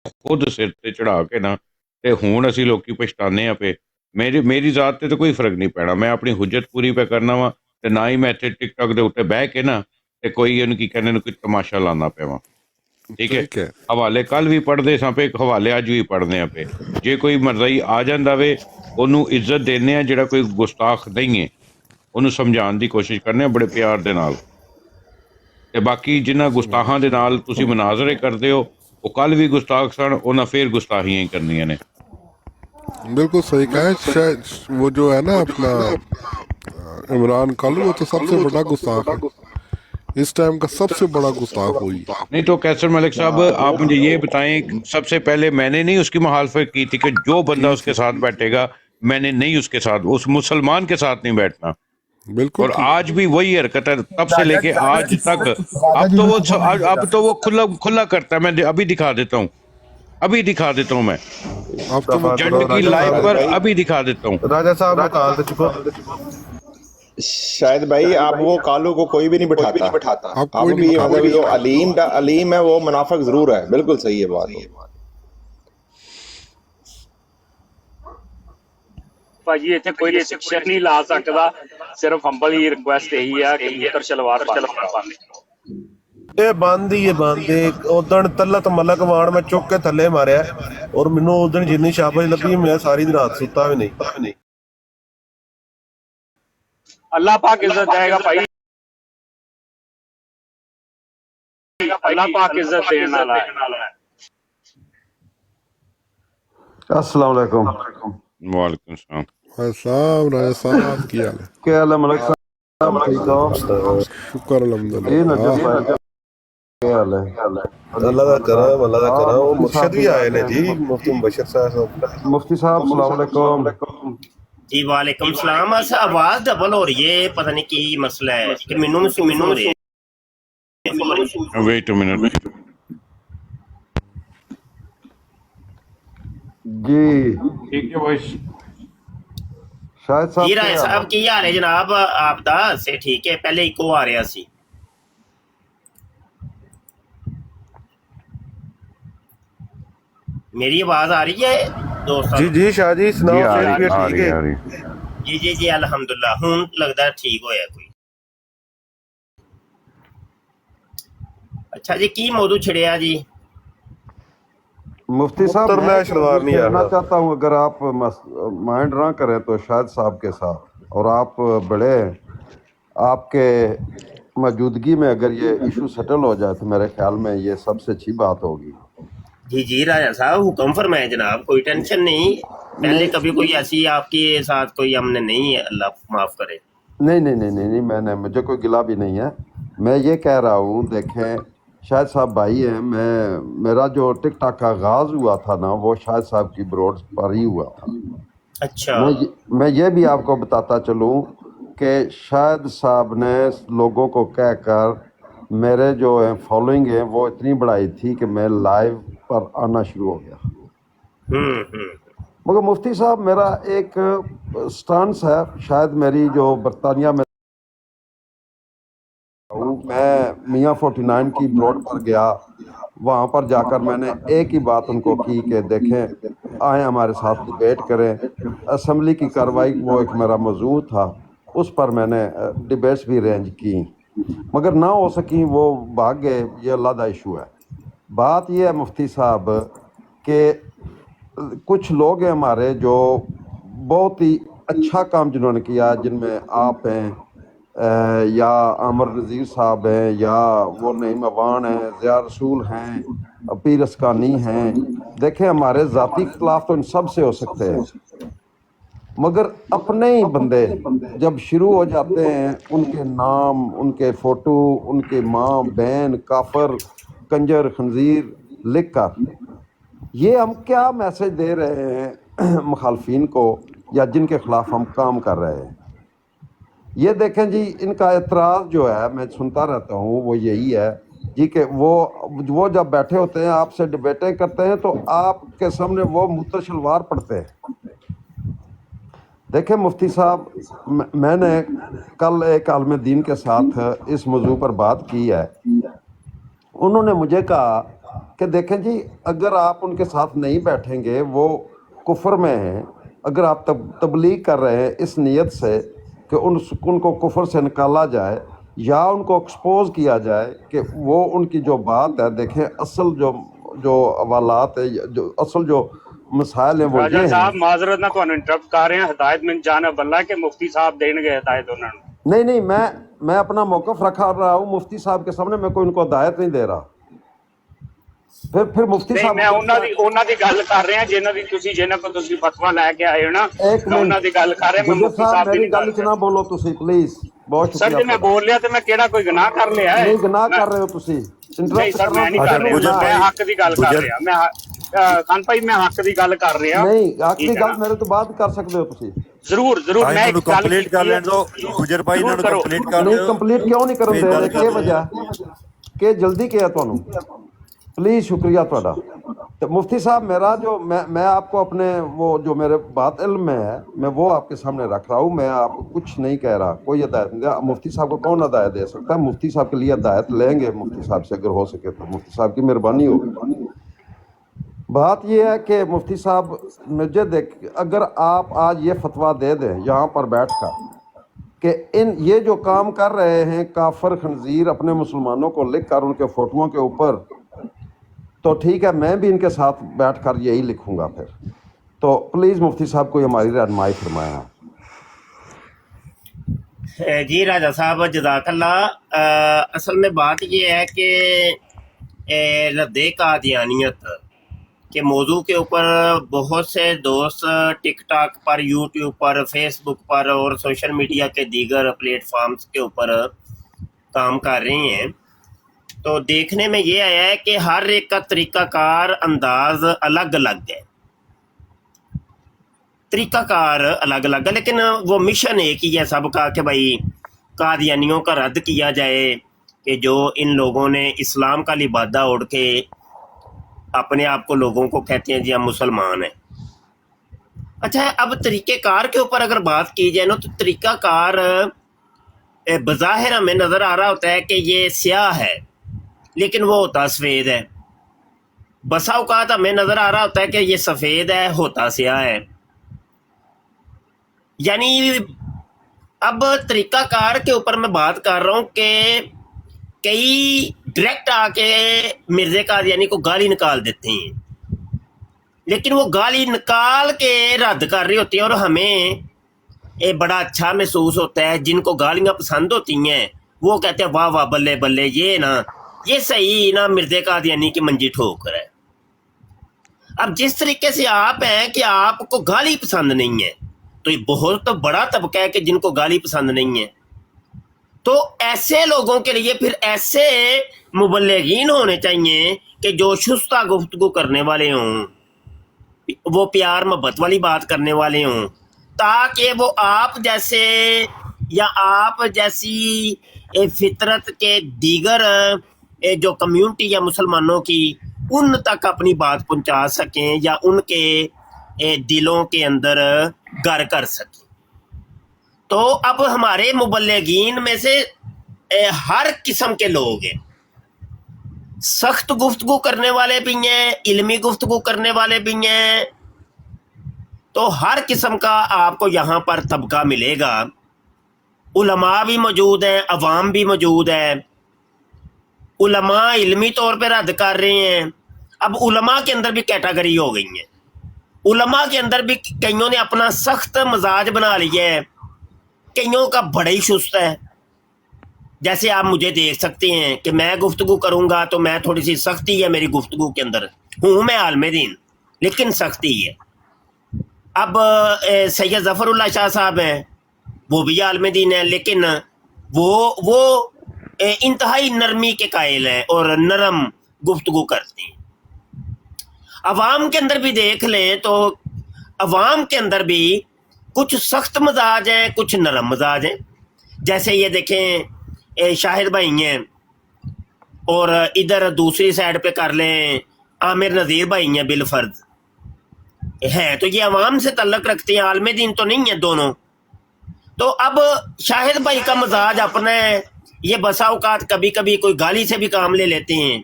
ਖੁਦ ਸਿਰ ਤੇ ਚੜਾ ਕੇ ਨਾ, ਤੇ ਹੁਣ ਅਸੀਂ ਲੋਕੀ ਪਛਤਾਨੇ ਆ ਪਏ। ਮੇਰੀ ਜ਼ਾਤ ਤੇ ਤਾਂ ਕੋਈ ਫਰਕ ਨਹੀਂ ਪੈਣਾ, ਮੈਂ ਆਪਣੀ ਹੁਜਤ ਪੂਰੀ ਪੈ ਕਰਨਾ ਵਾ, ਤੇ ਨਾ ਹੀ ਮੈਂ ਇੱਥੇ ਟਿਕਟੌਕ ਦੇ ਉੱਤੇ ਬਹਿ ਕੇ ਨਾ ਤੇ ਕੋਈ ਇਹਨੂੰ ਕੀ ਕਹਿੰਦੇ ਨੇ ਕੋਈ ਤਮਾਸ਼ਾ ਲਾਉਣਾ ਪਿਆ ਵਾ। ਠੀਕ ਹੈ, ਠੀਕ ਹੈ। ਹਵਾਲੇ ਕੱਲ ਵੀ ਪੜ੍ਹਦੇ ਸਾਂ ਪਏ, ਹਵਾਲੇ ਅੱਜ ਵੀ ਪੜ੍ਹਦੇ ਆ ਪਏ। ਜੇ ਕੋਈ ਮਰਜ਼ਈ ਆ ਜਾਂਦਾ ਵੇ, ਉਹਨੂੰ ਇੱਜ਼ਤ ਦਿੰਦੇ ਆ, ਜਿਹੜਾ ਕੋਈ ਗੁਸਤਾਖ ਨਹੀਂ ਹੈ ਉਹਨੂੰ ਸਮਝਾਉਣ ਦੀ ਕੋਸ਼ਿਸ਼ ਕਰਨੇ ਆ ਬੜੇ ਪਿਆਰ ਦੇ ਨਾਲ। ਤੇ ਬਾਕੀ ਜਿਨ੍ਹਾਂ ਗੁਸਤਾਖਾਂ ਦੇ ਨਾਲ ਤੁਸੀਂ ਮਨਾਜ਼ਰੇ ਕਰਦੇ ਹੋ, وہ کل بھی گستاخ سن، انہیں پھر گستاخیاں ہی کرنی نے۔ بالکل صحیح کہا ہے. شاید وہ جو ہے نا اپنا عمران کالو، وہ تو سب سے بڑا گستاخ ہے، اس ٹائم کا سب سے بڑا گستاخ ہوئی. نہیں تو کیسر ملک صاحب آپ مجھے یہ بتائیں، سب سے پہلے میں نے نہیں اس کی مخالفت کی تھی کہ جو بندہ اس کے ساتھ بیٹھے گا، میں نے نہیں اس کے ساتھ، اس مسلمان کے ساتھ نہیں بیٹھنا. بالکل اور ٹھیک. آج بھی وہی حرکت ہے، تب سے لے کے آج تک. اب تو وہ کھلا کرتا ہے. میں ابھی دکھا دیتا ہوں، ابھی دکھا دیتا ہوں، میں اب تو وہ جنڈ کی لائف پر ابھی دکھا دیتا ہوں. راجہ صاحب نکال دے چکو. شاید بھائی آپ وہ کالو کو کوئی بھی نہیں بٹھاتا، اب اب کوئی بھی نہیں مطلب جو علیم ہے وہ منافق ضرور ہے. بالکل صحیح ہے بات. ਭਾਜੀ ਇੱਥੇ ਕੋਈ ਰਿਸਟ੍ਰਿਕਸ਼ਨ ਨਹੀਂ ਲਾ ਸਕਦਾ, ਸਿਰਫ ਹੰਬਲ ਹੀ ਰਿਕੁਐਸਟ ਇਹੀ ਆ ਕਿ ਕਬੂਤਰ ਸ਼ਲਵਾਰ ਪਾ ਇਹ ਬੰਦ ਹੀ ਉਦਣ ਤਲਤ ਮਲਕ ਵਾਣ ਮੈਂ ਚੁੱਕ ਕੇ ਥੱਲੇ ਮਾਰਿਆ, ਔਰ ਮੈਨੂੰ ਉਦਣ ਜਿੰਨੀ ਸ਼ਾਬਾਸ਼ ਲੱਗੀ ਮੈਂ ਸਾਰੀ ਰਾਤ ਸੁੱਤਾ ਵੀ ਨਹੀਂ. اللہ پاک عزت دے گا بھائی، اللہ پاک عزت دینے والا ہے. السلام علیکم. وعلیکم السلام. صاحب راجہ صاحب کی حال ہے؟ کیا حال ہے ملک صاحب؟ ٹھیک ہو؟ شکر یہ الحمدللہ. نجف بھائی کا کیا حال ہے؟ اللہ کا کرم، اللہ کا کرم. وہ مرشد بھی آئے نے جی، مفتی مبشر صاحب. مفتی صاحب السلام علیکم. جی وعلیکم السلام. آواز ڈبل ہو رہی ہے، پتہ نہیں کی مسئلہ ہے کہ مینو ہو رہی ہے. Wait a minute. جی ٹھیک ہے وائس. شاہد صاحب جی رائے صاحب کی حال ہے جناب؟ آپ دا سے ٹھیک ہے، پہلے ایکو آ رہا سی. میری آواز آ رہی ہے دوست؟ جی جی شاہ جی سناؤ. جی آ ٹھیک رہی ہے. آ رہی. جی جی جی الحمدللہ، ہوں لگتا ہے ٹھیک ہویا کوئی. اچھا جی، کی موضوع چھڑیا جی؟ مفتی صاحب مختر میں شلوار نہیں کہنا آتا. چاہتا ہوں، اگر آپ مائنڈ نہ کریں تو شاہد صاحب کے ساتھ، اور آپ بڑے آپ کے موجودگی میں اگر یہ ایشو سیٹل ہو جائے تو میرے خیال میں یہ سب سے اچھی بات ہوگی. جی جی راجہ صاحب حکم فرمائے جناب، کوئی ٹینشن نہیں. پہلے کبھی کوئی ایسی آپ کے ساتھ کوئی ہم نے نہیں ہے، اللہ معاف کرے. نہیں مجھے کوئی گلا بھی نہیں ہے. میں یہ کہہ رہا ہوں، دیکھیں شاہد صاحب بھائی ہیں، میرا جو ٹک ٹاک کا آغاز ہوا تھا نا، وہ شاہد صاحب کی بروڈ پر ہی ہوا تھا. اچھا میں یہ بھی آپ کو بتاتا چلوں کہ شاہد صاحب نے لوگوں کو کہہ کر میرے جو فالوئنگ ہے وہ اتنی بڑھائی تھی کہ میں لائیو پر آنا شروع ہو گیا. مگر مفتی صاحب میرا ایک سٹانس ہے، شاید میری جو برطانیہ میں میں میاں 49 کی بروڈ پر گیا، وہاں پر جا کر میں نے ایک ہی بات ان کو کی کہ دیکھیں آئیں ہمارے ساتھ ڈیبیٹ کریں. اسمبلی کی کارروائی وہ ایک میرا موضوع تھا، اس پر میں نے ڈیبیٹس بھی ارینج کی، مگر نہ ہو سکیں، وہ بھاگ گئے. یہ علیحدہ ایشو ہے. بات یہ ہے مفتی صاحب کہ کچھ لوگ ہیں ہمارے جو بہت ہی اچھا کام جنہوں نے کیا، جن میں آپ ہیں یا عامر نذیر صاحب ہیں، یا وہ نعیم اوان ہیں، ضیاء رسول ہیں، پیر اسکانی ہیں. دیکھیں ہمارے ذاتی اختلاف تو ان سب سے ہو سکتے ہیں، مگر اپنے ہی بندے جب شروع ہو جاتے ہیں، ان کے نام، ان کے فوٹو، ان کے ماں بہن کافر کنجر خنزیر لکھ کر، یہ ہم کیا میسج دے رہے ہیں مخالفین کو یا جن کے خلاف ہم کام کر رہے ہیں؟ یہ دیکھیں جی، ان کا اعتراض جو ہے میں سنتا رہتا ہوں، وہ یہی ہے جی کہ وہ جب بیٹھے ہوتے ہیں آپ سے ڈبیٹیں کرتے ہیں تو آپ کے سامنے وہ متر شلوار پڑھتے ہیں. دیکھیں مفتی صاحب، میں نے کل ایک عالم دین کے ساتھ اس موضوع پر بات کی ہے. انہوں نے مجھے کہا کہ دیکھیں جی اگر آپ ان کے ساتھ نہیں بیٹھیں گے وہ کفر میں ہیں، اگر آپ تبلیغ کر رہے ہیں اس نیت سے کہ ان کو کفر سے نکالا جائے یا ان کو ایکسپوز کیا جائے کہ وہ ان کی جو بات ہے، دیکھیں اصل جو حوالات ہے، جو اصل جو مسائل ہیں وہ راجا یہ ہیں۔ صاحب معذرت نہ تھانوں انٹرپٹ کر رہے ہیں، ہدایت من جانب اللہ کہ مفتی صاحب دین گے ہدایت انہوں نے۔ نہیں میں اپنا موقف رکھا رہا ہوں مفتی صاحب کے سامنے، میں کوئی ان کو ہدایت نہیں دے رہا۔ پھر مفتی نہیں صاحب میں ਉਹਨਾਂ ਦੀ ਗੱਲ ਕਰ ਰਿਹਾ ਜਿਹਨਾਂ ਕੋਲ ਤੁਸੀਂ ਫਤਵਾ ਲੈ ਕੇ ਆਏ ਹੋ ਨਾ, ایک ਮੈਂ ਉਹਨਾਂ منٹ ਦੀ ਗੱਲ ਕਰ ਰਿਹਾ, ਮੈਂ گجر ਮੁਫਤੀ صاحب ਸਾਹਿਬ ਦੀ میری ਨਹੀਂ گل ਗੱਲ چ ਕਰ نہ بولو تسی پلیز، بہت سر شکریہ جی میں تہاڈا۔ بول لیا ਤੇ ਮੈਂ ਕਿਹੜਾ ਕੋਈ ਗੁਨਾਹ ਕਰ ਲਿਆ ਹੈ؟ نہیں گناہ میں- کر رہے ہو تسی، ਨਹੀਂ انٹرپٹ ਸਰ کرنا ਮੈਂ ਨਹੀਂ تو ਕਰ ਰਿਹਾ، گناہ ਮੈਂ ہے۔ ਹੱਕ ਦੀ ਗੱਲ ਕਰ ਰਿਹਾ، ਮੈਂ ਖਾਨ ਭਾਈ ਮੈਂ ਹੱਕ ਦੀ ਗੱਲ ਕਰ ਰਿਹਾ। نہیں حق ਠੀਕ دی ਹੈ گل ਨਾ؟ میرے تو بعد کر سکتے ہو تسی۔ ਜ਼ਰੂਰ ਜ਼ਰੂਰ ਭਾਈ ਮੈਂ ਨੂੰ ਇੱਕ ਗੱਲ ਕੰਪਲੀਟ ਕਰ ਕੀਤੀ ਹੈ। ਲੈਣ ਦਿਓ ਗੁਜਰ ਭਾਈ ਜ਼ਰੂਰ ਨੂੰ ਕਰੋ। ਕੰਪਲੀਟ ਕਰ نہیں ਦਿਓ کمپلیٹ کیوں نہیں کرن پھر دے گل رہے کر کی لیں۔ وجہ کہ جلدی کیا تانوں؟ پلیز شکریہ تہاڈا۔ تو مفتی صاحب میرا جو میں آپ کو اپنے وہ جو میرے بات علم میں ہے میں وہ آپ کے سامنے رکھ رہا ہوں، میں آپ کو کچھ نہیں کہہ رہا، کوئی ہدایت نہیں دیا۔ مفتی صاحب کو کون ہدایت دے سکتا ہے؟ مفتی صاحب کے لیے ہدایت لیں گے مفتی صاحب سے اگر ہو سکے تو، مفتی صاحب کی مہربانی ہوگی۔ بات یہ ہے کہ مفتی صاحب مجھے اگر آپ آج یہ فتویٰ دے دیں یہاں پر بیٹھ کر کہ یہ جو کام کر رہے ہیں کافر خنزیر اپنے مسلمانوں کو لکھ کر ان کے فوٹوؤں کے اوپر، تو ٹھیک ہے میں بھی ان کے ساتھ بیٹھ کر یہی لکھوں گا پھر۔ تو پلیز مفتی صاحب کو ہماری رہنمائی فرمائیں۔ جی راجہ صاحب جزاک اللہ۔ اصل میں بات یہ ہے کہ رد قادیانیت کے موضوع کے اوپر بہت سے دوست ٹک ٹاک پر، یوٹیوب پر، فیس بک پر اور سوشل میڈیا کے دیگر پلیٹ فارمز کے اوپر کام کر رہے ہیں۔ تو دیکھنے میں یہ آیا ہے کہ ہر ایک کا طریقہ کار انداز الگ الگ ہے، طریقہ کار الگ الگ ہے، لیکن وہ مشن ایک ہی ہے سب کا کہ بھائی قادیانیوں کا رد کیا جائے کہ جو ان لوگوں نے اسلام کا لبادہ اوڑھ کے اپنے آپ کو لوگوں کو کہتے ہیں جی ہم مسلمان ہیں۔ اچھا اب طریقہ کار کے اوپر اگر بات کی جائے نا تو طریقہ کار بظاہر ہمیں نظر آ رہا ہوتا ہے کہ یہ سیاہ ہے لیکن وہ ہوتا سفید ہے، بسا اوقات ہمیں نظر آ رہا ہوتا ہے کہ یہ سفید ہے ہوتا سیاہ ہے۔ یعنی اب طریقہ کار کے اوپر میں بات کر رہا ہوں کہ کئی ڈائریکٹ آ کے مرزا قادیانی کو گالی نکال دیتے ہیں، لیکن وہ گالی نکال کے رد کر رہی ہوتی ہیں اور ہمیں یہ بڑا اچھا محسوس ہوتا ہے۔ جن کو گالیاں پسند ہوتی ہیں وہ کہتے ہیں واہ واہ بلے بلے، یہ صحیح نا مرزا قادیانی کی منجی ٹھوکر ہے۔ اب جس طریقے سے آپ ہیں کہ آپ کو گالی پسند نہیں ہے، تو یہ بہت بڑا طبقہ ہے کہ جن کو گالی پسند نہیں ہے، تو ایسے لوگوں کے لیے پھر ایسے مبلغین ہونے چاہیے کہ جو شستہ گفتگو کرنے والے ہوں، وہ پیار محبت والی بات کرنے والے ہوں، تاکہ وہ آپ جیسے یا آپ جیسی فطرت کے دیگر جو کمیونٹی یا مسلمانوں کی ان تک اپنی بات پہنچا سکیں یا ان کے دلوں کے اندر گر کر سکیں۔ تو اب ہمارے مبلغین میں سے ہر قسم کے لوگ ہیں، سخت گفتگو کرنے والے بھی ہیں، علمی گفتگو کرنے والے بھی ہیں، تو ہر قسم کا آپ کو یہاں پر طبقہ ملے گا۔ علماء بھی موجود ہیں، عوام بھی موجود ہے۔ علماء علمی طور پہ رد کر رہے ہیں، اب علماء کے اندر بھی کیٹیگری ہو گئی ہیں، علماء کے اندر بھی کئیوں نے اپنا سخت مزاج بنا لیا ہے، کئیوں کا بڑا ہی شست ہے۔ جیسے آپ مجھے دیکھ سکتے ہیں کہ میں گفتگو کروں گا تو میں تھوڑی سی سختی ہے میری گفتگو کے اندر، ہوں میں عالم دین لیکن سختی ہے۔ اب سید ظفر اللہ شاہ صاحب ہیں، وہ بھی عالم دین ہیں، لیکن وہ انتہائی نرمی کے قائل ہیں اور نرم گفتگو کرتے ہیں۔ عوام کے اندر بھی دیکھ لیں تو عوام کے اندر بھی کچھ سخت مزاج ہیں، کچھ نرم مزاج ہیں۔ جیسے یہ دیکھیں شاہد بھائی ہیں، اور ادھر دوسری سائڈ پہ کر لیں عامر نذیر بھائی ہیں، بالفرض ہیں تو یہ عوام سے تعلق رکھتے ہیں، عالم دین تو نہیں ہیں دونوں۔ تو اب شاہد بھائی کا مزاج اپنا ہے، یہ بسا اوقات کبھی کبھی کوئی گالی سے بھی کام لے لیتے ہیں،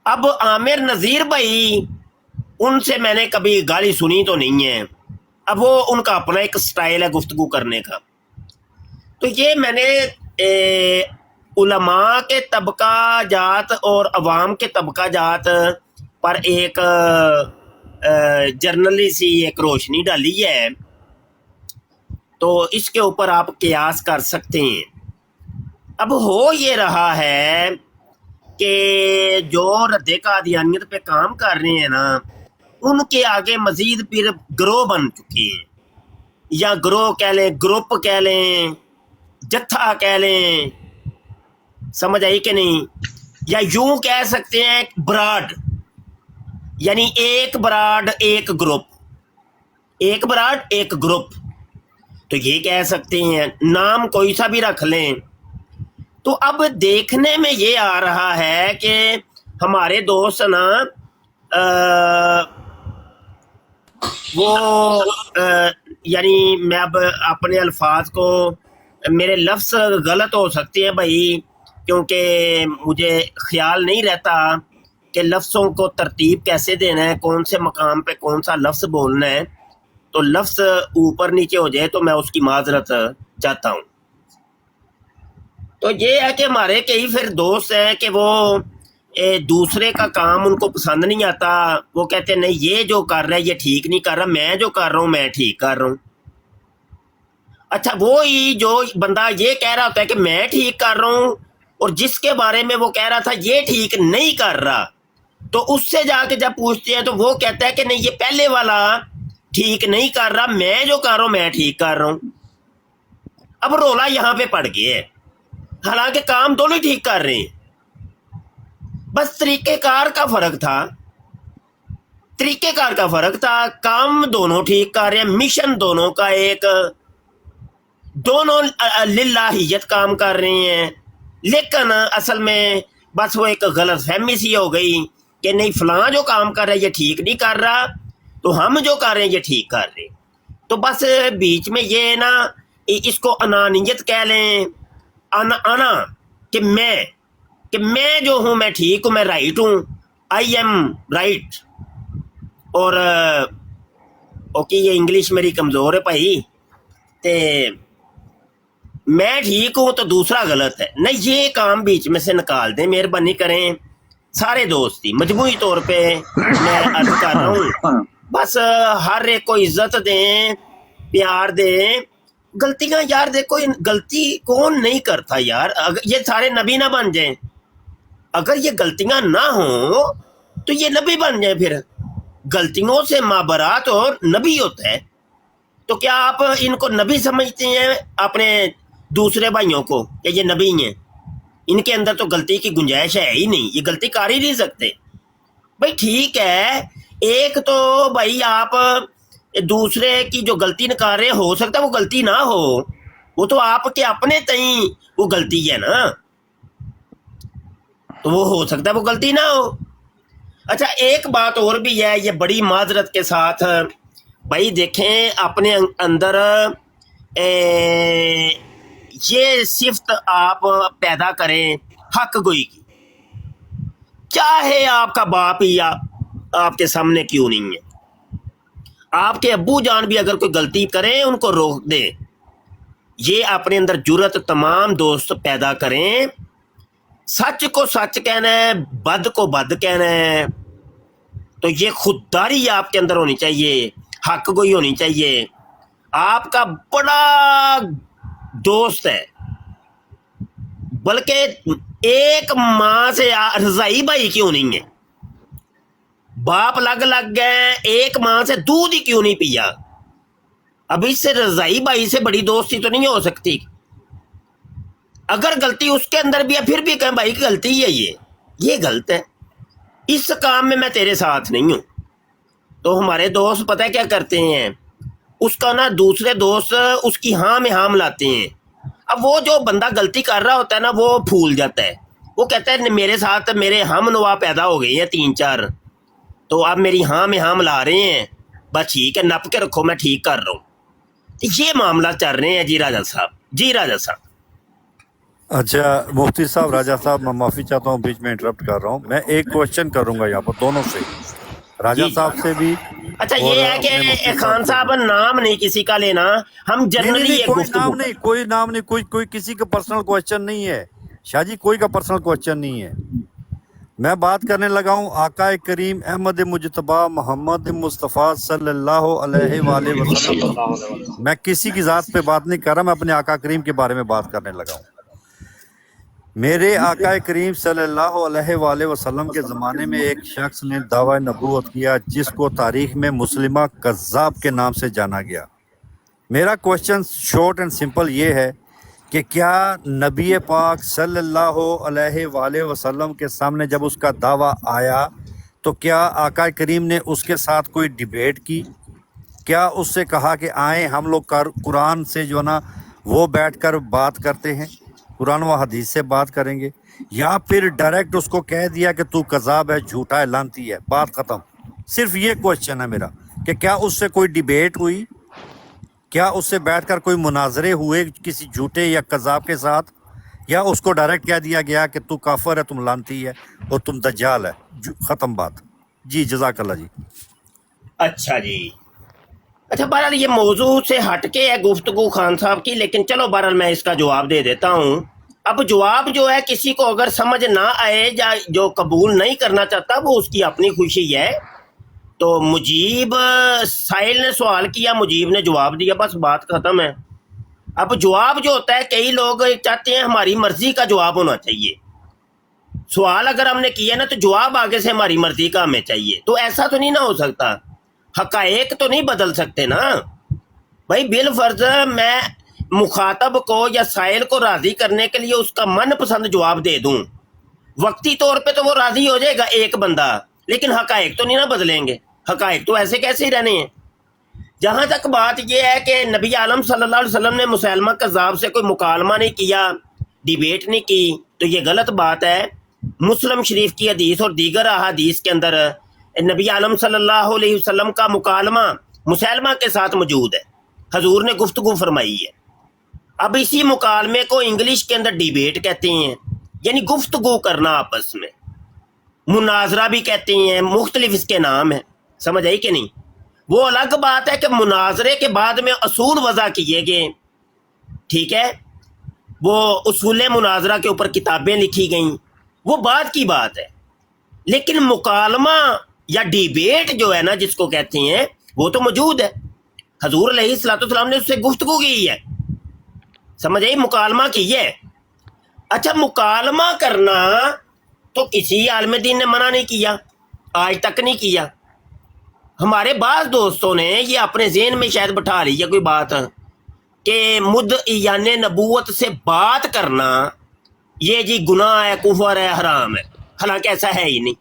अब आमिर नज़ीर भाई, उनसे मैंने कभी गाली सुनी तो नहीं है। अब वो उनका अपना एक स्टाइल है गुफ्तगू करने का। तो ये मैंने उलमा के तबका जात और अवाम के तबका जात पर एक जर्नली सी एक रोशनी डाली है, तो इसके ऊपर आप कियास कर सकते हैं। अब हो ये रहा है कि जो रद्दे कादियानियत पे काम कर रहे हैं ना, उनके आगे मजीद फिर ग्रोह बन चुके हैं, या ग्रोह कह लें, ग्रुप कह लें, जत्था कह लें, समझ आई कि नहीं, या यूं कह सकते हैं ब्राड, यानी एक ब्राड एक ग्रुप, एक ब्राड एक ग्रुप, तो ये कह सकते हैं, नाम कोई सा भी रख लें। तो अब देखने में ये आ रहा है कि हमारे दोस्त ना यानी मैं अब अपने अल्फाज को, मेरे लफ्ज़ गलत हो सकते हैं भाई, क्योंकि मुझे ख्याल नहीं रहता कि लफ्ज़ों को तरतीब कैसे देना है, कौन से मकाम पे कौन सा लफ्ज़ बोलना है। तो लफ्ज़ ऊपर नीचे हो जाए तो मैं उसकी माजरत चाहता हूँ। तो ये है कि हमारे कई फिर दोस्त हैं कि वो दूसरे का काम उनको पसंद नहीं आता, वो कहते हैं नहीं ये जो कर रहा है ये ठीक नहीं कर रहा, मैं जो कर रहा हूँ मैं ठीक कर रहा हूँ। अच्छा, वो ही जो बंदा ये कह रहा होता है कि मैं ठीक कर रहा हूँ, और जिसके बारे में वो कह रहा था ये ठीक नहीं कर रहा, तो उससे जाके जब पूछते हैं तो वो कहता है कि नहीं ये पहले वाला ठीक नहीं कर रहा, मैं जो कर रहा हूँ मैं ठीक कर रहा हूँ। अब रोला यहाँ पे पड़ गया है, हालांकि काम दोनों ही ठीक कर रहे हैं, बस तरीकेकार का फर्क था, तरीकेकार का फर्क था। काम दोनों ठीक कर रहे हैं, मिशन दोनों का एक, दोनों लिल्लाहियत काम कर रहे हैं, लेकिन असल में बस वो एक गलत फहमी सी हो गई कि नहीं फलां जो काम कर रहा है ये ठीक नहीं कर रहा, तो हम जो कर रहे हैं ये ठीक कर रहे हैं। तो बस बीच में ये ना, इसको अनानियत कह लें, आना कि मैं जो हूँ मैं ठीक हूँ, मैं राइट हूँ, आई एम राइट। और ओके, ये इंग्लिश मेरी कमज़ोर है भाई, ते मैं ठीक हूँ तो दूसरा गलत है। नहीं, ये काम बीच में से निकाल दें, मेहरबानी करें सारे दोस्त ही, मजमूई तौर पे मैं अर्ज कर रहा हूँ। बस हर एक को इज्जत दें, प्यार दें। गलतियां यार देखो, गलती कौन नहीं करता यार, अगर ये सारे नबी ना बन जाएं, अगर ये गलतियां ना हो तो ये नबी बन जाए, फिर गलतियों से माबरात और नबी होता है। तो क्या आप इनको नबी समझते हैं अपने दूसरे भाइयों को कि ये नबी हैं? इनके अंदर तो गलती की गुंजाइश है ही नहीं, ये गलती कर ही नहीं सकते। भाई ठीक है, एक तो भाई आप दूसरे की जो गलती निकाल रहे, हो सकता है वो गलती ना हो, वो तो आपके अपने तई वो गलती है ना, तो वो हो सकता है वो गलती ना हो। अच्छा, एक बात और भी है, ये बड़ी माजरत के साथ भाई देखें, अपने अंदर ये सिफ्त आप पैदा करें हक गोई की, चाहे आपका बाप ही आपके सामने क्यों नहीं है, आपके अब्बू जान भी अगर कोई गलती करें उनको रोक दे। ये अपने अंदर जुर्रत तमाम दोस्त पैदा करें, सच को सच कहना है, बद को बद कहना है। तो ये खुददारी आपके अंदर होनी चाहिए, हक गोई होनी चाहिए। आपका बड़ा दोस्त है, बल्कि एक माँ से रजाई भाई क्यों नहीं है, बाप लग गए, एक माँ से दूध ही क्यों नहीं पिया, अब इससे रजाई भाई से बड़ी दोस्ती तो नहीं हो सकती। अगर गलती उसके अंदर भी है फिर भी कहें भाई की गलती है, ये गलत है, इस काम में मैं तेरे साथ नहीं हूँ। तो हमारे दोस्त पता है क्या करते हैं, उसका ना दूसरे दोस्त उसकी हाँ में हाँ मिलाते हैं। अब वो जो बंदा गलती कर रहा होता है ना, वो फूल जाता है, वो कहता है मेरे साथ मेरे हम नवा पैदा हो गए हैं 3-4, तो आप मेरी हाँ में हाँ मिला रहे हैं, बस ठीक है, नप के रखो, मैं ठीक कर रहा हूँ। ये मामला चल रहे हैं जी राजा साहब, जी राजा साहब। अच्छा मुफ्ती साहब, राजा साहब, मैं माफ़ी चाहता हूँ बीच में इंटरप्ट कर रहा हूँ। मैं एक क्वेश्चन करूँगा यहाँ पर दोनों से, राजा जी। साहब से भी। अच्छा और ये है अपने कि मुफ्ती खान से साहब भी। नाम नहीं किसी का लेना, हम नहीं जनरली ये कोई गुफ्तगू नाम नहीं, कोई नाम नहीं, कोई किसी का पर्सनल क्वेश्चन नहीं है शाह जी, कोई का पर्सनल क्वेश्चन नहीं है। मैं बात करने लगा हूँ आका करीम अहमद मुजतबा मोहम्मद मुस्तफ़ा सल्लल्लाहु अलैहि वसल्लम। मैं किसी की ज़ात पे बात नहीं कर रहा, मैं अपने आका करीम के बारे में बात करने लगा हूँ। मेरे आका करीम सल्लल्लाहु अलैहि वसल्लम के ज़माने में एक शख्स ने दावा नबूवत किया जिसको तारीख़ में मुस्लिमा कज़्ज़ाब के नाम से जाना गया। मेरा क्वेश्चन शॉर्ट एंड सिंपल ये है कि क्या नबी पाक सल्लल्लाहु अलैहि वसल्लम के सामने जब उसका दावा आया तो क्या आका करीम ने उसके साथ कोई डिबेट की? क्या उससे कहा कि आए हम लोग कुरान से जो ना वो बैठकर बात करते हैं, कुरान व हदीस से बात करेंगे, या फिर डायरेक्ट उसको कह दिया कि तू कज़ाब है, झूठा है, लानती है, बात ख़त्म? सिर्फ ये क्वेश्चन है मेरा कि क्या उससे कोई डिबेट हुई, क्या उससे बैठकर कोई मुनाजरे हुए किसी झूठे या कज़ाब के साथ, या उसको डायरेक्ट कह दिया गया कि तू काफर है, तुम लानती है और तुम दज्जाल है, ख़त्म बात। जी जज़ाकल्लाह जी। अच्छा जी। अच्छा बहरहाल ये मौजू से हटके है गुफ्तगू खान साहब की, लेकिन चलो बहरहाल मैं इसका जवाब दे देता हूँ। अब जवाब जो है किसी को अगर समझ ना आए या जो कबूल नहीं करना चाहता वो उसकी अपनी खुशी है। तो मुजीब साहिल ने सवाल किया, मुजीब ने जवाब दिया, बस बात खत्म है। अब जवाब जो होता है, कई लोग चाहते हैं हमारी मर्जी का जवाब होना चाहिए। सवाल अगर हमने किया ना तो जवाब आगे से हमारी मर्जी का हमें चाहिए, तो ऐसा तो नहीं ना हो सकता। हकायक तो नहीं बदल सकते ना भाई। बिल फर्ज मैं मुखातब को या साइल को राजी करने के लिए उसका मनपसंद जवाब दे दूं, वक्ती तौर पे तो वो राजी हो जाएगा एक बंदा, लेकिन हकायक तो नहीं ना बदलेंगे। हकायक तो ऐसे कैसे ही रहने हैं। जहां तक बात यह है कि नबी आलम सल्लल्लाहु अलैहि वसल्लम ने मुसलमा कज़्ज़ाब से कोई मुकालमा नहीं किया, डिबेट नहीं की, तो ये गलत बात है। मुस्लिम शरीफ की हदीस और दीगर अहादीस के अंदर नबी आलम सल्लल्लाहु अलैहि वसल्लम का मुकालमा मुसलमा के साथ मौजूद है, हजूर ने गुफ्तगू फरमाई है। अब इसी मुकालमे को इंग्लिश के अंदर डिबेट कहते हैं, यानी गुफ्तगू करना आपस में, मुनाजरा भी कहते हैं, मुख्तलिफ इसके नाम है, समझ आई कि नहीं। वो अलग बात है कि मुनाजरे के बाद में असूल वज़ा किए गए, ठीक है, वो उसूल मुनाजरा के ऊपर किताबें लिखी गई, वो बात की बात है। लेकिन मुकालमा या डिबेट जो है ना जिसको कहते हैं वो तो मौजूद है, हजूर अलैहिस्सलाम ने उससे गुफ्तगू की है, समझ आई, मुकालमा की है। अच्छा मुकालमा करना तो किसी आलिम दीन ने मना नहीं किया, आज तक नहीं किया। हमारे बाज़ दोस्तों ने ये अपने ज़हन में शायद बैठा ली है कोई बात कि मुद्दईयान नबूवत से बात करना ये जी गुनाह है, कुफर है, हराम है, हालांकि ऐसा है ही नहीं।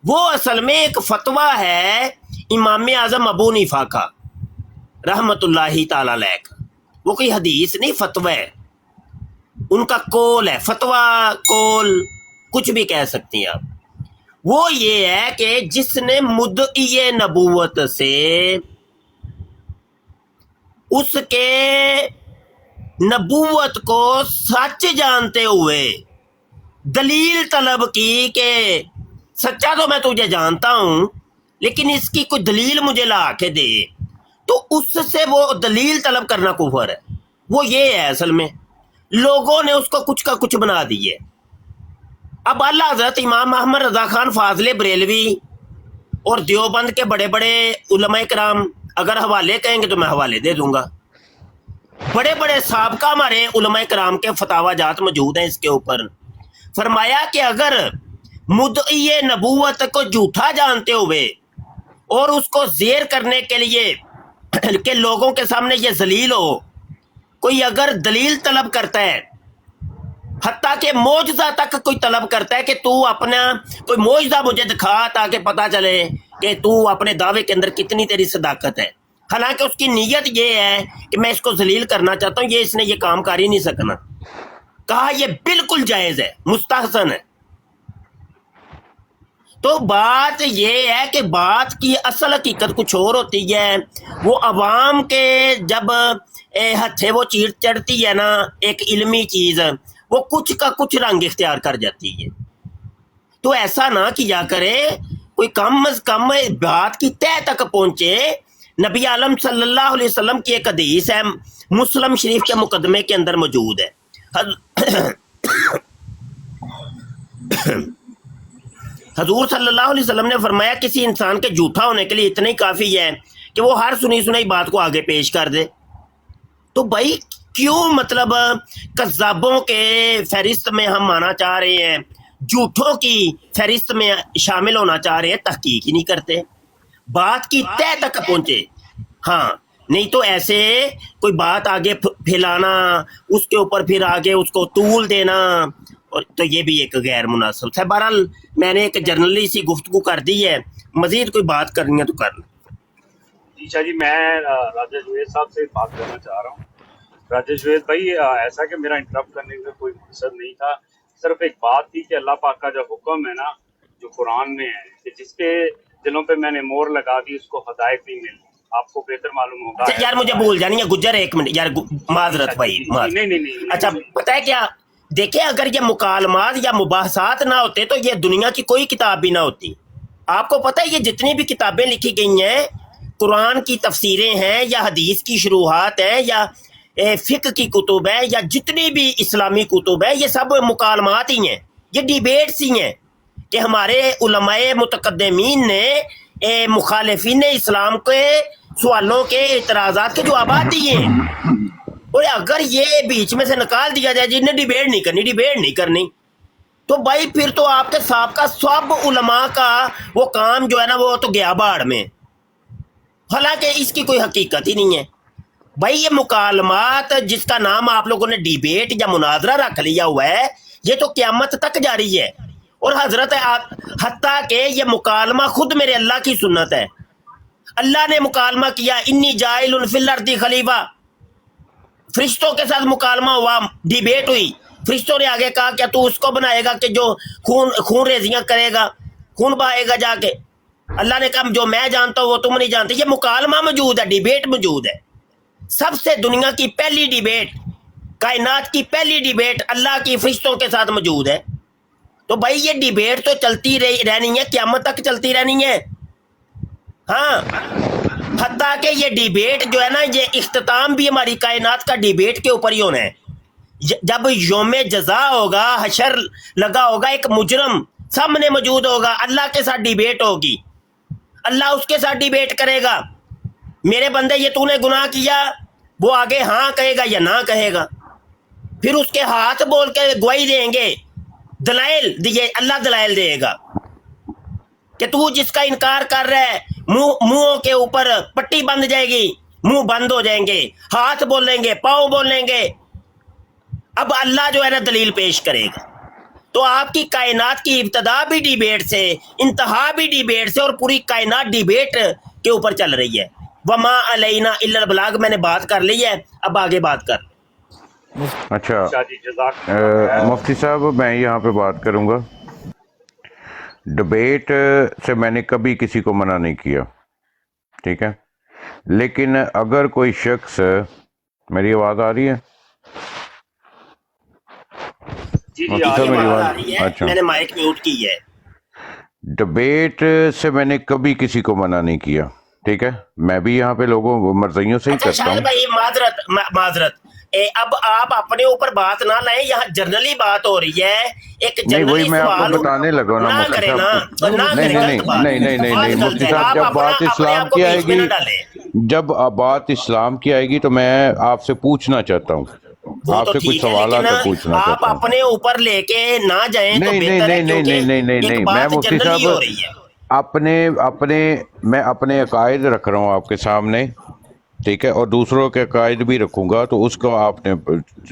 वो असल में एक फतवा है इमाम आज़म अबू हनीफा का रहमतुल्लाहि ताला अलैह का, वो कोई हदीस नहीं, फतवा है, उनका कौल है, फतवा कौल कुछ भी कह सकती हैं आप। वो ये है कि जिसने मुद्दई नबूवत से उसके नबूवत को सच जानते हुए दलील तलब की कि सच्चा तो मैं तुझे जानता हूं लेकिन इसकी कोई दलील मुझे ला के दे, तो उससे वो दलील तलब करना कुफर है। वो ये है असल में, लोगों ने उसको कुछ का कुछ बना दिए। अब अल्लाह हज़रत इमाम अहमद रज़ा खान फाज़ले बरेलवी और देवबंद के बड़े बड़े उलमाए कराम, अगर हवाले कहेंगे तो मैं हवाले दे दूंगा, बड़े बड़े साबका हमारे उलमाए कराम के फतावा जात मौजूद हैं इसके ऊपर। फरमाया कि अगर मुद्दई नबूवत को झूठा जानते हुए और उसको ज़ेर करने के लिए कि लोगों के सामने ये जलील हो, कोई अगर दलील तलब करता है, हत्ता के मौजज़ा तक कोई तलब करता है कि तू अपना कोई मौजज़ा मुझे दिखा ताकि पता चले कि तू अपने दावे के अंदर कितनी तेरी सदाकत है, हालांकि उसकी नीयत ये है कि मैं इसको जलील करना चाहता हूँ, ये इसने ये काम कर ही नहीं सकना। कहा ये बिल्कुल जायज़ है, मुस्तहसन है। तो बात ये है कि बात की असल हकीकत कुछ और होती है। वो अवाम के जब हथे वो चीड़ चढ़ती है ना एक इल्मी चीज़, वो कुछ का कुछ रंग इख्तियार कर जाती है। तो ऐसा ना किया करे, कोई कम अज कम बात की तह तक पहुंचे। नबी आलम सल्लल्लाहु अलैहि वसल्लम की एक हदीस है, मुस्लिम शरीफ के मुकदमे के अंदर मौजूद है। हजूर सल्लल्लाहु अलैहि वसल्लम ने फरमाया किसी इंसान के झूठा होने के लिए इतना ही काफ़ी है कि वो हर सुनी सुनाई बात को आगे पेश कर दे। तो भाई क्यों मतलब कज़्ज़ाबों के फहरिस्त में हम आना चाह रहे हैं, झूठों की फहरिस्त में शामिल होना चाह रहे हैं, तहकीक ही नहीं करते, बात की तह तक पहुंचे। हाँ, नहीं तो ऐसे कोई बात आगे फैलाना, उसके ऊपर फिर आगे उसको तूल देना, और तो ये भी एक गैर मुनासिब है। बहरहाल मैंने एक जर्नली सी गुफ्तगू कर दी है, मजीद कोई बात करनी है तो कर लो। जी शाह जी, मैं राजा जुवेद साहब से बात करना चाह रहा हूँ। राजा जुवेद भाई, ऐसा कि मेरा इंटरप्ट करने का कोई मकसद नहीं था, सिर्फ एक बात थी कि अल्लाह पाक का जो हुक्म है ना, जो कुरान में है कि जिसके दिलों पे मैंने मोहर लगा दी उसको हदायत नहीं मिली, आपको बेहतर मालूम होगा। अच्छा यार, मुझे भूल जानी है गुज्जर, एक मिनट यार, माजरत भाई, नहीं। अच्छा पता है क्या, देखिए अगर ये मुकालमात या मुबाहसात ना होते तो ये दुनिया की कोई किताब भी ना होती। आपको पता है ये जितनी भी किताबें लिखी गई हैं, कुरान की तफसीरें हैं या हदीस की शुरूआत है या फ़िक़्ह की कुतुब है या जितनी भी इस्लामी कुतुब है, ये सब मुकालमात ही हैं, ये डिबेट्स ही हैं कि हमारे उलमाए मुतकद्दिमीन ने मुखालिफिन इस्लाम के सवालों के एतराज़ात के जवाब दिए हैं। और अगर ये बीच में से निकाल दिया जाए जिन्हें डिबेट नहीं करनी, तो भाई फिर तो आपके साहब सब उलमा का वो काम जो है ना वो तो गया बाढ़ में, हालांकि इसकी कोई हकीकत ही नहीं है। भाई ये मुकालमात जिसका नाम आप लोगों ने डिबेट या मुनाजरा रख लिया हुआ है, ये तो क़यामत तक जारी है। और हजरत हत्ता के ये मुकालमा खुद मेरे अल्लाह की सुन्नत है। अल्लाह ने मुकालमा किया, इन्नी जाइलुन फिल अर्दी खलीफा, फरिश्तों के साथ मुकालमा हुआ, डिबेट हुई, फरिश्तों ने आगे कहा क्या तू उसको बनाएगा कि जो खून रेजियां करेगा, खून बहाएगा जाके। अल्लाह ने कहा जो मैं जानता हूँ वो तुम नहीं जानते। ये मुकालमा मौजूद है, डिबेट मौजूद है। सबसे दुनिया की पहली डिबेट, कायनात की पहली डिबेट अल्लाह की फरिश्तों के साथ मौजूद है। तो भाई ये डिबेट तो चलती रहनी है, क़यामत तक चलती रहनी है। हाँ, हत्ता कि ये डिबेट जो है ना, ये इख्तिताम भी हमारी कायनात का डिबेट के ऊपर ही होना है। जब योमे जजा होगा, हशर लगा होगा, एक मुजरम सामने मौजूद होगा, अल्लाह के साथ डिबेट होगी, अल्लाह उसके साथ डिबेट करेगा, मेरे बंदे ये तूने गुनाह किया, वो आगे हाँ कहेगा या ना कहेगा, फिर उसके हाथ बोल के गवाही देंगे, दलाइल दिए, अल्लाह दलाइल देगा कि तू जिसका इनकार कर रहा है, मुंहों के ऊपर पट्टी बंध जाएगी, मुंह बंद हो जाएंगे, हाथ बोलेंगे, पाँव बोलेंगे। अब अल्लाह जो है ना दलील पेश करेगा। तो आपकी कायनात की इब्तदा भी डिबेट से, इंतहा भी डिबेट से, और पूरी कायनात डिबेट के ऊपर चल रही है। वमा अलैना इल्लल बलाग, मैंने बात कर ली है, अब आगे बात कर। अच्छा शाह जी, जज़ाक मुफ्ती साहब, मैं यहाँ पे बात करूँगा। डिबेट से मैंने कभी किसी को मना नहीं किया, ठीक है, लेकिन अगर कोई शख्स, मेरी आवाज़ आ रही है? जी मुफ्ती साहब मेरी आ आवाज़, रही है, अच्छा, मैंने माइक म्यूट की है। डिबेट से मैंने कभी किसी को मना नहीं किया, ठीक है। मैं भी यहाँ पे लोगों मर्जियों से ही अच्छा करता शाहिद हूँ। भाई, माजरत, अब आप अपने ऊपर बात ना लाएं, यहाँ जनरली बात हो रही है, एक नहीं, वही जनरली मैं आपको सवाल बताने लगा ना ना मुफ्ती करें साहब। ना नहीं करें, नहीं गलत बात नहीं नहीं नहीं बात नहीं गलत मुफ्ती है। साहब, आप जब अपना बात अपने इस्लाम आप को की बीच में आएगी, ना डालें। जब बात इस्लाम की आएगी तो मैं आपसे पूछना चाहता हूँ, वो तो आपसे कुछ ठीक है, सवाल लेकिन पूछना आप चाहता हूँ। अपने ऊपर लेके ना जाएं तो नहीं नहीं बेहतर है, नहीं नहीं क्योंकि नहीं नहीं नहीं एक नहीं, मैं बात मुफ्ती जनरली हो साहब रही है। अपने अपने मैं अपने अकायद रख रहा हूँ आपके सामने, ठीक है, और दूसरों के अकायद भी रखूंगा, तो उसको आपने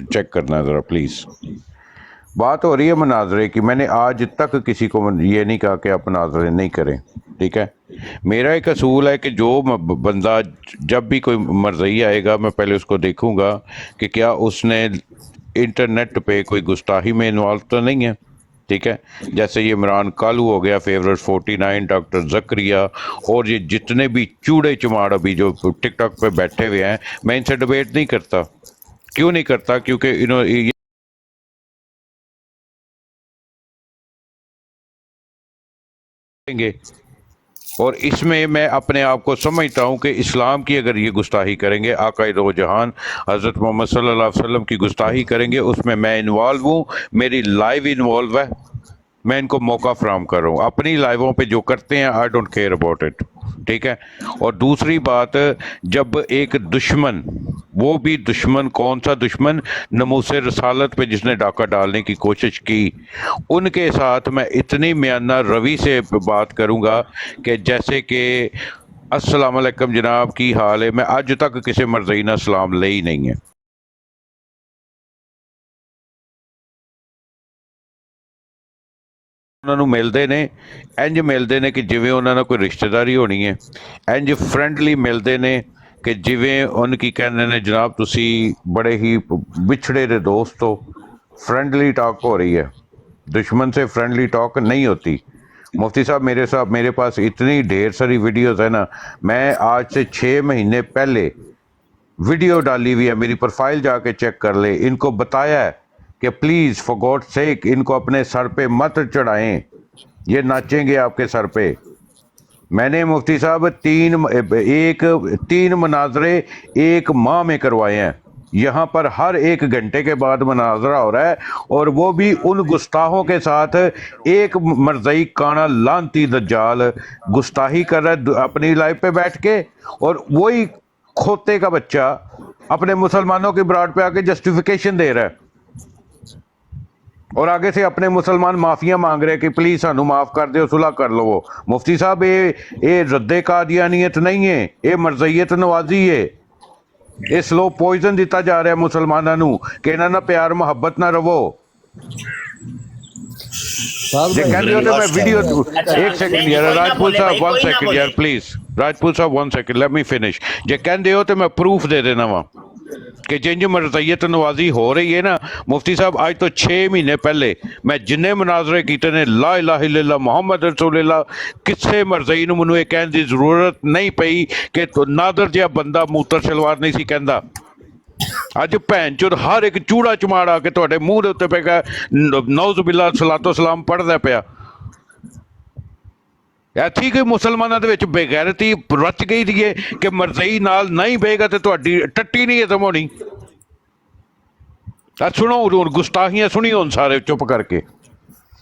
चेक करना है ज़रा प्लीज़। बात हो रही है मुनाजरे की, मैंने आज तक किसी को ये नहीं कहा कि आप मुनाजरे नहीं करें, ठीक है। मेरा एक असूल है कि जो बंदा, जब भी कोई मर्ज़ई आएगा, मैं पहले उसको देखूंगा कि क्या उसने इंटरनेट पे कोई गुस्ताही में इन्वॉल्व तो नहीं है, ठीक है। जैसे ये इमरान कालू हो गया, फेवरेट 49, डॉक्टर जकरिया, और ये जितने भी चूड़े चमाड़ अभी जो टिकटॉक पे बैठे हुए हैं, मैं इनसे डिबेट नहीं करता। क्यों नहीं करता? क्योंकि देंगे। और इसमें मैं अपने आप को समझता हूँ कि इस्लाम की अगर ये गुस्ताही करेंगे, आका दो जहान हज़रत मोहम्मद सल्लल्लाहु अलैहि वसल्लम की गुस्ताही करेंगे, उसमें मैं इन्वॉल्व हूँ, मेरी लाइव इन्वॉल्व है, मैं इनको मौका फराहम कर रहा हूँ। अपनी लाइवों पे जो करते हैं I don't care about it, ठीक है। और दूसरी बात, जब एक दुश्मन, वो भी दुश्मन, कौन सा दुश्मन, नमूसे रसालत पे जिसने डाका डालने की कोशिश की, उनके साथ मैं इतनी म्याना रवि से बात करूँगा कि जैसे कि अस्सलाम वालेकुम जनाब की हाल है। मैं अज तक किसी मर्ज़ी ना सलाम ले ही नहीं है। ਉਹਨਾਂ ਨੂੰ ਮਿਲਦੇ ਨੇ, ਇੰਜ ਮਿਲਦੇ ਨੇ ਕਿ ਜਿਵੇਂ ਉਹਨਾਂ ਨਾਲ ਕੋਈ ਰਿਸ਼ਤੇਦਾਰੀ ਹੋਣੀ ਹੈ, ਇੰਜ ਫਰੈਂਡਲੀ ਮਿਲਦੇ ਨੇ ਕਿ ਜਿਵੇਂ ਉਹਨ ਕੀ ਕਹਿੰਦੇ ਨੇ ਜਨਾਬ, ਤੁਸੀਂ ਬੜੇ ਹੀ ਵਿਛੜੇ ਦੇ ਦੋਸਤ ਹੋ। फ्रेंडली टॉक हो रही है, दुश्मन से फ्रेंडली टॉक नहीं होती। मुफ्ती साहब मेरे पास इतनी ढेर सारी वीडियोस है ना, मैं आज से 6 महीने पहले वीडियो डाली हुई है, मेरी प्रोफाइल जाके चेक कर ले। इनको बताया है कि प्लीज़ फॉर गॉड सेक इनको अपने सर पे मत चढ़ाएं, ये नाचेंगे आपके सर पे। मैंने मुफ्ती साहब तीन मनाजरे एक माह में करवाए हैं। यहाँ पर हर 1 घंटे के बाद मनाजरा हो रहा है, और वो भी उन गुस्ताहों के साथ। एक मरज़ई काना लानती दज्जाल गुस्ताही कर रहा है अपनी लाइफ पे बैठ के, और वही खोते का बच्चा अपने मुसलमानों की ब्राड पे आके जस्टिफिकेशन दे रहा है, और आगे से अपने मुसलमान माफिया मांग रहे हैं कि प्लीज सानू माफ कर दो, सुलह कर लो। मुफ्ती साहब ये रद्दे कादियानियत नहीं है, ये मरज़इयत नवाजी है। ये स्लो पॉइजन दिता जा रहा है मुसलमानों नू कि इन्हां नाल प्यार मुहब्बत ना रवो। जे कहंदे हो तो मैं वीडियो, एक सेकंड यार राजपूत साहब, 1 सेकंड यार प्लीज, राजपूत साहब 1 सेकंड, लेट मी फिनिश। जे कहंदे हो तो मैं प्रूफ दे देना वा कि जिंज मरज़इयत नवाजी हो रही है ना। मुफ्ती साहब आज तो 6 महीने पहले मैं जिन्ने मुनाजरे कीते ने, ला इलाहा इल्लल्लाह मुहम्मद रसूलुल्लाह, किसे मरज़ई नूं मैनूं ये कहण दी जरूरत नहीं पई कि तो नादर जिहा बंदा मूत्र शलवार नहीं सी कहंदा। अज भैन चोद हर एक चूड़ा चमाड़ आके तुहाडे मूँह दे उत्ते पे नौज़ बिल्ला सलातो सलाम पढ़दा पिया। ऐथी कि मुसलमानों के विच बेगैरती रच गई थी कि मरज़ई नाल नहीं बेगा तो तुहाडी टट्टी नहीं खत्म होनी। सुनो गुस्ताखियां सुनी हुण सारे चुप करके।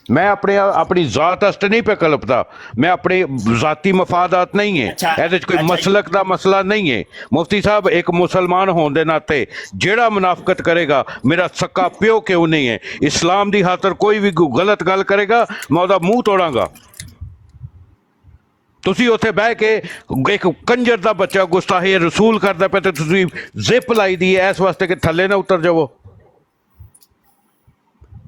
मैं अपनी ज़ात वास्ते नहीं पे कलपदा, मैं अपने ज़ाती मफादात नहीं है, ऐसे कोई मसलक का मसला नहीं है। मुफ्ती साहब एक मुसलमान होने के नाते जेड़ा मुनाफकत करेगा, मेरा सक्का प्यो क्यों नहीं है, इस्लाम की खातर कोई भी गलत गल करेगा मैं उसदा मूँह तोड़ांगा। तुसी उत्थे बह के एक कंजर दा बच्चा गुस्ताही रसूल करदा पे ते तुसी जिप लाई दी है इस वास्ते कि थल्ले ना उतर जावो,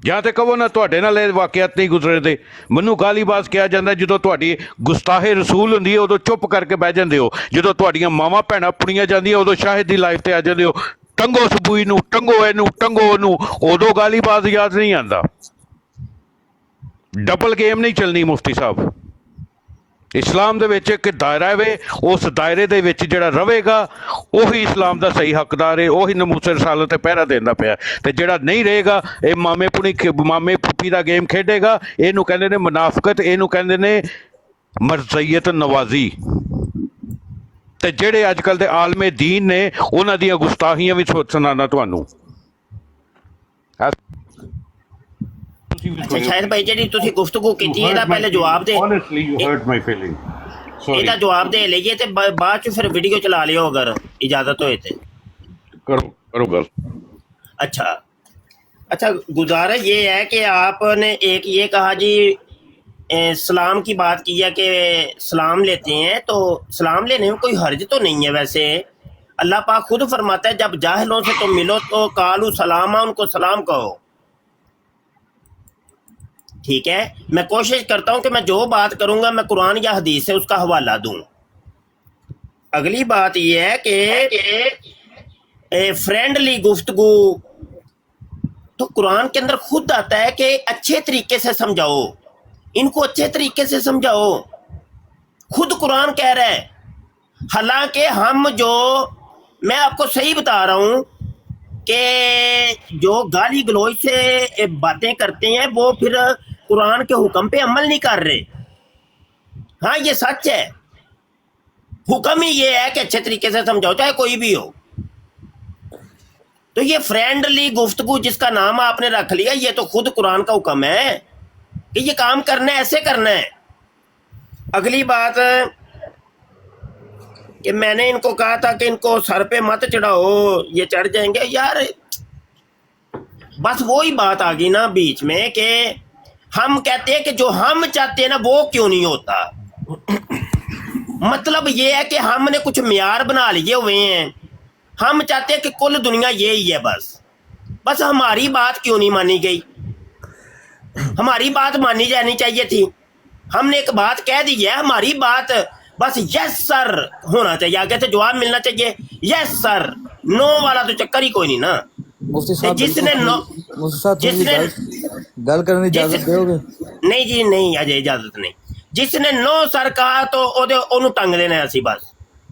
ਜਾਂ ਤੇ ਕਹੋ ਨਾ ਤੁਹਾਡੇ ਨਾਲ ਇਹ ਵਾਕਿਆਤ ਨਹੀਂ ਗੁਜ਼ਰੇ ਦੇ। ਮੈਨੂੰ ਗਾਲੀਬਾਜ਼ ਕਿਹਾ ਜਾਂਦਾ ਜਦੋਂ ਤੁਹਾਡੀ ਗੁਸਤਾਹੇ ਰਸੂਲ ਹੁੰਦੀ ਹੈ ਉਦੋਂ ਚੁੱਪ ਕਰਕੇ ਬਹਿ ਜਾਂਦੇ ਹੋ, ਜਦੋਂ ਤੁਹਾਡੀਆਂ ਮਾਵਾਂ ਭੈਣਾਂ ਪੁਣੀਆਂ ਜਾਂਦੀਆਂ ਉਦੋਂ ਸ਼ਾਹਿਦ ਦੀ ਲਾਈਫ ਤੇ ਆ ਜਾਂਦੇ ਹੋ, ਟੰਗੋ ਸਬੂਈ ਨੂੰ, ਟੰਗੋ ਇਹਨੂੰ, ਟੰਗੋ ਉਹਨੂੰ, ਉਦੋਂ ਗਾਲੀਬਾਜ਼ ਯਾਦ ਨਹੀਂ ਆਉਂਦਾ। ਡਬਲ ਗੇਮ ਨਹੀਂ ਚੱਲਣੀ ਮੁਫਤੀ ਸਾਹਿਬ। इस्लाम दे विच एक दायरा है, उस दायरे दे विच जिहड़ा रहेगा उही इस्लाम दा सही हकदार है, उही नमूसे रसालत ते पहरा देंदा पिया। ते जिहड़ा नहीं रहेगा ये मामे फुप्पी दा गेम खेडेगा। इहनूं कहंदे ने मुनाफकत, इहनूं कहंदे ने मरज़इयत नवाजी। ते जिहड़े अजकल दे आलमे दीन ने उन्हां दीयां गुस्ताखियां भी सुणाना तुहानूं। अच्छा शायद भाई जी तुसी गुफ्तगू कीती है पहले जवाब दे, honestly you hurt my feeling, sorry ਇਹਦਾ ਜਵਾਬ ਦੇ ਲਈਏ ਤੇ ਬਾਅਦ ਚ ਫਿਰ ਵੀਡੀਓ ਚਲਾ ਲਿਓ अगर इजाजत होए तो करो गल। अच्छा गुजारिश ये है कि आपने एक ये कहा जी सलाम की बात की है कि सलाम लेते हैं, तो सलाम लेने में कोई हर्ज तो नहीं है। वैसे अल्लाह पाक खुद फरमाता है जब जाहिलों से तुम मिलो तो कालू सलामा, उनको सलाम कहो। ठीक है, मैं कोशिश करता हूं कि मैं जो बात करूंगा मैं कुरान या हदीस से उसका हवाला दूं। अगली बात यह है कि फ्रेंडली गुफ्तगू तो कुरान के अंदर खुद आता है कि अच्छे तरीके से समझाओ, इनको अच्छे तरीके से समझाओ, खुद कुरान कह रहा है। हालांकि हम जो मैं आपको सही बता रहा हूं कि जो गाली गलौज से बातें करते हैं वो फिर कुरान के हुक्म पे अमल नहीं कर रहे। हाँ ये सच है, हुक्म ही ये है कि अच्छे तरीके से समझाओ चाहे कोई भी हो। तो ये फ्रेंडली गुफ्तगू जिसका नाम आपने रख लिया, ये तो खुद कुरान का हुक्म है कि ये काम करना है, ऐसे करना है। अगली बात कि मैंने इनको कहा था कि इनको सर पे मत चढ़ाओ, ये चढ़ जाएंगे। यार बस वही बात आ गई ना बीच में कि हम कहते हैं कि जो हम चाहते हैं ना वो क्यों नहीं होता। मतलब ये है कि हमने कुछ मियार बना लिए हुए हैं, हम चाहते हैं कि कुल दुनिया ये ही है। बस हमारी बात क्यों नहीं मानी गई? हमारी बात मानी जानी चाहिए थी। हमने एक बात कह दी है, हमारी बात बस यस सर होना चाहिए, आगे से जवाब मिलना चाहिए यस सर, नो वाला तो चक्कर ही कोई नहीं ना। मुफ्ती साहब जिसने नो मुफ्ती साहब जिसने गल करने की इजाजत दोगे? नहीं जी नहीं, अजय इजाजत नहीं। जिसने नो सर कहा तो ओनू टंग देना है, ਅਸੀਂ बस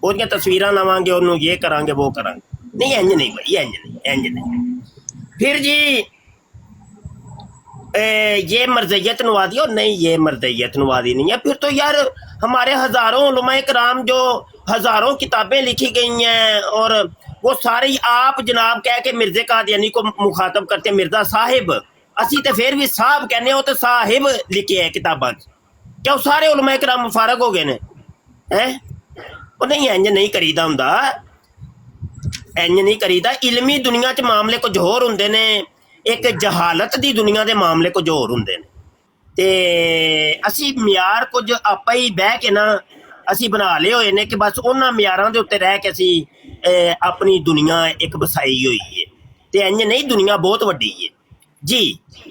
ਉਹਦੀਆਂ ਤਸਵੀਰਾਂ ਲਾਵਾਂਗੇ, ਉਹਨੂੰ ਇਹ ਕਰਾਂਗੇ वो ਕਰਾਂਗੇ। नहीं इंज नहीं भाई, इंज नहीं। फिर जी ये मर्ज़ियत नवादी, और नहीं ये मर्ज़ियत नवादी नहीं है। फिर तो यार हमारे हज़ारों उलमाए कराम जो हज़ारों किताबें लिखी गई हैं और वो सारे आप जनाब कह के मिर्ज़े कादियानी को मुखातब करते, मिर्ज़ा साहिब, असी तो फिर भी साहब कहने हो तो साहिब लिखे है किताबा, क्या वो सारे उलमाए कराम फारग हो गए ने हैं? वो नहीं इंज नहीं करीदा हुंदा, इंज नहीं करीदा। इलमी दुनिया च मामले कुछ होर हुंदे ने, एक जहालत दी दुनिया दे मामले कुछ होर हुंदे ने। ते असी मियार कुछ आपा ही बह के ना असी बना ले होए ने कि बस उन्हां मियारां दे उत्ते रह के असी अपनी दुनिया एक बसाई हुई है। ते इंज नहीं, दुनिया बहुत वड्डी है जी।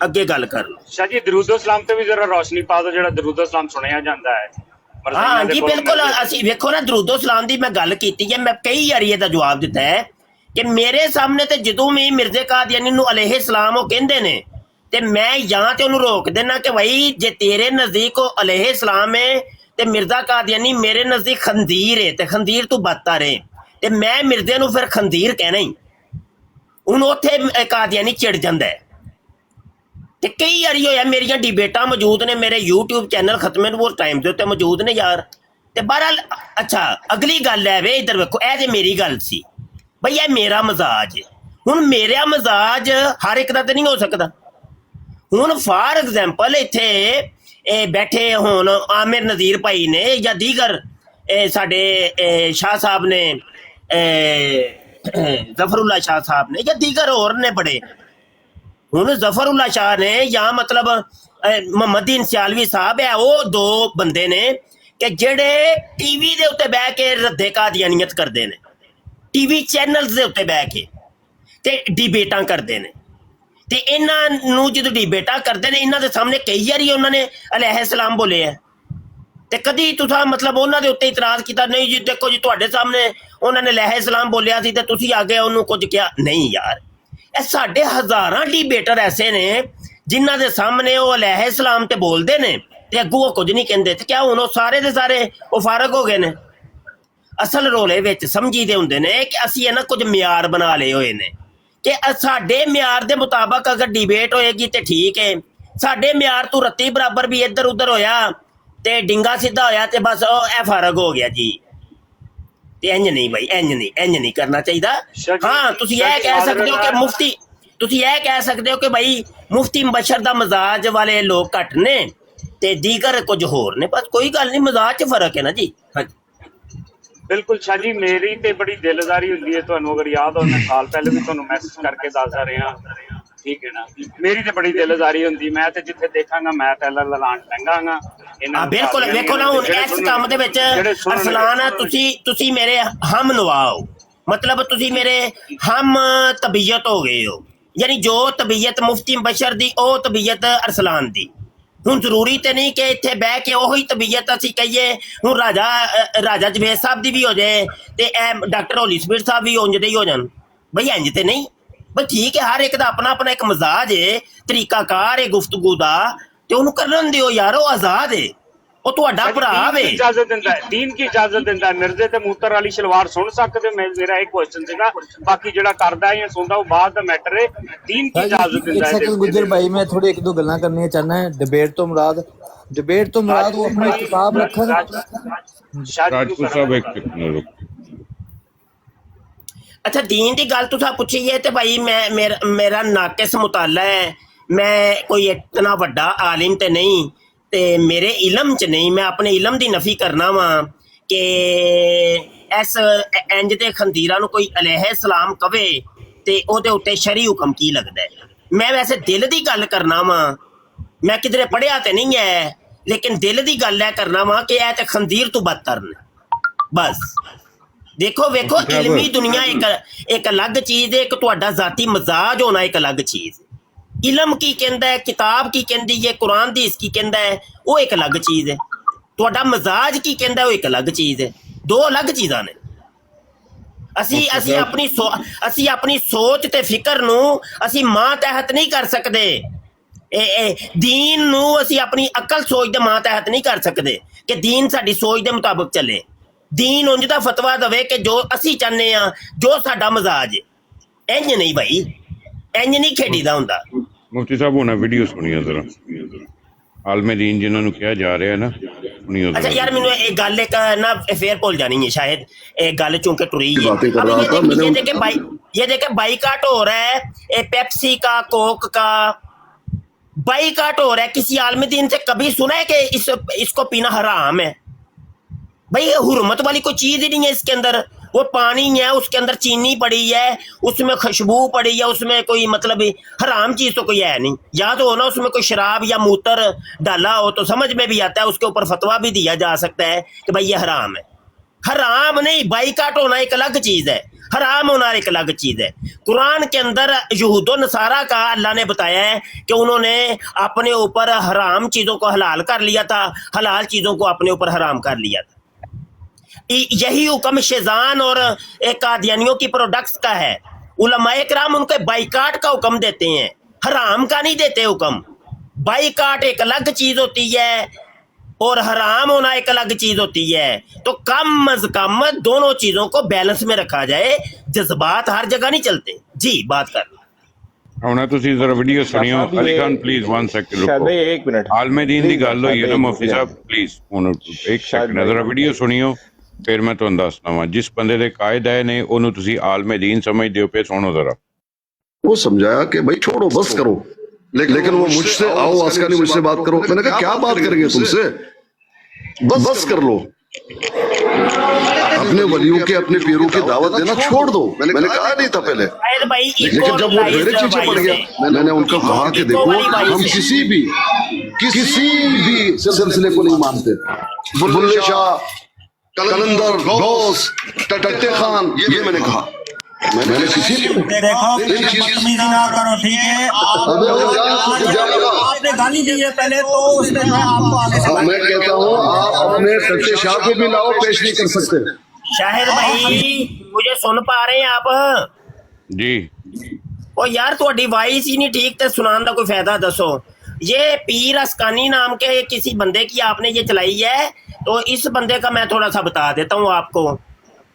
अगे गल कर लो शाह जी, दरूदो सलाम ते भी जरा रोशनी पा दो, जेड़ा दरूदो सलाम सुनिया जांदा है। हाँ जी बिल्कुल। असी वेखो ना दरूदो सलाम दी मैं गल कीती है, मैं कई वारी इहदा जवाब दिता है कि मेरे सामने ते जदों भी मिर्ज़े कादियानी नूं अलैहि सलाम वो कहंदे ने ते मैं जां ते उहनूं रोक देना कि भाई जे तेरे नज़दीक अलैहि सलाम है ते मिर्ज़ा कादियानी मेरे नज़दीक खंदीर है, ते खंदीर तू बदतर है, ते मैं मिर्ज़े नूं फिर खंदीर कहना ही। हुण उत्थे कादियानी चिड़ जांदा है। ते कई वारी होया मेरियां डिबेटां मौजूद ने, मेरे यूट्यूब चैनल खत्मे नूर टाइम दे उत्ते मौजूद ने यार। ते बहरहाल अच्छा अगली गल है वे, इधर वेखो, ए जे मेरी गल सी भाई, ये मेरा मजाज है। हुण मेरा मजाज हर एक दा ते नहीं हो सकदा। हुण फॉर एग्जाम्पल इत्थे बैठे होण आमिर नज़ीर भाई ने या दीगर साडे शाह साहब ने, जफरुल्ला शाह साहब ने या दीगर होर ने बड़े। हुण जफरुल्ला शाह ने या मतलब मोहम्मदीन सियालवी साहब है, वो दो बंदे ने कि जेड़े टीवी दे उत्ते बह के रद्दे कादियानियत करदे ने, टीवी चैनल्स दे उत्ते बह के ते डिबेटां करदे ने। ते इन्हां नूं जदों डिबेटां करदे ने, इन्हां दे सामने कई वारी उन्हां ने अलैहि सलाम बोले है, ते कदी तुसां मतलब उन्हां दे उत्ते इतराज़ कीता नहीं जी, देखो जी तुहाडे सामने उन्हां ने अलैहि सलाम बोलिया सी ते तुसीं आ गए उन्होंने कुछ किया नहीं। यार ਇਹ ਸਾਡੇ ਹਜ਼ਾਰਾਂ ਡਿਬੇਟਰ ਐਸੇ ਨੇ ਜਿਨ੍ਹਾਂ ਦੇ ਸਾਹਮਣੇ ਉਹ ਅਲੈਹਿ ਸਲਾਮ ਤੇ ਬੋਲਦੇ ਨੇ ਤੇ ਅੱਗੋਂ ਉਹ ਕੁਝ ਨਹੀਂ ਕਹਿੰਦੇ। ਤੇ ਕਿਆ ਹੁਣ ਉਹ ਸਾਰੇ ਦੇ ਸਾਰੇ ਉਹ ਫਾਰਗ ਹੋ ਗਏ ਨੇ? ਅਸਲ ਰੋਲੇ ਵਿੱਚ ਸਮਝੀਦੇ ਹੁੰਦੇ ਨੇ ਕਿ ਅਸੀਂ ਇਹਨਾਂ ਕੁਝ ਮਿਆਰ ਬਣਾ ਲਏ ਹੋਏ ਨੇ ਕਿ ਸਾਡੇ ਮਿਆਰ ਦੇ ਮੁਤਾਬਕ ਅਗਰ ਡਿਬੇਟ ਹੋਏਗੀ ਤੇ ਠੀਕ ਹੈ, ਸਾਡੇ ਮਿਆਰ ਤੋਂ ਰੱਤੀ ਬਰਾਬਰ ਵੀ ਇੱਧਰ ਉੱਧਰ ਹੋਇਆ ਤੇ ਡਿੰਗਾ ਸਿੱਧਾ ਹੋਇਆ ਤੇ ਬਸ ਇਹ ਫਾਰਗ ਹੋ ਗਿਆ ਜੀ। इंज नहीं भाई, इंज नहीं करना चाहिए। हाँ तुसी यह कह सकते हो कि मुफ्ती, तुसी यह कह सकते हो कि भाई मुफ्ती मुबशर दा मजाज वाले लोग घट ने ते दीगर कुछ होर ने, बस कोई गल नहीं, मजाज च फर्क है ना जी। हाँ बिल्कुल शाह जी, मेरी ते बड़ी दिलदारी हुंदी है, तुहानू अगर याद हो मैं साल पहले भी तुहानू मैसेज करके दसदा रहा, ठीक है ना। मेरी ते बड़ी दिलदारी हुंदी, मैं ते जिथे देखांगा मैं ते लांट लंघांगा। बिल्कुल वेखो ना हुण इस काम दे विच अरसलान तुसी मेरे हम नवा हो, मतलब तुसी मेरे हम तबीयत हो गए हो, यानी जो तबीयत मुफ्ती मुबशर दी ओ तबीयत अरसलान दी। हुण जरूरी ते नहीं कि इत्थे बह के ओही तबीयत असीं कहिए हुण राजा जवेद साहब दी भी हो जाए ते डॉक्टर होली स्पीड साहब भी उंज दे ही हो जान, भाई इंज ते नहीं। भाई ठीक है, हर एक दा अपना अपना एक मजाज है, तरीकाकार है गुफ्तगू दा, ते ਉਹਨੂੰ ਕਰਨ ਦਿਓ ਯਾਰ, ਉਹ ਆਜ਼ਾਦ ਹੈ, ਉਹ ਤੁਹਾਡਾ ਭਰਾ ਵੇ। ਇਜਾਜ਼ਤ ਦਿੰਦਾ ਹੈ, ਦੀਨ ਕੀ ਇਜਾਜ਼ਤ ਦਿੰਦਾ ਹੈ। ਮਿਰਜ਼ੇ ਤੇ ਮੂਤਰ ਵਾਲੀ ਸ਼ਲਵਾਰ ਸੁਣ ਸਕਦੇ? ਮੇਰਾ ਇਹ ਕੁਐਸਚਨ ਸੀਗਾ, ਬਾਕੀ ਜਿਹੜਾ ਕਰਦਾ ਜਾਂ ਸੁਣਦਾ ਉਹ ਬਾਅਦ ਦਾ ਮੈਟਰ ਹੈ। ਦੀਨ ਕੀ ਇਜਾਜ਼ਤ ਦਿੰਦਾ ਹੈ? ਗੁੱਜਰ ਭਾਈ, ਮੈਂ ਥੋੜੀ ਇੱਕ ਦੋ ਗੱਲਾਂ ਕਰਨੀਆਂ ਚਾਹਨਾ ਹੈ। ਡਿਬੇਟ ਤੋਂ ਮੁਰਾਦ डिबेट तो मुराद वो अपना किताब रखा ना। ਰਾਜਪੂਤ ਸਾਹਿਬ ਇੱਕ ਸੈਕਿੰਡ ਰੁਕੋ। अच्छा दीन की गल तुसा पूछी है तो भाई मैं मेरा नाकिस मुताला है, मैं कोई इतना वड्डा आलिम तो नहीं, ते मेरे इलम च नहीं, मैं अपने इलम की नफी करना वा कि इस इंज दे खंदीरां नूं कोई अलैहि सलाम कवे ते ओहदे उत्ते शरी हुक्म की लगदा है। मैं वैसे दिल की गल करना वा, मैं किधरे पढ़िया तो नहीं है, लेकिन दिल की गल है करना वा कि यह तो खंदीर तो बदतर ने बस। देखो वेखो इलमी दुनिया एक अलग चीज है, एक तुहाडा जाती मजाज होना एक अलग चीज है। इलम की कहंदा है, किताब की कहंदी है, कुरान दी इसकी कहंदा है, वो एक अलग चीज है। तुहाडा मजाज की कहंदा है, वो एक अलग चीज है। दो अलग चीज़ां ने। असी अपनी सोच ते फिक्र नूं असी मां तहत नहीं कर सकते। दीन नूं असी अपनी अकल सोच दे मां तहत नहीं कर सकते कि दीन साडी सोच दे मुताबिक चले। दीन उंज दा फतवा दवे कि जो असी चाहने आ, जो साडा मजाज है। इंज नहीं भाई, इंज नहीं खेडीदा हुंदा। मुफ्ती साहब हुण वीडियो सुनियो जरा, आलमे दीन जिन्हां नूं कहा जा रहा है ना, सुनियो। अच्छा यार मैनू एक गल एक ना फिर भुल जानी है शायद, एक गल चूंकि टुरी है। ये देखे बाइकाट हो रहा है, ये पेप्सी का, कोक का बाइकाट हो रहा है। किसी आलम दीन से कभी सुना है कि इसको पीना हराम है? भाई ये हुर्मत वाली कोई चीज ही नहीं है इसके अंदर। वो पानी है, उसके अंदर चीनी पड़ी है, उसमें खुशबू पड़ी है, उसमें कोई मतलब हराम चीज तो कोई है नहीं। या तो हो ना उसमें कोई शराब या मूत्र डाला हो तो समझ में भी आता है, उसके ऊपर फतवा भी दिया जा सकता है कि भाई ये हराम है। हराम नहीं, बाइकाट होना एक अलग चीज है, हराम होना एक अलग चीज है। कुरान के अंदर यहूद नसारा का अल्लाह ने बताया है कि उन्होंने अपने ऊपर हराम चीजों को हलाल कर लिया था, हलाल चीजों को अपने ऊपर हराम कर लिया था। यही हुक्म शेजान और कादियानियों की प्रोडक्ट्स का है। उलमाए कराम उनके बाइकाट का हुक्म देते हैं, हराम का नहीं देते हुक्म। बाइकाट एक अलग चीज होती है और हराम होना एक अलग चीज होती है। तो कम अज कम दोनों चीजों को बैलेंस में रखा जाए, जज्बात हर जगह नहीं चलते। जी बात कर ਹੁਣ ਤੁਸੀਂ ਜ਼ਰਾ ਵੀਡੀਓ ਸੁਣਿਓ। ਅਲੀ ਖਾਨ ਪਲੀਜ਼ 1 ਸੈਕਿੰਡ ਰੁਕੋ। एक मिनट ਆਲਮੇ ਦੀਨ ਦੀ ਗੱਲ ਹੋਈ ਹੈ ਨਾ ਮੁਫਤੀ ਸਾਹਿਬ, ਪਲੀਜ਼ ਹੁਣ 1 ਸੈਕਿੰਡ ਜ਼ਰਾ ਵੀਡੀਓ ਸੁਣਿਓ, ਫਿਰ ਮੈਂ ਤੁਹਾਨੂੰ ਦੱਸਦਾ ਵਾਂ। ਜਿਸ ਬੰਦੇ ਦੇ ਕਾਇਦ ਆਏ ਨੇ ਉਹਨੂੰ ਤੁਸੀਂ ਆਲਮੇ ਦੀਨ ਸਮਝਦੇ ਹੋ ਪਏ, ਸੁਣੋ ਜ਼ਰਾ। वो समझाया कि भाई छोड़ो बस करो, लेकिन वो मुझसे आओ आसकानी मुझसे बात करो। मैंने कहा क्या बात करेंगे तुमसे, बस कर लो। अपने वलियों के अपने पीरों की दावत देना छोड़ दो। मैंने कहा नहीं था पहले, लेकिन जब वो मेरे पीछे पड़ गया मैंने उनको कहा कि देखो हम किसी भी सिलसिले को नहीं मानते। बुल्ले शाह, कलंदर, गौस, टट्टे खान, ये मैंने कहा। मैंने किसी देखो बदतमीजी ना करो, ठीक है? आपने गाली दी है पहले तो उसने मैं आपको आगे से मैं कहता हूँ आप अपने सच्चे शाह को भी लाओ, पेश नहीं कर सकते। शाहिद भाई मुझे सुन पा रहे हैं आप? जी ओ यार थोड़ी वॉइस ही नहीं ठीक, तो सुनाने का कोई फायदा दसो। ये पीर अस्कानी नाम के किसी बंदे की आपने ये चलाई है, तो इस बंदे का मैं थोड़ा सा बता देता हूँ आपको।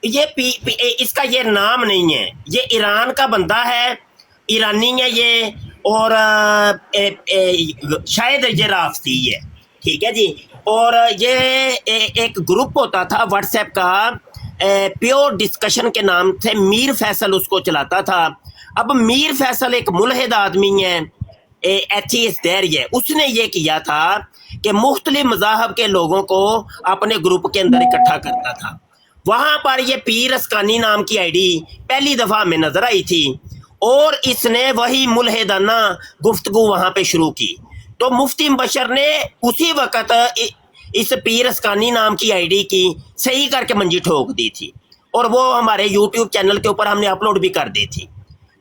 ये इसका ये नाम नहीं है, ये ईरान का बंदा है, ईरानी है ये, और शायद ये राफ्ती है, ठीक है जी। और ये एक ग्रुप होता था व्हाट्सएप का, प्योर डिस्कशन के नाम से मीर फैसल उसको चलाता था। अब मीर फैसल एक मुल्हिद आदमी है, एथीस्ट है। उसने ये किया था कि मुख्तलिफ मज़ाहब के लोगों को अपने ग्रुप के अंदर इकट्ठा करता था। वहाँ पर ये पीर अस्कानी नाम की आईडी पहली दफ़ा में नज़र आई थी और इसने वही मुल्हिदाना गुफ्तगू वहाँ पे शुरू की। तो मुफ्ती बशर ने उसी वक़्त इस पीर अस्कानी नाम की आईडी की सही करके मंजी ठोक दी थी और वो हमारे यूट्यूब चैनल के ऊपर हमने अपलोड भी कर दी थी।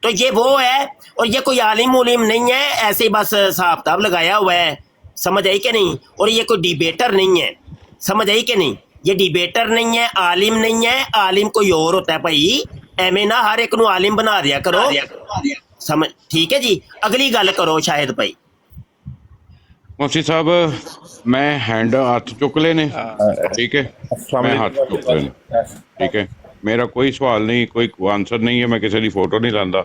तो ये वो है, और ये कोई आलिम उलिम नहीं है, ऐसे ही बस हिसाब किताब लगाया हुआ है, समझ आई कि नहीं? और ये कोई डिबेटर नहीं है, समझ आई कि नहीं? ये डिबेटर नहीं है, आलिम नहीं है। आलिम कोई और होता है भाई, एवें ना हर एक नू आलिम बना दिया करो, समझ? ठीक है जी, अगली गल करो शाहिद भाई। मुफ्ती साहब मैं हैंड हाथ चुक लेने, ठीक है? मैं हाथ चुक लेने, ठीक है? मेरा कोई सवाल नहीं, कोई आंसर नहीं है। मैं किसी की फोटो नहीं लाता,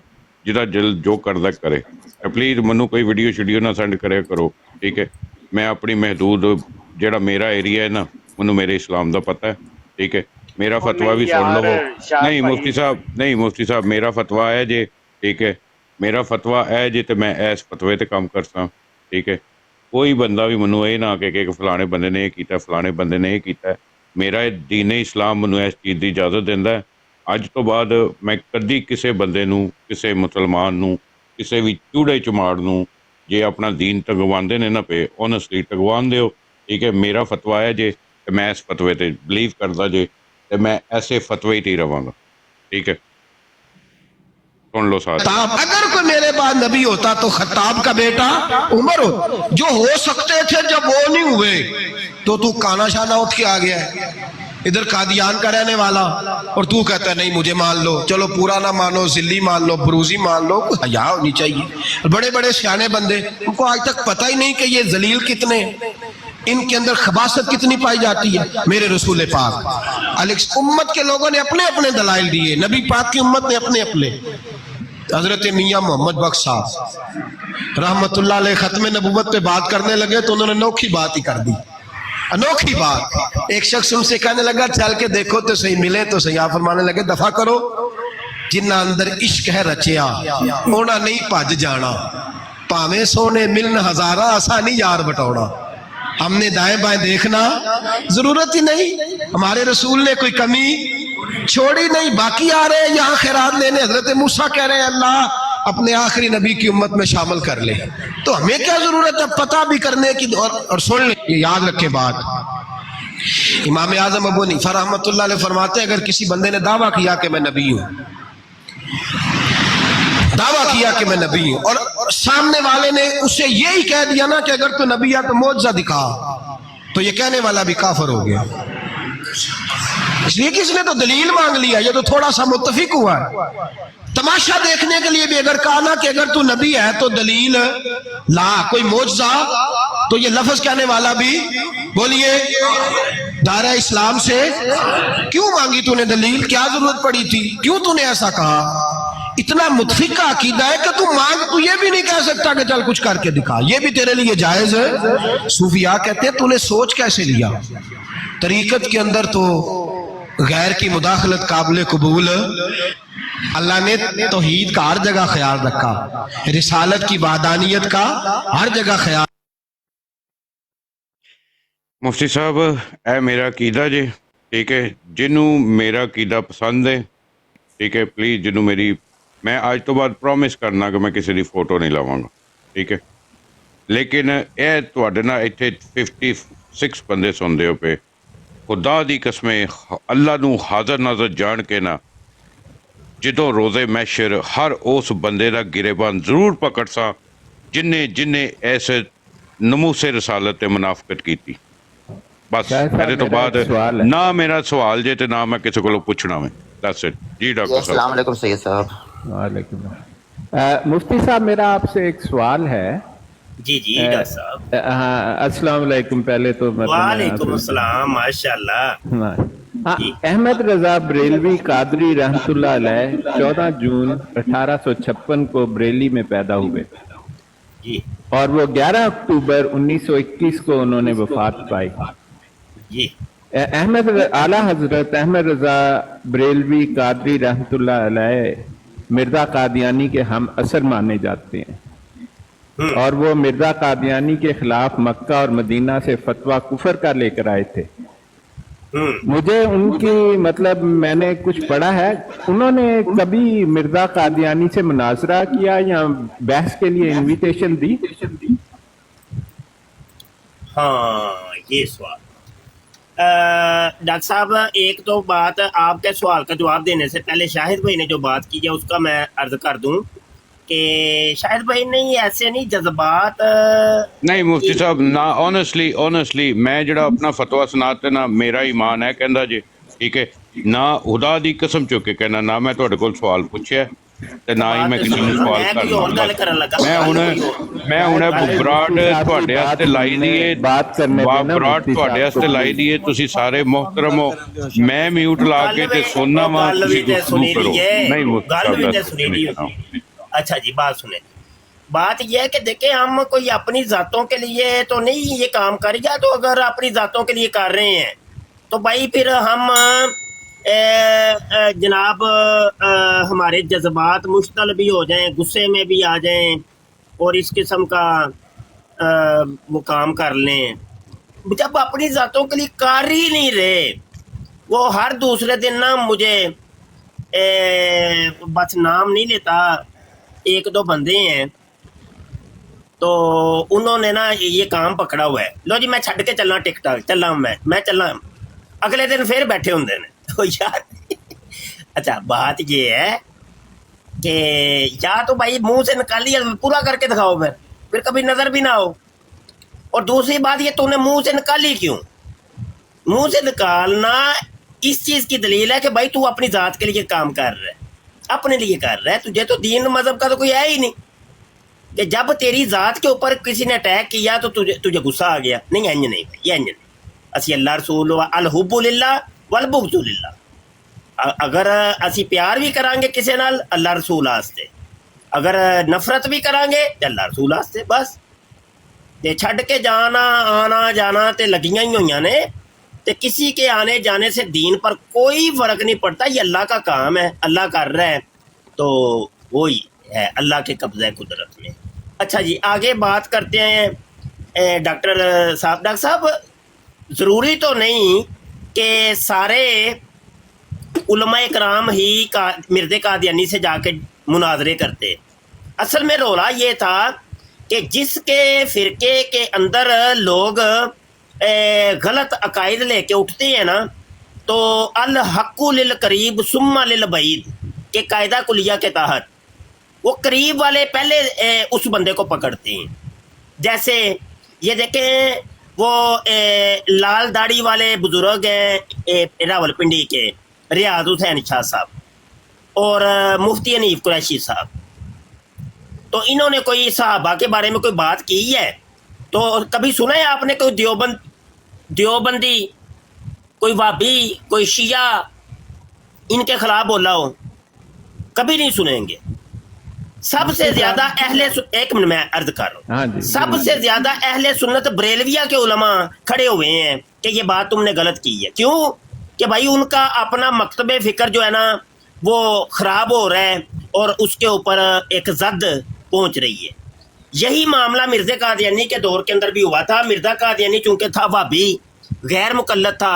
जिदा दिल जो करदा करे। प्लीज़ मनु कोई वीडियो शीडियो ना सेंड करे करो, ठीक है? ਮੈਂ ਆਪਣੀ ਮਹਦੂਦ ਜਿਹੜਾ ਮੇਰਾ ਏਰੀਆ ਹੈ ਨਾ, ਮੈਨੂੰ ਮੇਰੇ ਇਸਲਾਮ ਦਾ ਪਤਾ ਹੈ, ਠੀਕ ਹੈ। ਮੇਰਾ ਫਤਵਾ ਵੀ ਸੁਣ ਲਵੋ। ਨਹੀਂ ਮੁਫਤੀ ਸਾਹਿਬ, ਨਹੀਂ ਮੁਫਤੀ ਸਾਹਿਬ, ਮੇਰਾ ਫਤਵਾ ਹੈ ਜੇ, ਠੀਕ ਹੈ, ਮੇਰਾ ਫਤਵਾ ਹੈ ਜੇ, ਤੇ ਮੈਂ ਇਸ ਫਤਵੇ ਤੇ ਕੰਮ ਕਰਸਾਂ, ਠੀਕ ਹੈ। ਕੋਈ ਬੰਦਾ ਵੀ ਮੈਨੂੰ ਇਹ ਨਾ ਕਿ ਫਲਾਣੇ ਬੰਦੇ ਨੇ ਇਹ ਕੀਤਾ, ਫਲਾਣੇ ਬੰਦੇ ਨੇ ਇਹ ਕੀਤਾ। ਮੇਰਾ ਦੀਨ ਇਸਲਾਮ ਮੈਨੂੰ ਇਸ ਚੀਜ਼ ਦੀ ਇਜਾਜ਼ਤ ਦਿੰਦਾ ਹੈ। ਅੱਜ ਤੋਂ ਬਾਅਦ ਮੈਂ ਕਦੀ ਕਿਸੇ ਬੰਦੇ ਨੂੰ, ਕਿਸੇ ਮੁਸਲਮਾਨ ਨੂੰ, ਕਿਸੇ ਵੀ ਚੂੜੇ ਚਮਾੜ ਨੂੰ ਜੇ ਆਪਣਾ ਦੀਨ ਟਗਵਾਉਂਦੇ ਨੇ ਨਾ ਪਏ, ਓਨੈਸਟਲੀ ਟਗਵਾਉਣ ਦਿਓ, ਠੀਕ ਹੈ। ਮੇਰਾ ਫਤਵਾ ਹੈ ਜੇ, ਤੇ ਮੈਂ ਇਸ ਫਤਵੇ ਤੇ ਬਿਲੀਵ ਕਰਦਾ ਜੇ, ਤੇ ਮੈਂ ऐसे फतवे ही रवांगा, ठीक है। सुन लो साथ। अगर कोई मेरे बाद नबी होता तो खत्ताब का बेटा उमर हो, जो हो सकते थे जब वो नहीं हुए, तो तू काना शाना उठ के आ गया है इधर कादियान का रहने वाला, और तू कहता है नहीं मुझे मान लो। चलो पूरा ना मानो, जिल्ली मान लो, बरूजी मान लो, हया होनी चाहिए। बड़े बड़े सियाने बंदे, उनको आज तक पता ही नहीं कि ये जलील कितने, इनके अंदर खबासत कितनी पाई जाती है। मेरे रसूल पाक उम्मत के लोगों ने अपने अपने दलाइल दिए, नबी पाक की उम्मत ने अपने अपने। हजरत मियां मोहम्मद बख्श साहब रहमतुल्लाह अलैह खत्म नबूवत पे बात करने लगे तो उन्होंने अनोखी बात ही कर दी, अनोखी बात। एक शख्स उनसे कहने लगा चल के देखो तो सही, मिले तो सही। आप फरमाने लगे दफा करो, जिन्ना अंदर इश्क है रचिया ओना नहीं भज जाना, भावें सोने मिलन हजारा असा नहीं यार बटौना। हमने दाएं बाएं देखना जरूरत ही नहीं, हमारे रसूल ने कोई कमी छोड़ी नहीं। बाकी आ रहे हैं यहाँ खैरात लेने, हजरत मूसा कह रहे हैं अल्लाह अपने आखिरी नबी की उम्मत में शामिल कर ले, तो हमें क्या जरूरत है पता भी करने की। और सुन ले, ये याद रखे बात, इमाम आजम अबू हनीफा रहमतुल्लाह अलैह फरमाते हैं अगर किसी बंदे ने दावा किया कि मैं नबी हूँ, दावा किया कि मैं नबी हूं, और सामने वाले ने उसे यही कह दिया ना कि अगर तू नबी है तो मौजज़ा दिखा, तो ये कहने वाला भी काफिर हो गया। इसलिए कि इसने तो दलील मांग लिया, ये तो थोड़ा सा मुत्तफिक हुआ है। तमाशा देखने के लिए भी अगर कहा ना कि अगर तू नबी है तो दलील ला, कोई मौजज़ा, तो ये लफ्ज कहने वाला भी बोलिए दायरा इस्लाम से क्यों मांगी तूने दलील, क्या जरूरत पड़ी थी, क्यों तूने ऐसा कहा। इतना मुतफिक का अकीदा है कि तू मांग, तू ये भी नहीं कह सकता कि चल कुछ करके दिखा, ये भी तेरे लिए जायज है। सूफिया कहते हैं तूने सोच कैसे लिया, तरीकत के अंदर तो गैर की मुदाखलत काबिल कबूल। अल्लाह ने तौहीद का हर जगह ख्याल रखा, रिसालत की वादानियत का हर जगह ख्याल। मुफ्ती साहब ए मेरा अकीदा जे, ठीक है, जिन्हों मेरा अकीदा पसंद है, ठीक है, प्लीज़ जिन्हों मेरी, मैं आज तो बाद प्रॉमिस करना कि मैं किसी की फोटो नहीं लावांगा, ठीक है। लेकिन यह तुहाडे नाल इत्थे 56 बंदे सुनते हो पे, खुदा दी कसमें अल्लाह नू हाज़र नाज़र जान के ना, जिदों रोज़े मैशर हर उस बंदे का गिरेबान जरूर पकड़ सा जिन्हें ऐसे नमूसे रसालत ते मुनाफकत की। बस मेरे तो बाद ना मेरा सवाल जे ते ना मैं किसी को पूछना में। दैट्स इट जी डॉक्टर साहब। अस्सलाम वालेकुम सैयद साहब। वालेकुम। मुफ्ती साहब मेरा आपसे एक सवाल है। जी जी डॉक्टर साहब। हाँ अस्सलाम वालेकुम। पहले तो वालेकुम अस्सलाम, माशाल्लाह। अहमद रजा बरेलवी कादरी रहमतुल्लाह अलैह 14 जून 1856 को बरेली में पैदा हुए जी, और वो 11 अक्टूबर 1921 को उन्होंने वफात पाई जी। आला हजरत अहमद रजा बरेलवी कादरी रहमतुल्लाह अलैह मिर्जा कादियानी के हम असर माने जाते हैं, और वो मिर्जा कादियानी के खिलाफ मक्का और मदीना से फतवा कुफर का लेकर आए थे। मुझे उनकी मतलब मैंने कुछ पढ़ा है, उन्होंने कभी मिर्जा कादियानी से मुनाजरा किया या बहस के लिए इनविटेशन दी? हाँ ये सवाल डॉक्टर साहब, एक तो बात आपके सवाल का जवाब देने से पहले शाहिद भाई ने जो बात की है उसका मैं अर्ज कर दूं कि शाहिद भाई नहीं ऐसे नहीं जज्बात नहीं मुफ्ती साहब ना, ऑनेस्टली मैं जड़ा अपना फतवा सुनाते ना मेरा ईमान है कहंदा जी, ठीक है ना, खुदा दी कसम चुके कहना ना मैं तुहाडे कोल सवाल पूछया ते ना ही मैं किसी ਨੂੰ ਸਵਾਲ ਕਰਨਾ। मैं हुणे ਬਰਾੜ ਤੁਹਾਡੇ ਵਾਸਤੇ ਲਾਈ ਦੀ ਏ, ਬਰਾੜ ਤੁਹਾਡੇ ਵਾਸਤੇ ਲਾਈ ਦੀ ਏ, ਤੁਸੀਂ ਸਾਰੇ ਮੁਹਤਰਮ ਹੋ, ਮੈਂ ਮਿਊਟ ਲਾ ਕੇ ਤੇ ਸੁਣਨਾ ਵਾ, ਤੁਸੀਂ ਗੁਫ਼ਤਗੂ ਕਰੋ। नहीं गल भी सुनी दी। अच्छा जी बात सुने, बात यह है कि देखें हम कोई अपनी ज़ातों के लिए तो नहीं ये काम कर, या तो अगर अपनी ज़ातों के लिए कर रहे हैं तो भाई फिर हम जनाब हमारे जज्बात मुश्तल भी हो जाएं, गुस्से में भी आ जाएं और इस किस्म का वो काम कर लें। जब अपनी ज़ातों के लिए कर ही नहीं रहे, वो हर दूसरे दिन ना मुझे बस नाम नहीं लेता, एक दो बंदे हैं तो उन्होंने ना ये काम पकड़ा हुआ है, लो जी मैं छड़ के चलना टिकटॉक, चलना मैं चलना, अगले दिन फिर बैठे होंगे ने तो यार अच्छा बात ये है कि या तो भाई मुंह से निकालिए पूरा करके दिखाओ, फिर कभी नजर भी ना हो। और दूसरी बात ये तूने मुंह से निकाली क्यों? मुंह से निकालना इस चीज की दलील है कि भाई तू अपनी जात के लिए काम कर रहा है, अपने लिए कर रहा है, तुझे तो दीन मजहब का तो कोई है ही नहीं कि जब तेरी जात के ऊपर किसी ने अटैक किया तो तुझे गुस्सा आ गया। नहीं इंज नहीं भाई, इंज नहीं। असी अल्लाह रसूल अल हुब्बु लिल्लाह वल बुग़्ज़ु लिल्लाह, अगर असी प्यार भी करांगे किसी नाल अल्लाह रसूल वास्ते, अगर नफरत भी करांगे तो अल्लाह रसूल वास्ते, बस। ते छड़ के जाना आना जाना ते लगियां ही होइयां ने, ते किसी के आने जाने से दीन पर कोई फर्क नहीं पड़ता। ये अल्लाह का काम है, अल्लाह कर रहा है तो वही है, अल्लाह के कब्ज़े कुदरत में। अच्छा जी आगे बात करते हैं डॉक्टर साहब, ज़रूरी तो नहीं कि सारे उलमा इकराम ही मिर्ज़े कादियानी से जाके मुनाजरे करते। असल में रोला ये था कि जिसके फ़िरके के अंदर लोग गलत अकायद लेके उठते हैं ना, तो अल हक्कु लिल करीब सुम्मा लिल बईद के कायदा कुलिया के तहत वो करीब वाले पहले उस बंदे को पकड़ते हैं। जैसे ये देखें वो लाल दाढ़ी वाले बुजुर्ग हैं रावलपिंडी के रियाज हुसैन शाह साहब और मुफ्ती हनीफ कुरैशी साहब, तो इन्होंने कोई सहाबा के बारे में कोई बात की है तो कभी सुना है आपने कोई देवबंदी, कोई वाबी, कोई शिया इनके खिलाफ बोला हो? कभी नहीं सुनेंगे। सबसे ज्यादा एक मिनट मैं अर्ज कर रहा हूँ, सबसे ज्यादा अहले सुन्नत बरेलविया के उलमा खड़े हुए हैं कि ये बात तुमने गलत की है। क्यों? कि भाई उनका अपना मकतबे फिक्र जो है ना वो खराब हो रहा है और उसके ऊपर एक जद पहुंच रही है। यही मामला मिर्ज़ा कादियानी के दौर के अंदर भी हुआ था। मिर्ज़ा कादियानी चूंकि था वाबी, गैर मुकल्लद था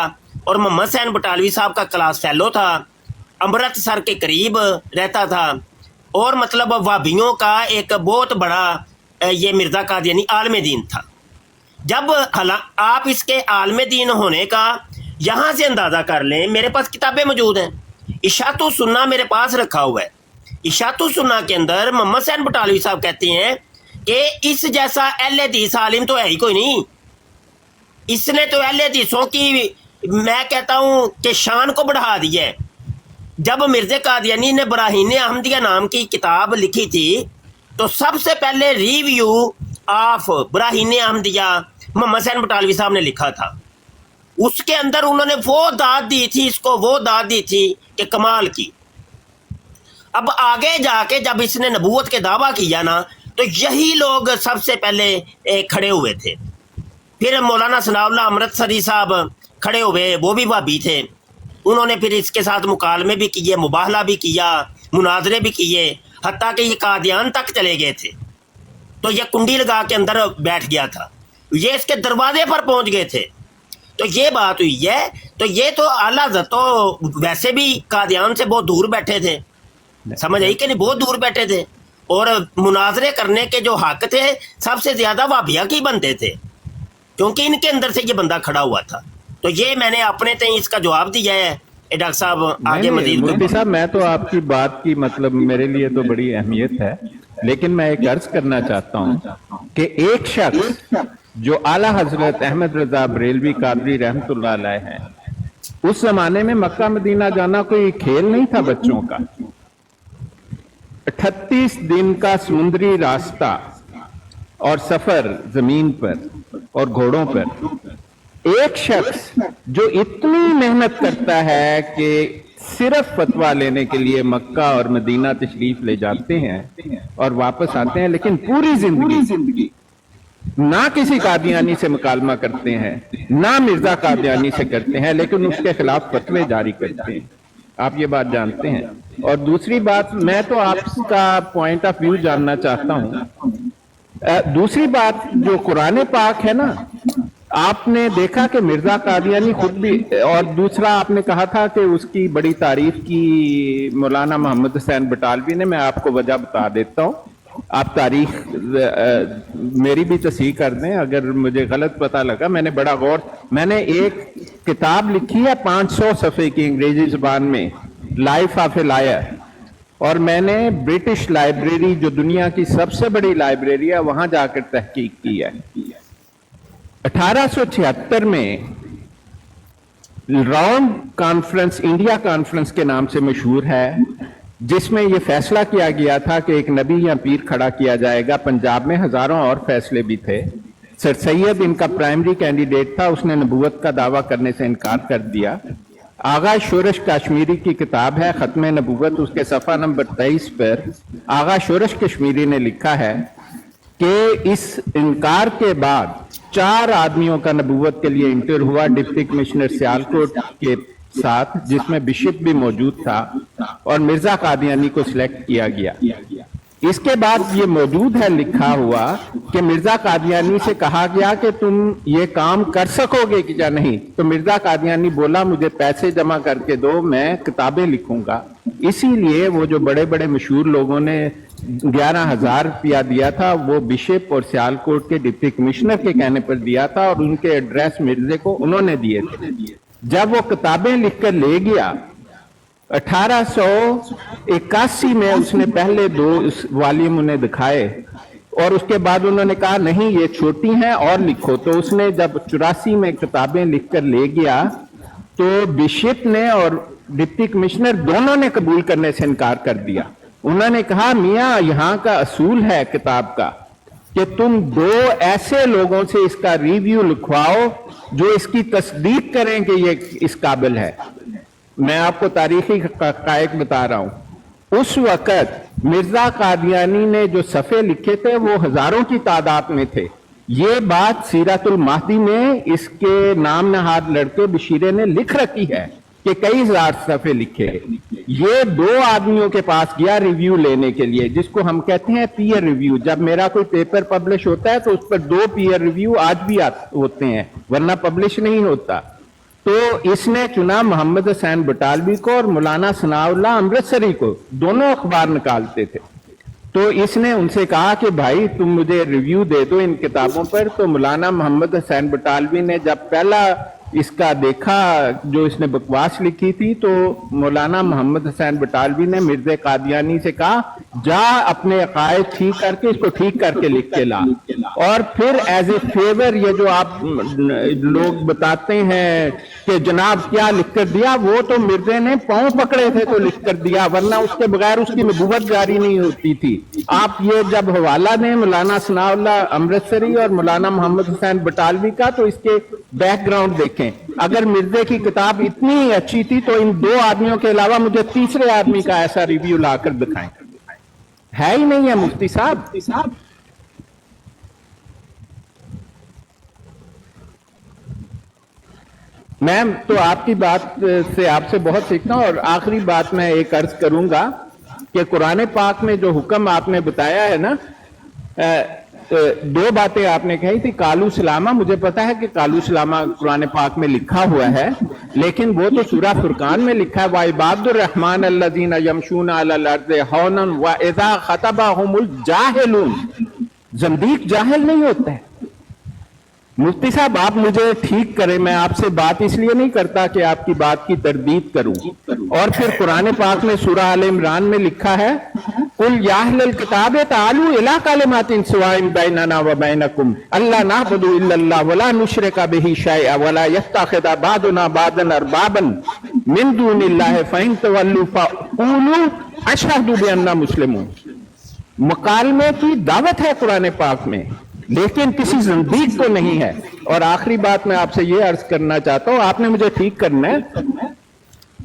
और मोहम्मद हुसैन बटालवी साहब का क्लास फेलो था, अमृतसर के करीब रहता था और मतलब वाबियों का एक बहुत बड़ा ये मिर्ज़ा कादियानी आलम दीन था। जब आप इसके आलम दीन होने का यहाँ से अंदाज़ा कर लें, मेरे पास किताबें मौजूद हैं, इशातु सुन्ना मेरे पास रखा हुआ है। इशातु सुन्ना के अंदर मोहम्मद हुसैन बटालवी साहब कहते हैं कि इस जैसा अहले हदीस आलिम तो है ही कोई नहीं। इसने तो अहले हदीसों की मैं कहता हूँ कि शान को बढ़ा दिया है। जब मिर्ज़ा कादियानी ने बराहीन अहमदिया नाम की किताब लिखी थी तो सबसे पहले रिव्यू ऑफ बराहीन अहमदिया मोहम्मद हुसैन बटालवी साहब ने लिखा था। उसके अंदर उन्होंने वो दाद दी थी, इसको वो दाद दी थी कि कमाल की। अब आगे जाके जब इसने नबूवत के दावा किया ना तो यही लोग सबसे पहले खड़े हुए थे। फिर मौलाना सनाउल्लाह अमृतसरी साहब खड़े हुए, वो भी वाबी थे। उन्होंने फिर इसके साथ मुकालमे भी किए, मुबाहला भी किया, मुनाजरे भी किए, हत्ता कि ये कादियान तक चले गए थे। तो ये कुंडी लगा के अंदर बैठ गया था, ये इसके दरवाजे पर पहुंच गए थे। तो ये बात हुई है। तो ये तो आला तो वैसे भी कादियान से बहुत दूर बैठे थे, समझ आई कि नहीं, बहुत दूर बैठे थे और मुनाजरे करने के जो हक थे सबसे ज्यादा वाबिया की बनते थे, क्योंकि इनके अंदर से ये बंदा खड़ा हुआ था। तो ये मैंने अपने तय इसका जवाब दिया है। डॉक्टर साहब आगे मजीद। मुफ्ती साहब मैं तो आपकी बात की मतलब मेरे लिए तो बड़ी अहमियत है, लेकिन मैं एक अर्ज करना चाहता हूँ कि एक शख्स जो आला हजरत अहमद रजा बरेलवी कादरी रहमतुल्लाह अलैह हैं, उस जमाने में मक्का मदीना जाना कोई खेल नहीं था बच्चों का। 38 दिन का समुद्री रास्ता और सफर जमीन पर और घोड़ों पर, ایک شخص جو اتنی محنت کرتا ہے کہ صرف فتویٰ لینے کے لیے مکہ اور مدینہ تشریف لے جاتے ہیں اور واپس آتے ہیں، لیکن پوری زندگی نہ کسی قادیانی سے مکالمہ کرتے ہیں، نہ مرزا قادیانی سے کرتے ہیں، لیکن اس کے خلاف فتوے جاری کرتے ہیں. آپ یہ بات جانتے ہیں. اور دوسری بات، میں تو آپ کا پوائنٹ آف ویو جاننا چاہتا ہوں. دوسری بات جو قرآن پاک ہے نا، آپ نے دیکھا کہ مرزا قادیانی خود بھی، اور دوسرا آپ نے کہا تھا کہ اس کی بڑی تعریف کی مولانا محمد حسین بٹالوی نے. میں آپ کو وجہ بتا دیتا ہوں، آپ تاریخ میری بھی تصحیح کر دیں اگر مجھے غلط پتہ لگا. میں نے ایک کتاب لکھی ہے 500 صفحے کی انگریزی زبان میں، لائف آف اے لائر، اور میں نے برٹش لائبریری جو دنیا کی سب سے بڑی لائبریری ہے وہاں جا کر تحقیق کی ہے. 1876 میں راؤنڈ کانفرنس، انڈیا کانفرنس کے نام سے مشہور ہے، جس میں یہ فیصلہ کیا گیا تھا کہ ایک نبی یا پیر کھڑا کیا جائے گا. پنجاب میں ہزاروں اور فیصلے بھی تھے. سر سید ان کا پرائمری کینڈیڈیٹ تھا، اس نے نبوت کا دعویٰ کرنے سے انکار کر دیا. آغا شورش کشمیری کی کتاب ہے ختم نبوت، اس کے صفحہ نمبر 23 پر آغا شورش کشمیری نے لکھا ہے کہ اس انکار کے بعد 4 آدمیوں کا نبوت کے لیے انٹر ہوا ڈپٹی کمشنر سیالکوٹ کے ساتھ، جس میں بشپ بھی موجود تھا، اور مرزا قادیانی کو سلیکٹ کیا گیا. اس کے بعد یہ موجود ہے لکھا ہوا کہ مرزا قادیانی سے کہا گیا کہ تم یہ کام کر سکو گے کہ یا نہیں. تو مرزا قادیانی بولا مجھے پیسے جمع کر کے دو، میں کتابیں لکھوں گا. اسی لیے وہ جو بڑے بڑے مشہور لوگوں نے 11,000 روپیہ دیا تھا وہ بشپ اور سیالکوٹ کے ڈپٹی کمشنر کے کہنے پر دیا تھا، اور ان کے ایڈریس مرزے کو انہوں نے دیے تھے. جب وہ کتابیں لکھ کر لے گیا 1881 میں اس نے پہلے 2 والیوم انہیں دکھائے، اور اس کے بعد انہوں نے کہا نہیں یہ چھوٹی ہیں اور لکھو. تو اس نے جب 84 میں کتابیں لکھ کر لے گیا تو بشپ نے اور ڈپٹی کمشنر دونوں نے قبول کرنے سے انکار کر دیا. انہوں نے کہا میاں یہاں کا اصول ہے کتاب کا کہ تم 2 ایسے لوگوں سے اس کا ریویو لکھواؤ جو اس کی تصدیق کریں کہ یہ اس قابل ہے. میں آپ کو تاریخی حقائق بتا رہا ہوں. اس وقت مرزا قادیانی نے جو صفحے لکھے تھے وہ ہزاروں کی تعداد میں تھے. یہ بات سیرت المہدی میں اس کے نام نہاد لڑکے بشیرے نے لکھ رکھی ہے کہ کئی ہزار صفحے لکھے. یہ 2 آدمیوں کے پاس گیا ریویو لینے کے لیے، جس کو ہم کہتے ہیں پیئر ریویو. جب میرا کوئی پیپر پبلش ہوتا ہے تو اس پر 2 پیئر ریویو آج بھی ہوتے ہیں، ورنہ پبلش نہیں ہوتا. تو اس نے چنا محمد حسین بٹالوی کو اور مولانا ثناء اللہ امرتسری کو، دونوں اخبار نکالتے تھے. تو اس نے ان سے کہا کہ بھائی تم مجھے ریویو دے دو ان کتابوں پر. تو مولانا محمد حسین بٹالوی نے جب پہلا اس کا دیکھا جو اس نے بکواس لکھی تھی، تو مولانا محمد حسین بٹالوی نے مرزا قادیانی سے کہا جا اپنے عقائد ٹھیک کر کے اس کو ٹھیک کر کے لکھ کے لا. اور پھر ایز اے فیور یہ جو آپ لوگ بتاتے ہیں کہ جناب کیا لکھ کر دیا، وہ تو مرزے نے پاؤں پکڑے تھے تو لکھ کر دیا، ورنہ اس کے بغیر اس کی نبوت جاری نہیں ہوتی تھی. آپ یہ جب حوالہ دیں مولانا ثناء اللہ امرتسری اور مولانا محمد حسین بٹالوی کا تو اس کے بیک گراؤنڈ دیکھیں. اگر مرزے کی کتاب اتنی اچھی تھی تو ان 2 آدمیوں کے علاوہ مجھے تیسرے آدمی کا ایسا ریویو لا کر دکھائیں. ہے ہی نہیں ہے مفتی صاحب. میں تو آپ کی بات سے آپ سے بہت سیکھتا ہوں. اور آخری بات میں ایک عرض کروں گا کہ قرآن پاک میں جو حکم آپ نے بتایا ہے نا، 2 باتیں آپ نے کہی تھی. کالو سلامہ، مجھے پتا ہے کہ کالو سلامہ قرآن پاک میں لکھا ہوا ہے، لیکن وہ تو سورہ فرقان میں لکھا ہے وَعِبَادُ الرَّحْمَنِ الَّذِينَ يَمْشُونَ عَلَى الْأَرْضِ هَوْنًا وَإِذَا خَطَبَهُمُ الْجَاهِلُونَ. زندیق جاہل نہیں ہوتا ہے. مفتی صاحب آپ مجھے ٹھیک کریں، میں آپ سے بات اس لیے نہیں کرتا کہ آپ کی بات کی تردید کروں. اور پھر قرآن پاک میں سورہ آل عمران میں لکھا ہے قُلْ يَا أَهْلَ الْكِتَابِ تَعَالُوا إِلَىٰ كَلِمَةٍ سَوَاءٍ بَيْنَنَا وَبَيْنَكُمْ أَلَّا نَعْبُدَ إِلَّا اللَّهَ وَلَا نُشْرِكَ بِهِ شَيْئًا وَلَا يَتَّخِذَ بَعْضُنَا بَعْضًا أَرْبَابًا مِن دُونِ اللَّهِ فَإِن تَوَلُّوا فَقُولُوا أَشْهَدُ بِأَنَّا مُسْلِمُونَ. مکالمے کی دعوت ہے قرآن پاک میں، لیکن کسی زندیق کو نہیں ہے. और आखिरी बात मैं आपसे ये अर्ज करना चाहता हूँ, आपने मुझे ठीक करना है।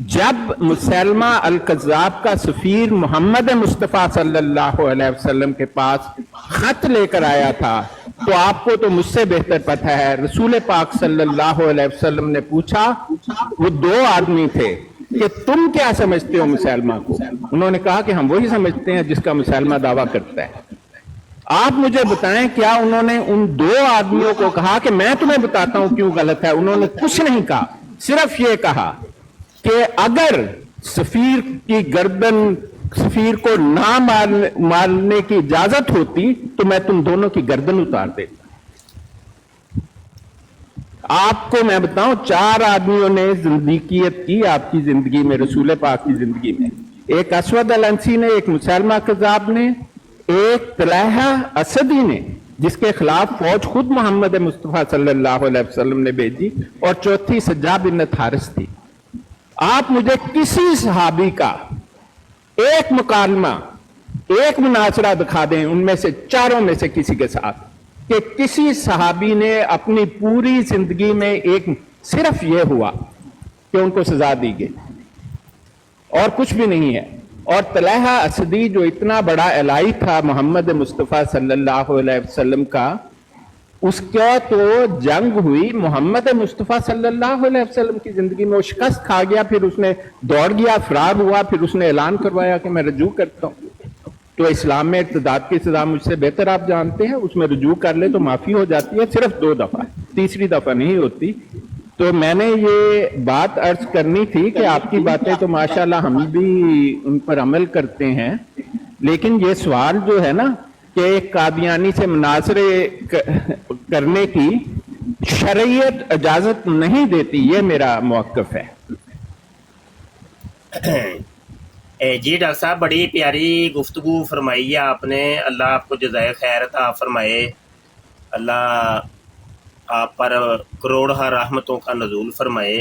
जब मुसलमा अल कज़्ज़ाब का सफीर मोहम्मद मुस्तफ़ा सल्लल्लाहु अलैहि वसल्लम के पास खत लेकर आया था, तो आपको तो मुझसे बेहतर पता है, रसूल पाक सल्लल्लाहु अलैहि वसल्लम ने पूछा, वो दो आदमी थे, कि तुम क्या समझते हो मुसलमा को? उन्होंने कहा कि हम वही समझते हैं जिसका मुसलमा दावा करता है। आप मुझे बताएं, क्या उन्होंने उन दो आदमियों को कहा कि मैं तुम्हें बताता हूं क्यों गलत है? उन्होंने कुछ नहीं कहा, सिर्फ ये कहा कि अगर सफीर को ना मारने की इजाजत होती तो मैं तुम दोनों की गर्दन उतार देता। आपको मैं बताऊं, 4 आदमियों ने जिंदगीयत की आपकी जिंदगी में, रसूल पाक की जिंदगी में। एक असवद अल अंसी ने, एक मुसलमा कज़्ज़ाब ने, एक तलहा असदी ने, जिसके खिलाफ फौज खुद मोहम्मद मुस्तफ़ा सल्लल्लाहु अलैहि वसल्लम ने भेजी, और चौथी सज्जा बिन हारिस थी। आप मुझे किसी सहाबी का एक मुकालमा, एक मुनासरा दिखा दें उनमें से, चारों में से किसी के साथ, कि किसी सहाबी ने अपनी पूरी जिंदगी में एक सिर्फ यह हुआ कि उनको सजा दी गई, और कुछ भी नहीं है। और तलहा असदी जो इतना बड़ा एलाई था मोहम्मद मुस्तफ़ा सल्लल्लाहु अलैहि वसल्लम का, उसका तो जंग हुई मोहम्मद मुस्तफ़ा सल्लल्लाहु अलैहि वसल्लम की जिंदगी में, वो शिकस्त खा गया, फिर उसने दौड़ गया, फरार हुआ, फिर उसने ऐलान करवाया कि मैं रजू करता हूँ। तो इस्लाम में इर्तिदाद की सजा मुझसे बेहतर आप जानते हैं, उसमें रजू कर ले तो माफी हो जाती है, सिर्फ 2 दफा, तीसरी दफा नहीं होती। तो मैंने ये बात अर्ज करनी थी कि आपकी बातें तो माशाल्लाह हम भी उन पर अमल करते हैं, लेकिन ये सवाल जो है ना कि एक कादियानी से मुनाजरे करने की शरीयत इजाजत नहीं देती, ये मेरा मौक़िफ़ है। जी डॉक्टर साहब, बड़ी प्यारी गुफ्तगू फरमाई है आपने, अल्लाह आपको जज़ाए खैर अता फरमाए, अल्लाह आप पर करोड़ रहमतों का नज़ूल फरमाए।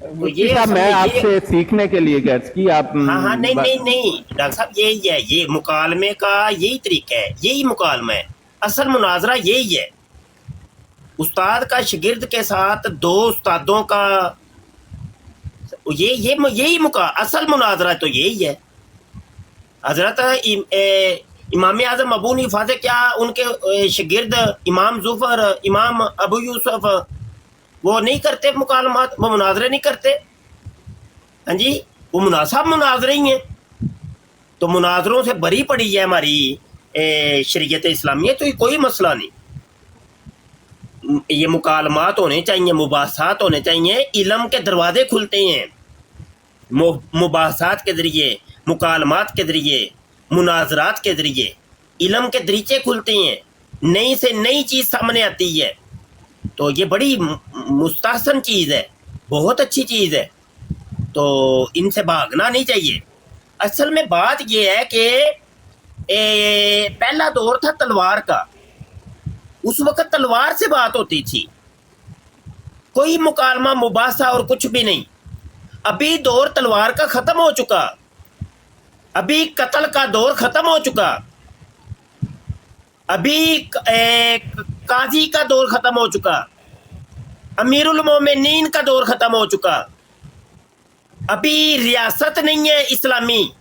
तो ये मैं आपसे सीखने के लिए गर्ज की आप। हाँ, नहीं डॉक्टर साहब, यही है, ये मुकालमे का यही तरीका है, यही मुकालमा है, असल मुनाजरा यही है। उस्ताद का शागिर्द के साथ 2 उस्तादों का यही असल मुनाजरा तो यही है। हजरत इमाम आजम अबू हनीफा से क्या उनके शागिर्द इमाम जुफर, इमाम अबू यूसुफ वो नहीं करते मुकालमात, वो मुनाजरे नहीं करते? हाँ जी, वो मुनासाब मुनाजरे ही हैं। तो मुनाजरों से बरी पड़ी है हमारी शरीयत इस्लामिया, तो ये कोई मसला नहीं। ये मुकालमात होने चाहिए, मुबाहसात होने चाहिए, इल्म के दरवाजे खुलते हैं मुबाहसात के जरिए, मुकालमात के जरिए, मुनाजरात के जरिए इल्म के दरीचे खुलते हैं, नई से नई चीज़ सामने आती है। तो ये बड़ी मुस्तहसन चीज़ है, बहुत अच्छी चीज़ है, तो इनसे भागना नहीं चाहिए। असल में बात ये है कि पहला दौर था तलवार का, उस वक्त तलवार से बात होती थी, कोई मुकालमा मुबासा और कुछ भी नहीं। अभी दौर तलवार का खत्म हो चुका, अभी कत्ल का दौर खत्म हो चुका, अभी काजी का दौर खत्म हो चुका, अमीरुल मोमिनीन का दौर खत्म हो चुका, अभी रियासत नहीं है इस्लामी।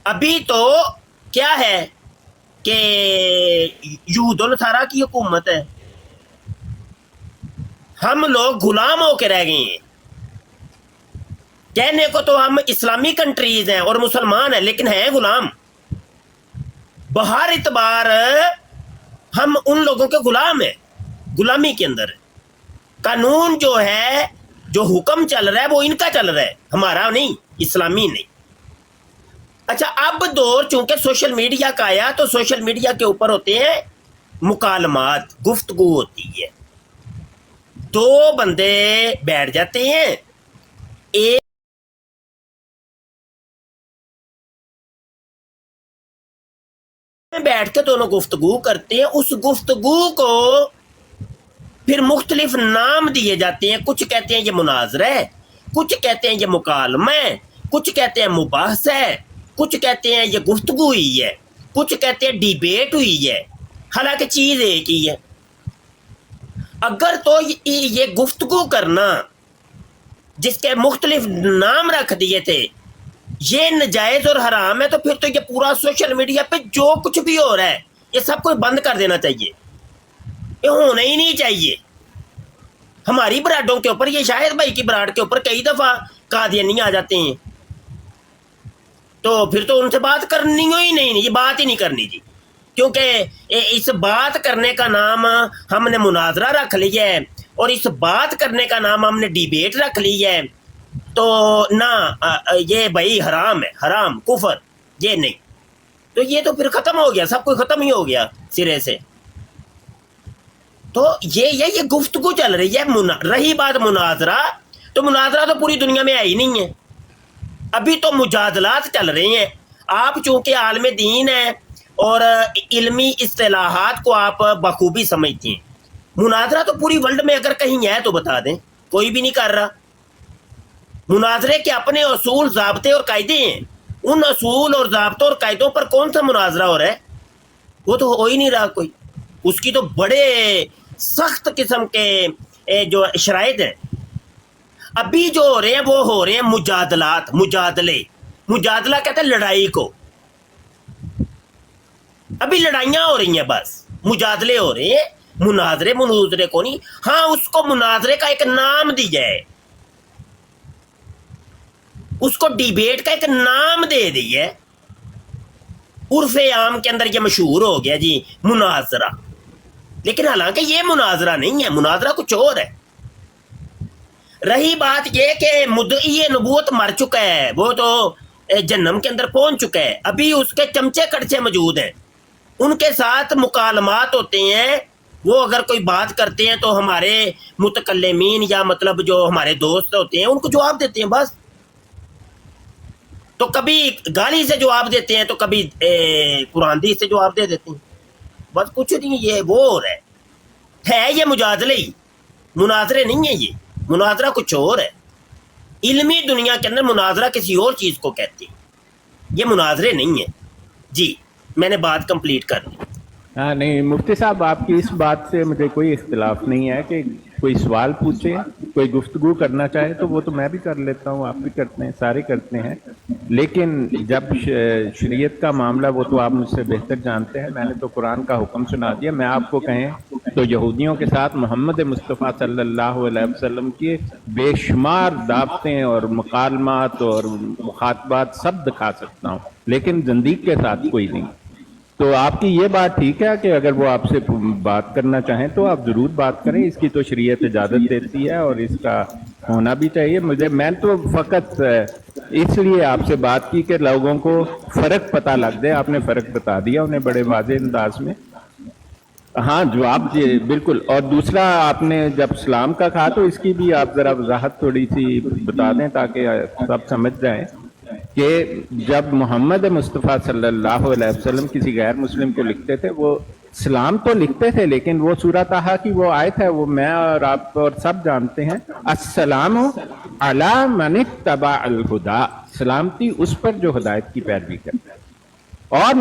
अभी तो क्या है कि यूदुल नसारा की हुकूमत है, हम लोग गुलाम होकर रह गए हैं। कहने को तो हम इस्लामी कंट्रीज हैं और मुसलमान हैं, लेकिन हैं गुलाम। बहर इतबार हम उन लोगों के गुलाम हैं, गुलामी के अंदर। कानून जो है, जो हुक्म चल रहा है, वो इनका चल रहा है, हमारा नहीं, इस्लामी नहीं। अच्छा, अब दौर चूंकि सोशल मीडिया का आया, तो सोशल मीडिया के ऊपर होते हैं मुकालमात, गुफ्तगू होती है, 2 बंदे बैठ जाते हैं, एक बैठ के दोनों गुफ्तगू करते हैं। उस गुफ्तगू को फिर मुख्तलिफ नाम दिए जाते हैं, कुछ कहते हैं ये मुनाजरा है, कुछ कहते हैं ये मुकालमा है, कुछ कहते हैं मुबाहस है, कुछ कहते हैं ये गुफ्तगू हुई है, कुछ कहते हैं डिबेट हुई है, हालांकि चीज़ एक ही है। अगर तो ये गुफ्तगू करना जिसके मुख्तलिफ नाम रख दिए थे ये नजायज और हराम है, तो फिर तो ये पूरा सोशल मीडिया पे जो कुछ भी हो रहा है ये सब कुछ बंद कर देना चाहिए, ये होना ही नहीं चाहिए। हमारी ब्राडों के ऊपर, ये शाहिद भाई की ब्राड के ऊपर कई दफा कादियानी आ जाते हैं, तो फिर तो उनसे बात करनी ही नहीं, ये बात ही नहीं करनी जी, क्योंकि इस बात करने का नाम हमने मुनाजरा रख लिया है और इस बात करने का नाम हमने डिबेट रख लिया है, तो ना ये भाई हराम है, हराम कुफर, ये नहीं, तो ये तो फिर खत्म हो गया, सब कुछ खत्म ही हो गया सिरे से। तो ये गुफ्तगू चल रही है। रही बात मुनाजरा, तो मुनाजरा तो पूरी दुनिया में आई नहीं है, अभी तो मुजादलात चल रहे हैं। आप चूंकि आलम दीन है और इल्मी इस्तिलाहात को आप बखूबी समझते हैं, मुनाजरा तो पूरी वर्ल्ड में अगर कहीं है तो बता दें, कोई भी नहीं कर रहा। मुनाजरे के अपने असूल, ज़ाब्ते और कायदे हैं, उन असूल और ज़ाब्तों और कायदों पर कौन सा मुनाजरा हो रहा है? वो तो हो ही नहीं रहा कोई। उसकी तो बड़े सख्त किस्म के जो शराइत हैं। अभी जो हो रहे हैं वो हो रहे हैं मुजादलात, मुजादला कहते हैं लड़ाई को। अभी लड़ाइयां हो रही हैं, बस मुजादले हो रहे हैं, मुनाजरे को नहीं। हाँ, उसको मुनाजरे का एक नाम दिया है, उसको डिबेट का एक नाम दे दिया है, उर्फे आम के अंदर ये मशहूर हो गया जी मुनाजरा। लेकिन हालांकि ये मुनाजरा नहीं है, मुनाजरा कुछ और है। रही बात ये कि मुद्दई नबूवत मर चुका है, वो तो जन्नम के अंदर पहुंच चुका है, अभी उसके चमचे कड़चे मौजूद हैं, उनके साथ मुकालमात होते हैं। वो अगर कोई बात करते हैं तो हमारे मुतकल्लिमीन या मतलब जो हमारे दोस्त होते हैं उनको जवाब देते हैं बस। तो कभी गाली से जवाब देते हैं, तो कभी कुरान से जवाब दे देते हैं, बस कुछ नहीं। ये वो हो रहा है ये मुजादले ही, मुनाजरे नहीं है। ये मुनाजरा कुछ और है। इल्मी दुनिया के अंदर मुनाजरा किसी और चीज को कहते हैं, ये मुनाजरे नहीं है जी। मैंने बात कंप्लीट कर दी। हाँ नहीं मुफ्ती साहब, आपकी इस बात से मुझे कोई इख्तिलाफ नहीं है कि कोई सवाल पूछे, कोई गुफ्तगू करना चाहे तो वो तो मैं भी कर लेता हूँ, आप भी करते हैं, सारे करते हैं। लेकिन जब शरीयत का मामला, वो तो आप मुझसे बेहतर जानते हैं, मैंने तो कुरान का हुक्म सुना दिया। मैं आपको कहें तो यहूदियों के साथ मोहम्मद मुस्तफ़ा सल्लल्लाहु अलैहि वसल्लम की बेशुमार दावतें और मुकालमात और मुखातबात सब दिखा सकता हूँ, लेकिन ज़ंदीक के साथ कोई नहीं। तो आपकी ये बात ठीक है कि अगर वो आपसे बात करना चाहें तो आप ज़रूर बात करें, इसकी तो शरीयत इजाज़त देती है और इसका होना भी चाहिए। मैं तो फ़कत इसलिए आपसे बात की कि लोगों को फ़र्क पता लग जाए। आपने फ़र्क बता दिया उन्हें बड़े वाज़े अंदाज में। हाँ, जवाब दिए बिल्कुल। और दूसरा, आपने जब सलाम का कहा तो इसकी भी आप ज़रा वजाहत थोड़ी सी बता दें ताकि सब समझ जाएं कि जब मोहम्मद मुस्तफ़ा सल्लल्लाहु अलैहि वसल्लम किसी गैर मुस्लिम को लिखते थे, वो सलाम तो लिखते थे, लेकिन वो सूरत आहा की वो आयत है, वो मैं और आप और सब जानते हैं, अस्सलामु अला मन इत्तबा अल हुदा, सलामती उस पर जो हिदायत की पैरवी करता है। और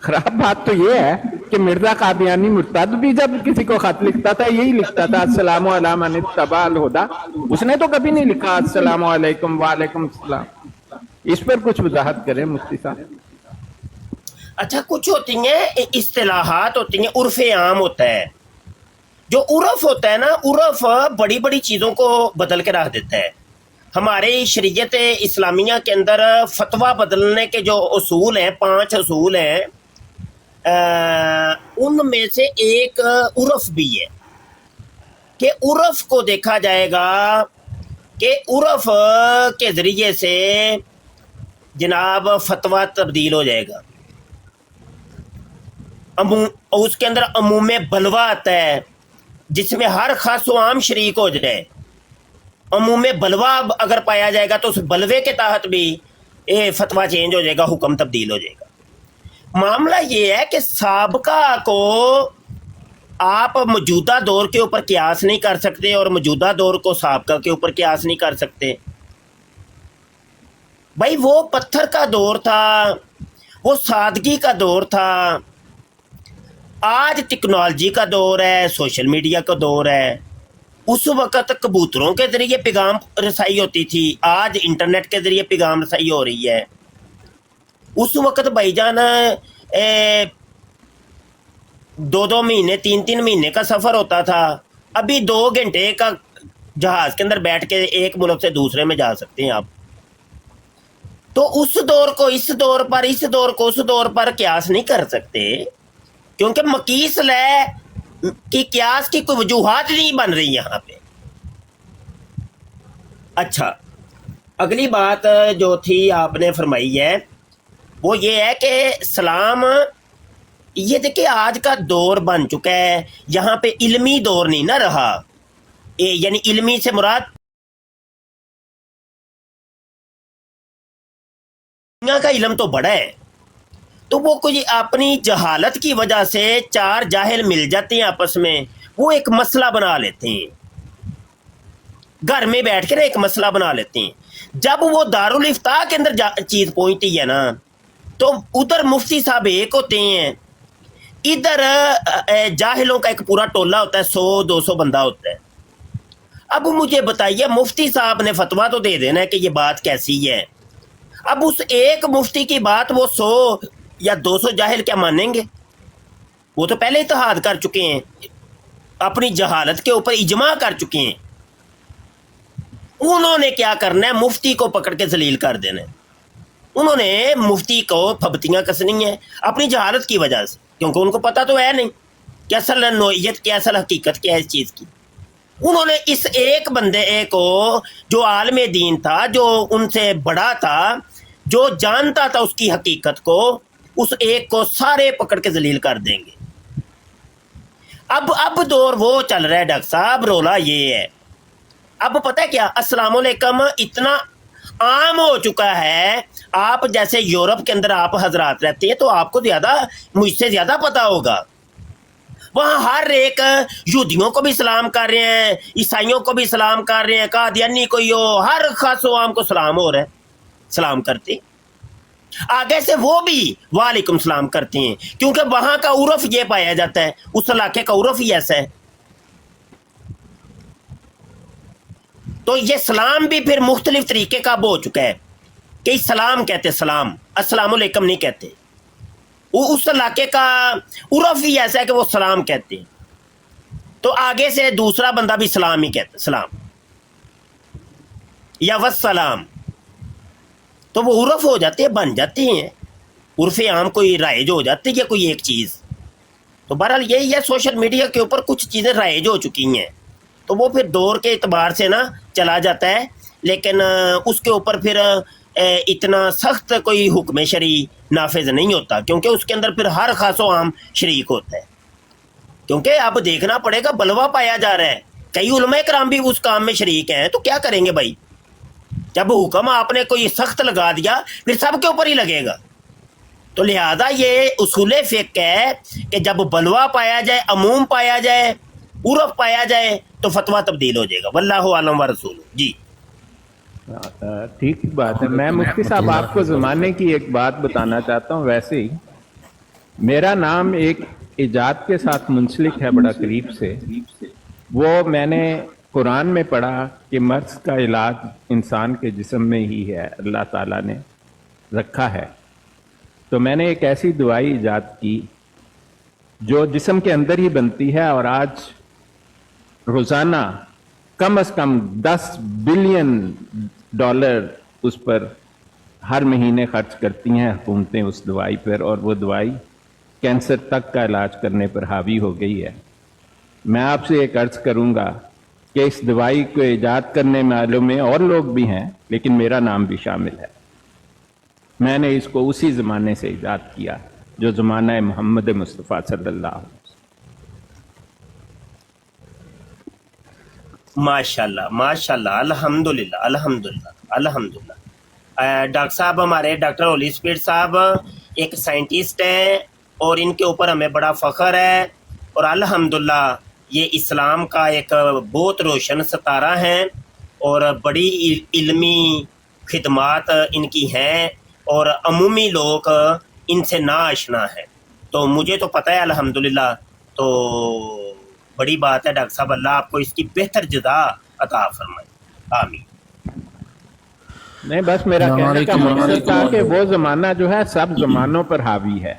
खराब बात तो ये है कि मिर्जा कादियानी मुर्तद भी जब किसी को खत लिखता था यही लिखता था, अस्सलामु अला मन इत्तबा अल हुदा। उसने तो कभी नहीं लिखा अस्सलामु अलैकुम वालेकुम सलाम। इस पर कुछ वजाहत करें मुफ्ती साहब। अच्छा, कुछ होती हैं इस्तिलाहात, होती हैं उर्फ़े आम होता है। जो उर्फ होता है ना, उर्फ बड़ी बड़ी चीज़ों को बदल के रख देता है। हमारे शरीयत इस्लामिया के अंदर फतवा बदलने के जो उसूल हैं, 5 उसूल हैं, उनमें से एक उर्फ भी है कि उर्फ को देखा जाएगा कि उर्फ के ज़रिए से जनाब फतवा तब्दील हो जाएगा। उसके अंदर अमूमे बलवा आता है जिसमें हर खास व आम शरीक हो जाए। अमूमे बलवा अगर पाया जाएगा तो उस बलवे के तहत भी ये फतवा चेंज हो जाएगा, हुक्म तब्दील हो जाएगा। मामला ये है कि साबका को आप मौजूदा दौर के ऊपर कियास नहीं कर सकते और मौजूदा दौर को साबका के ऊपर कियास नहीं कर सकते। भाई वो पत्थर का दौर था, वो सादगी का दौर था, आज टेक्नोलॉजी का दौर है, सोशल मीडिया का दौर है। उस वक्त कबूतरों के जरिए पैगाम रसाई होती थी, आज इंटरनेट के जरिए पैगाम रसाई हो रही है। उस वक्त भाईजान 2-2 महीने 3-3 महीने का सफर होता था, अभी 2 घंटे का जहाज के अंदर बैठ के एक मुल्क से दूसरे में जा सकते हैं आप। तो उस दौर को इस दौर पर, इस दौर को उस दौर पर क्यास नहीं कर सकते, क्योंकि मकीस लय की क्यास की कोई वजूहात नहीं बन रही यहाँ पे। अच्छा, अगली बात जो थी आपने फरमाई है वो ये है कि सलाम, ये देखिए आज का दौर बन चुका है, यहाँ पे इल्मी दौर नहीं ना रहा। यानी इल्मी से मुराद दुनिया का इल्म तो बड़ा है, तो वो कोई अपनी जहालत की वजह से 4 जाहिल मिल जाते हैं आपस में, वो एक मसला बना लेते हैं, घर में बैठ कर एक मसला बना लेते हैं। जब वो दारुल इफ्ता के अंदर चीज पहुंचती है ना, तो उधर मुफ्ती साहब एक होते हैं, इधर जाहिलों का एक पूरा टोला होता है, 100-200 बंदा होता है। अब मुझे बताइए, मुफ्ती साहब ने फतवा तो दे देना है कि ये बात कैसी है। अब उस एक मुफ्ती की बात वो 100 या 200 जाहिल क्या मानेंगे? वो तो पहले इत्तेहाद कर चुके हैं, अपनी जहालत के ऊपर इजमा कर चुके हैं। उन्होंने क्या करना है, मुफ्ती को पकड़ के जलील कर देना है। उन्होंने मुफ्ती को फबतियां कसनी है अपनी जहालत की वजह से, क्योंकि उनको पता तो है नहीं कि असल नोयत क्या, असल हकीकत क्या है इस चीज़ की। उन्होंने इस एक बंदे को जो आलम दीन था, जो उनसे बड़ा था, जो जानता था उसकी हकीकत को, उस एक को सारे पकड़ के जलील कर देंगे। अब दौर वो चल रहा है डॉक्टर साहब, रोला ये है। अब पता है क्या, अस्सलाम वालेकुम इतना आम हो चुका है। आप जैसे यूरोप के अंदर आप हजरात रहते हैं, तो आपको ज्यादा, मुझसे ज्यादा पता होगा। वहाँ हर एक यहूदियों को भी सलाम कर रहे हैं, ईसाइयों को भी सलाम कर रहे हैं, कादियानी को यो हर खासो आम को सलाम हो रहा है, सलाम करते। आगे से वो भी वालेकुम सलाम करते हैं, क्योंकि वहां का उर्फ ये पाया जाता है, उस इलाके का उर्फ ही ऐसा है। तो ये सलाम भी फिर मुख्तलिफ तरीके का हो चुका है। कई सलाम कहते सलाम, अस्सलाम वालेकुम नहीं कहते। वो उस इलाके का उर्फ ही ऐसा है कि वो सलाम कहते हैं। तो आगे से दूसरा बंदा भी सलाम ही कहता, सलाम या वस्सलाम। तो वो उर्फ हो जाते हैं, बन जाते हैं, उर्फ आम कोई राइज हो जाती है कोई एक चीज़। तो बहरहाल यही है, सोशल मीडिया के ऊपर कुछ चीज़ें राइज हो चुकी हैं, तो वो फिर दौर के एतबार से ना चला जाता है। लेकिन उसके ऊपर फिर इतना सख्त कोई हुक्म शरी नाफिज नहीं होता, क्योंकि उसके अंदर फिर हर खासो आम शरीक होता है। क्योंकि अब देखना पड़ेगा, बलवा पाया जा रहा है, कई उलमा कराम भी उस काम में शरीक हैं, तो क्या करेंगे भाई? जब हुक्म आपने कोई सख्त लगा दिया, फिर सबके ऊपर ही लगेगा। तो लिहाजा ये उसूल फ़िक़्ह है कि जब बलवा पाया जाए, अमूम पाया जाए, उर्फ पाया जाए, तो फतवा तब्दील हो जाएगा। वल्लाहु आलम व रसूल। जी ठीक बात है। मैं मुफ्ती साहब आपको ज़माने की एक बात बताना चाहता हूँ। वैसे ही मेरा नाम एक इजाद के साथ मुंसलिक है बड़ा करीब से। वो मैंने कुरान में पढ़ा कि मर्ज़ का इलाज इंसान के जिस्म में ही है, अल्लाह ताला ने रखा है। तो मैंने एक ऐसी दवाई इजाद की जो जिस्म के अंदर ही बनती है, और आज रोज़ाना कम से कम $10 बिलियन उस पर हर महीने खर्च करती हैं हुकूमतें उस दवाई पर, और वो दवाई कैंसर तक का इलाज करने पर हावी हो गई है। मैं आपसे एक अर्ज़ करूंगा कि इस दवाई को ईजाद करने वालों में और लोग भी हैं, लेकिन मेरा नाम भी शामिल है। मैंने इसको उसी ज़माने से ईजाद किया जो ज़माना मोहम्मद मुस्तफ़ा सल्लल्लाहु अलैहि वसल्लम। माशाल्लाह माशाल्लाह, अल्हम्दुलिल्लाह अल्हम्दुलिल्लाह अल्हम्दुलिल्लाह। डॉक्टर साहब, हमारे डॉक्टर होली स्पीड साहब एक साइंटिस्ट हैं, और इनके ऊपर हमें बड़ा फ़ख्र है। और अल्हम्दुलिल्लाह ये इस्लाम का एक बहुत रोशन सितारा हैं, और बड़ी इल्मी खिदमात इनकी हैं, और अमूमी लोग इनसे ना आशना है। تو مجھے تو پتہ ہے الحمدللہ، تو بڑی بات ہے ڈاکٹر صاحب، اللہ آپ کو اس کی بہتر جزا عطا فرمائے، آمین۔ نہیں بس میرا کہنے کا مقصد تھا کہ وہ زمانہ جو ہے سب زمانوں پر حاوی ہے،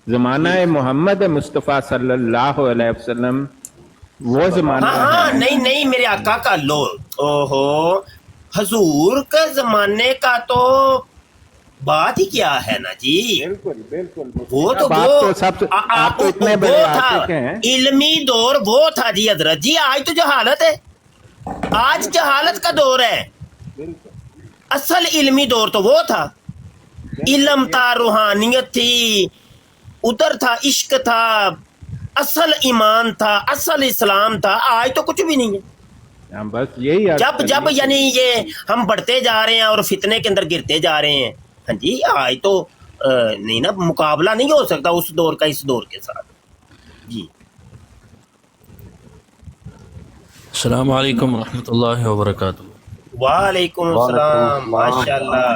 زمانہ محمد مصطفیٰ صلی اللہ علیہ وسلم وہ زمانہ ہاں ہے۔ نہیں میرے آقا کا لو، اوہو، حضور کے زمانے کا تو بات ہی کیا ہے نا جی، بالکل بالکل وہ تو بات وہ تو سب سے آپ تو اتنے وہ بڑے تھا عاشق ہیں۔ علمی دور، وہ تھا جی حضرت جی۔ آج تو جہالت ہے، آج جہالت کا دور ہے، اصل علمی دور تو وہ تھا، علم تھا، روحانیت تھی، ادھر تھا عشق تھا، اصل ایمان تھا، اصل اسلام تھا۔ آج تو کچھ بھی نہیں ہے، بس یہی جب یعنی یہ ہم بڑھتے جا رہے ہیں اور فتنے کے اندر گرتے جا رہے ہیں۔ ہاں جی، آج تو نہیں نا، مقابلہ نہیں ہو سکتا اس دور کا اس دور کے ساتھ جی۔ السلام علیکم ورحمۃ اللہ وبرکاتہ۔ وعلیکم السلام، ماشاء اللہ،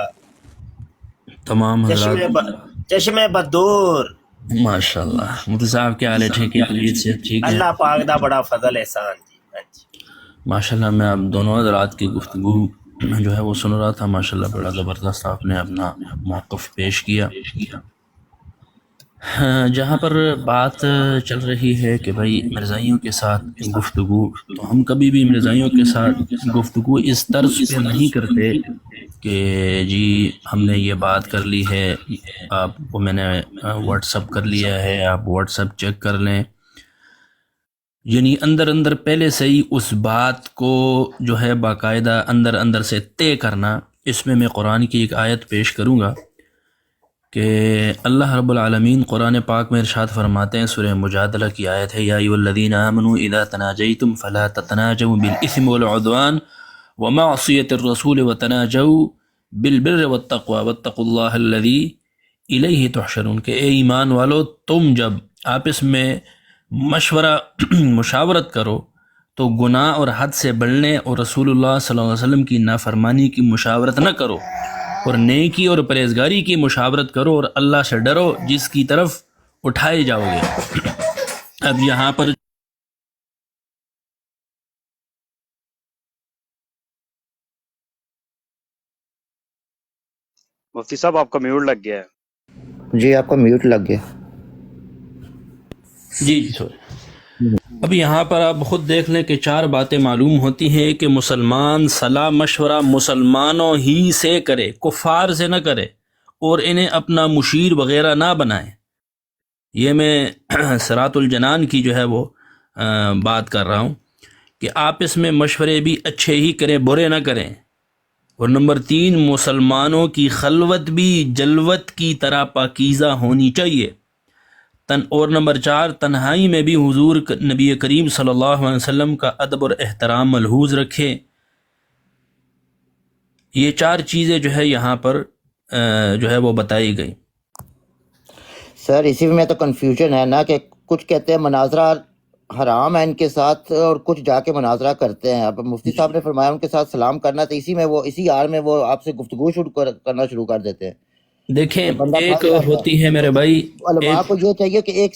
تمام حضرات چشم بدور، ماشاء اللہ۔ مفتی صاحب کیا حال ہے؟ ٹھیک ہے؟ طبیعت سے ٹھیک ہے؟ اللہ پاک دا بڑا فضل احسان جی۔ ہاں جی، ماشاء اللہ، میں اب دونوں حضرات کی گفتگو جو ہے وہ سن رہا تھا، ماشاء اللہ بڑا زبردست آپ نے اپنا موقف پیش کیا۔ جہاں پر بات چل رہی ہے کہ بھائی مرزائیوں کے ساتھ گفتگو، تو ہم کبھی بھی مرزائیوں کے ساتھ گفتگو اس طرز پہ نہیں کرتے کہ جی ہم نے یہ بات کر لی ہے، آپ کو میں نے واٹس اپ کر لیا ہے، آپ واٹس اپ چیک کر لیں، یعنی اندر پہلے سے ہی اس بات کو جو ہے باقاعدہ اندر سے طے کرنا۔ اس میں قرآن کی ایک آیت پیش کروں گا کہ اللہ رب العالمین قرآن پاک میں ارشاد فرماتے ہیں، سورہ مجادلہ کی آیت ہے، یا ایھا الذین آمنوا اذا تناجیتم فلا تتناجوا بالاثم والعدوان ومعصیۃ الرسول وتناجوا بالبر والتقوی واتقوا اللہ الذی الیہ تحشرون، کہ اے ایمان والو تم جب آپس میں مشاورت کرو تو گناہ اور حد سے بڑھنے اور رسول اللہ صلی اللہ علیہ وسلم کی نافرمانی کی مشاورت نہ کرو، اور نیکی اور پرہیزگاری کی مشاورت کرو، اور اللہ سے ڈرو جس کی طرف اٹھائے جاؤ گے۔ اب یہاں پر مفتی صاحب آپ کا میوٹ لگ گیا ہے۔ جی آپ کا میوٹ لگ گیا۔ جی سوری۔ اب یہاں پر آپ خود دیکھ لیں کہ 4 باتیں معلوم ہوتی ہیں کہ مسلمان صلاح مشورہ مسلمانوں ہی سے کرے، کفار سے نہ کرے، اور انہیں اپنا مشیر وغیرہ نہ بنائے۔ یہ میں صراط الجنان کی جو ہے وہ بات کر رہا ہوں کہ آپس میں مشورے بھی اچھے ہی کریں، برے نہ کریں۔ اور نمبر 3، مسلمانوں کی خلوت بھی جلوت کی طرح پاکیزہ ہونی چاہیے۔ اور نمبر 4، تنہائی میں بھی حضور نبی کریم صلی اللہ علیہ وسلم کا ادب اور احترام ملحوظ رکھے۔ یہ 4 چیزیں جو ہے یہاں پر جو ہے وہ بتائی گئی۔ سر اسی میں تو کنفیوژن ہے نا کہ کچھ کہتے ہیں مناظرہ حرام ہے ان کے ساتھ، اور کچھ جا کے مناظرہ کرتے ہیں۔ اب مفتی صاحب نے فرمایا ان کے ساتھ سلام کرنا، تو اسی آڑ میں وہ آپ سے گفتگو کرنا شروع کر دیتے ہیں۔ دیکھیں ایک ہوتی ہے میرے بھائی، علماء کو یہ چاہیے کہ ایک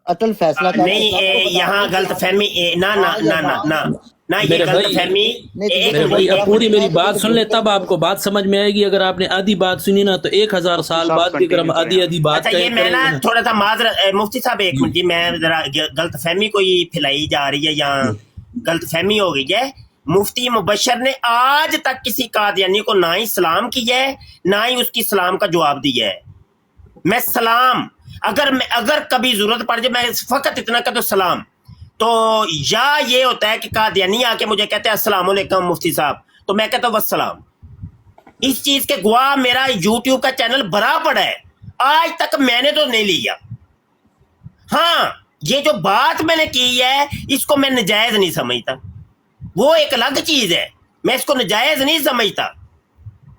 اٹل فیصلہ نہیں، یہاں غلط فہمی نہ یہ غلط فہمی۔ میرے بھائی اب پوری میری بات سن لیں تب آپ کو بات سمجھ میں آئے گی۔ اگر آپ نے آدھی بات سنی نا تو 1000 سال بعد بھی اگر ہم آدھی بات اچھا، یہ میں نا تھوڑا سا معذرت مفتی صاحب، ایک منٹ جی، میں ذرا غلط فہمی کوئی پھیلائی جا رہی ہے یا غلط فہمی ہو گئی ہے۔ مفتی مبشر نے آج تک کسی قادیانی کو نہ ہی سلام کیا ہے، نہ ہی اس کی سلام کا جواب دیا ہے۔ میں سلام اگر کبھی ضرورت پڑ جائے میں فقط اتنا کہتا ہوں سلام، تو یا یہ ہوتا ہے کہ قادیانی آ کے مجھے کہتے ہیں السلام علیکم مفتی صاحب، تو میں کہتا ہوں والسلام۔ اس چیز کے گواہ میرا یوٹیوب کا چینل بھرا پڑا ہے، آج تک میں نے تو نہیں لیا۔ ہاں، یہ جو بات میں نے کی ہے اس کو میں نجائز نہیں سمجھتا، وہ ایک الگ چیز ہے، میں اس کو نجائز نہیں سمجھتا۔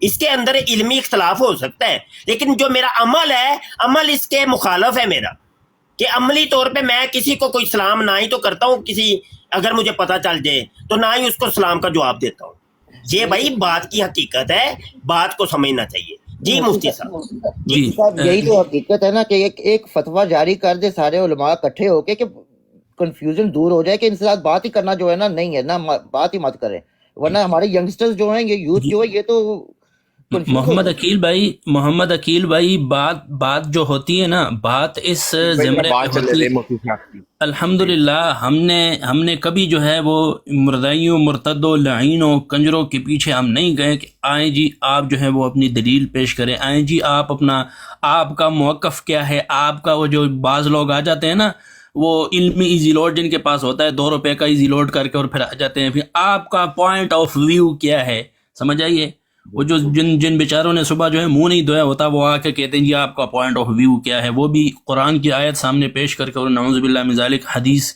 اس کے اندر علمی اختلاف ہو سکتا ہے، لیکن جو میرا عمل ہے، عمل اس کے مخالف ہے میرا، کہ عملی طور پہ میں کسی کو کوئی سلام نہ ہی تو کرتا ہوں، اگر مجھے پتہ چل جائے تو نہ ہی اس کو سلام کا جواب دیتا ہوں۔ یہ بھائی بات کی حقیقت ہے، بات کو سمجھنا چاہیے۔ جی مفتی صاحب مفتی صاحب یہی تو حقیقت ہے نا کہ ایک فتویٰ جاری کر دے سارے علماء اکٹھے ہو کے کہ کنفیوژن دور ہو جائے کہ ان سے ساتھ بات ہی کرنا جو ہے نا نہیں ہے نا، بات ہی مت کریں، ورنہ ہمارے ینگسٹرز جو ہیں یہ یوتھ جو ہے یہ تو محمد عقیل بھائی بات جو ہوتی ہے نا، بات اس زمرے میں ہوتی ہے۔ الحمدللہ ہم نے کبھی جو ہے وہ مردائیوں، مرتدوں، لعینوں، کنجروں کے پیچھے ہم نہیں گئے کہ آئیں جی آپ جو ہے وہ اپنی دلیل پیش کریں، آئیں جی آپ کا موقف کیا ہے، آپ کا وہ جو بعض لوگ آ جاتے ہیں نا، وہ علمی ایزی لوڈ جن کے پاس ہوتا ہے 2 روپے کا ایزی لوڈ کر کے اور پھر آ جاتے ہیں، پھر آپ کا پوائنٹ آف ویو کیا ہے، سمجھ آئیے؟ وہ جو جن بیچاروں نے صبح جو ہے منہ نہیں دھویا ہوتا وہ آ کے کہتے ہیں جی آپ کا پوائنٹ آف ویو کیا ہے، وہ بھی قرآن کی آیت سامنے پیش کر کے اور نعوذ باللہ من ذالک حدیث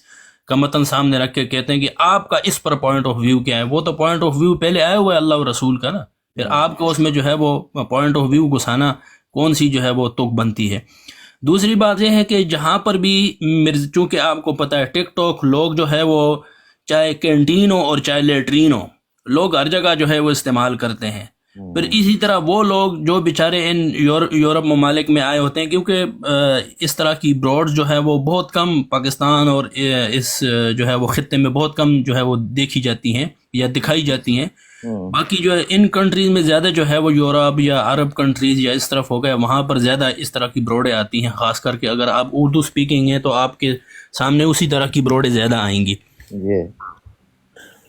کا متن سامنے رکھ کے کہتے ہیں کہ آپ کا اس پر پوائنٹ آف ویو کیا ہے۔ وہ تو پوائنٹ آف ویو پہلے آیا ہوا ہے اللہ و رسول کا نا، پھر آپ کو اس میں جو ہے وہ پوائنٹ آف ویو گھسانا کون سی جو ہے وہ تک بنتی ہے۔ دوسری بات یہ ہے کہ جہاں پر بھی چونکہ آپ کو پتہ ہے ٹک ٹاک لوگ جو ہے وہ چاہے کینٹین ہو اور چاہے لیٹرین ہو، لوگ ہر جگہ جو ہے وہ استعمال کرتے ہیں۔ پھر اسی طرح وہ لوگ جو بیچارے ان یورپ ممالک میں آئے ہوتے ہیں، کیونکہ اس طرح کی براڈ جو ہے وہ بہت کم پاکستان اور اس جو ہے وہ خطے میں بہت کم جو ہے وہ دیکھی جاتی ہیں یا دکھائی جاتی ہیں، باقی جو ہے ان کنٹریز میں زیادہ جو ہے وہ یورپ یا عرب کنٹریز یا اس طرف ہو گئے، وہاں پر زیادہ اس طرح کی بروڈیں آتی ہیں، خاص کر کے اگر آپ اردو سپیکنگ ہیں تو آپ کے سامنے اسی طرح کی بروڈیں زیادہ آئیں گی۔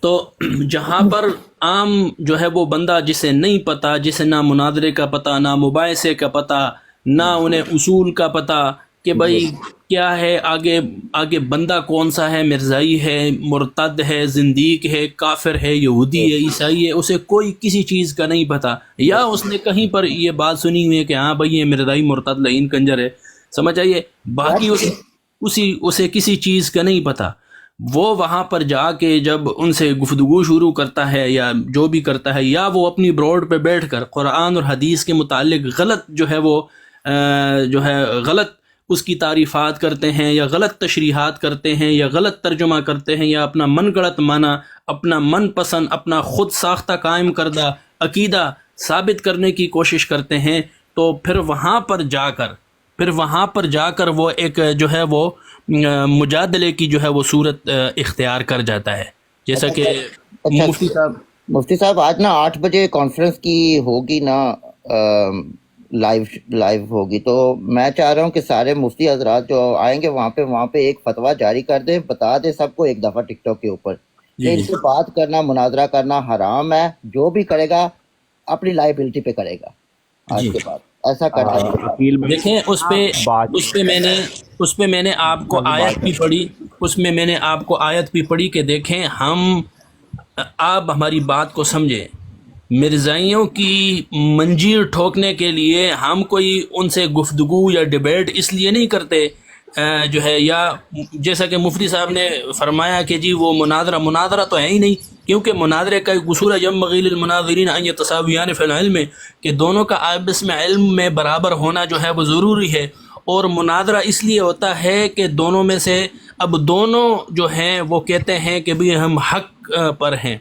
تو جہاں پر عام جو ہے وہ بندہ جسے نہیں پتہ، جسے نہ مناظرے کا پتہ، نہ مباحثے کا پتہ، نہ انہیں اصول کا پتہ کہ بھائی کیا ہے آگے بندہ کون سا ہے، مرزائی ہے، مرتد ہے، زندیق ہے، کافر ہے، یہودی ہے، عیسائی ہے، اسے کوئی کسی چیز کا نہیں پتہ، یا اس نے کہیں پر یہ بات سنی ہوئی ہے کہ ہاں بھائی یہ مرزائی مرتد لعین کنجر ہے، سمجھ آئیے، باقی اسے کسی چیز کا نہیں پتہ۔ وہ وہاں پر جا کے جب ان سے گفتگو شروع کرتا ہے یا جو بھی کرتا ہے، یا وہ اپنی بروڈ پہ بیٹھ کر قرآن اور حدیث کے متعلق غلط جو ہے وہ غلط اس کی تعریفات کرتے ہیں یا غلط تشریحات کرتے ہیں یا غلط ترجمہ کرتے ہیں یا اپنا من گڑت معنی، اپنا من پسند، اپنا خود ساختہ قائم کردہ عقیدہ ثابت کرنے کی کوشش کرتے ہیں، تو پھر وہاں پر جا کر وہ ایک جو ہے وہ مجادلے کی جو ہے وہ صورت اختیار کر جاتا ہے، جیسا کہ مفتی صاحب آج نا 8 بجے کانفرنس کی ہوگی نا، لائیو ہوگی، تو میں چاہ رہا ہوں کہ سارے مفتی حضرات جو آئیں گے وہاں پہ ایک فتویٰ جاری کر دیں، بتا دیں سب کو ایک دفعہ ٹک ٹاک کے اوپر کہ ان سے بات کرنا، مناظرہ کرنا حرام ہے، جو بھی کرے گا اپنی لائبلٹی پہ کرے گا آج کے بعد، ایسا کرنا ہے۔ دیکھیں اس پہ میں نے آپ کو آیت بھی پڑھی کہ دیکھیں آپ ہماری بات کو سمجھیں، مرزائیوں کی منجیر ٹھوکنے کے لیے ہم کوئی ان سے گفتگو یا ڈیبیٹ اس لیے نہیں کرتے جو ہے، یا جیسا کہ مفتی صاحب نے فرمایا کہ جی وہ مناظرہ تو ہے ہی نہیں، کیونکہ مناظرے کا ایک اصول ہے ينبغي للمناظرین ان يتساویان فی العلم، کہ دونوں کا آپس میں علم میں برابر ہونا جو ہے وہ ضروری ہے، اور مناظرہ اس لیے ہوتا ہے کہ دونوں میں سے اب دونوں جو ہیں وہ کہتے ہیں کہ بھی ہم حق پر ہیں،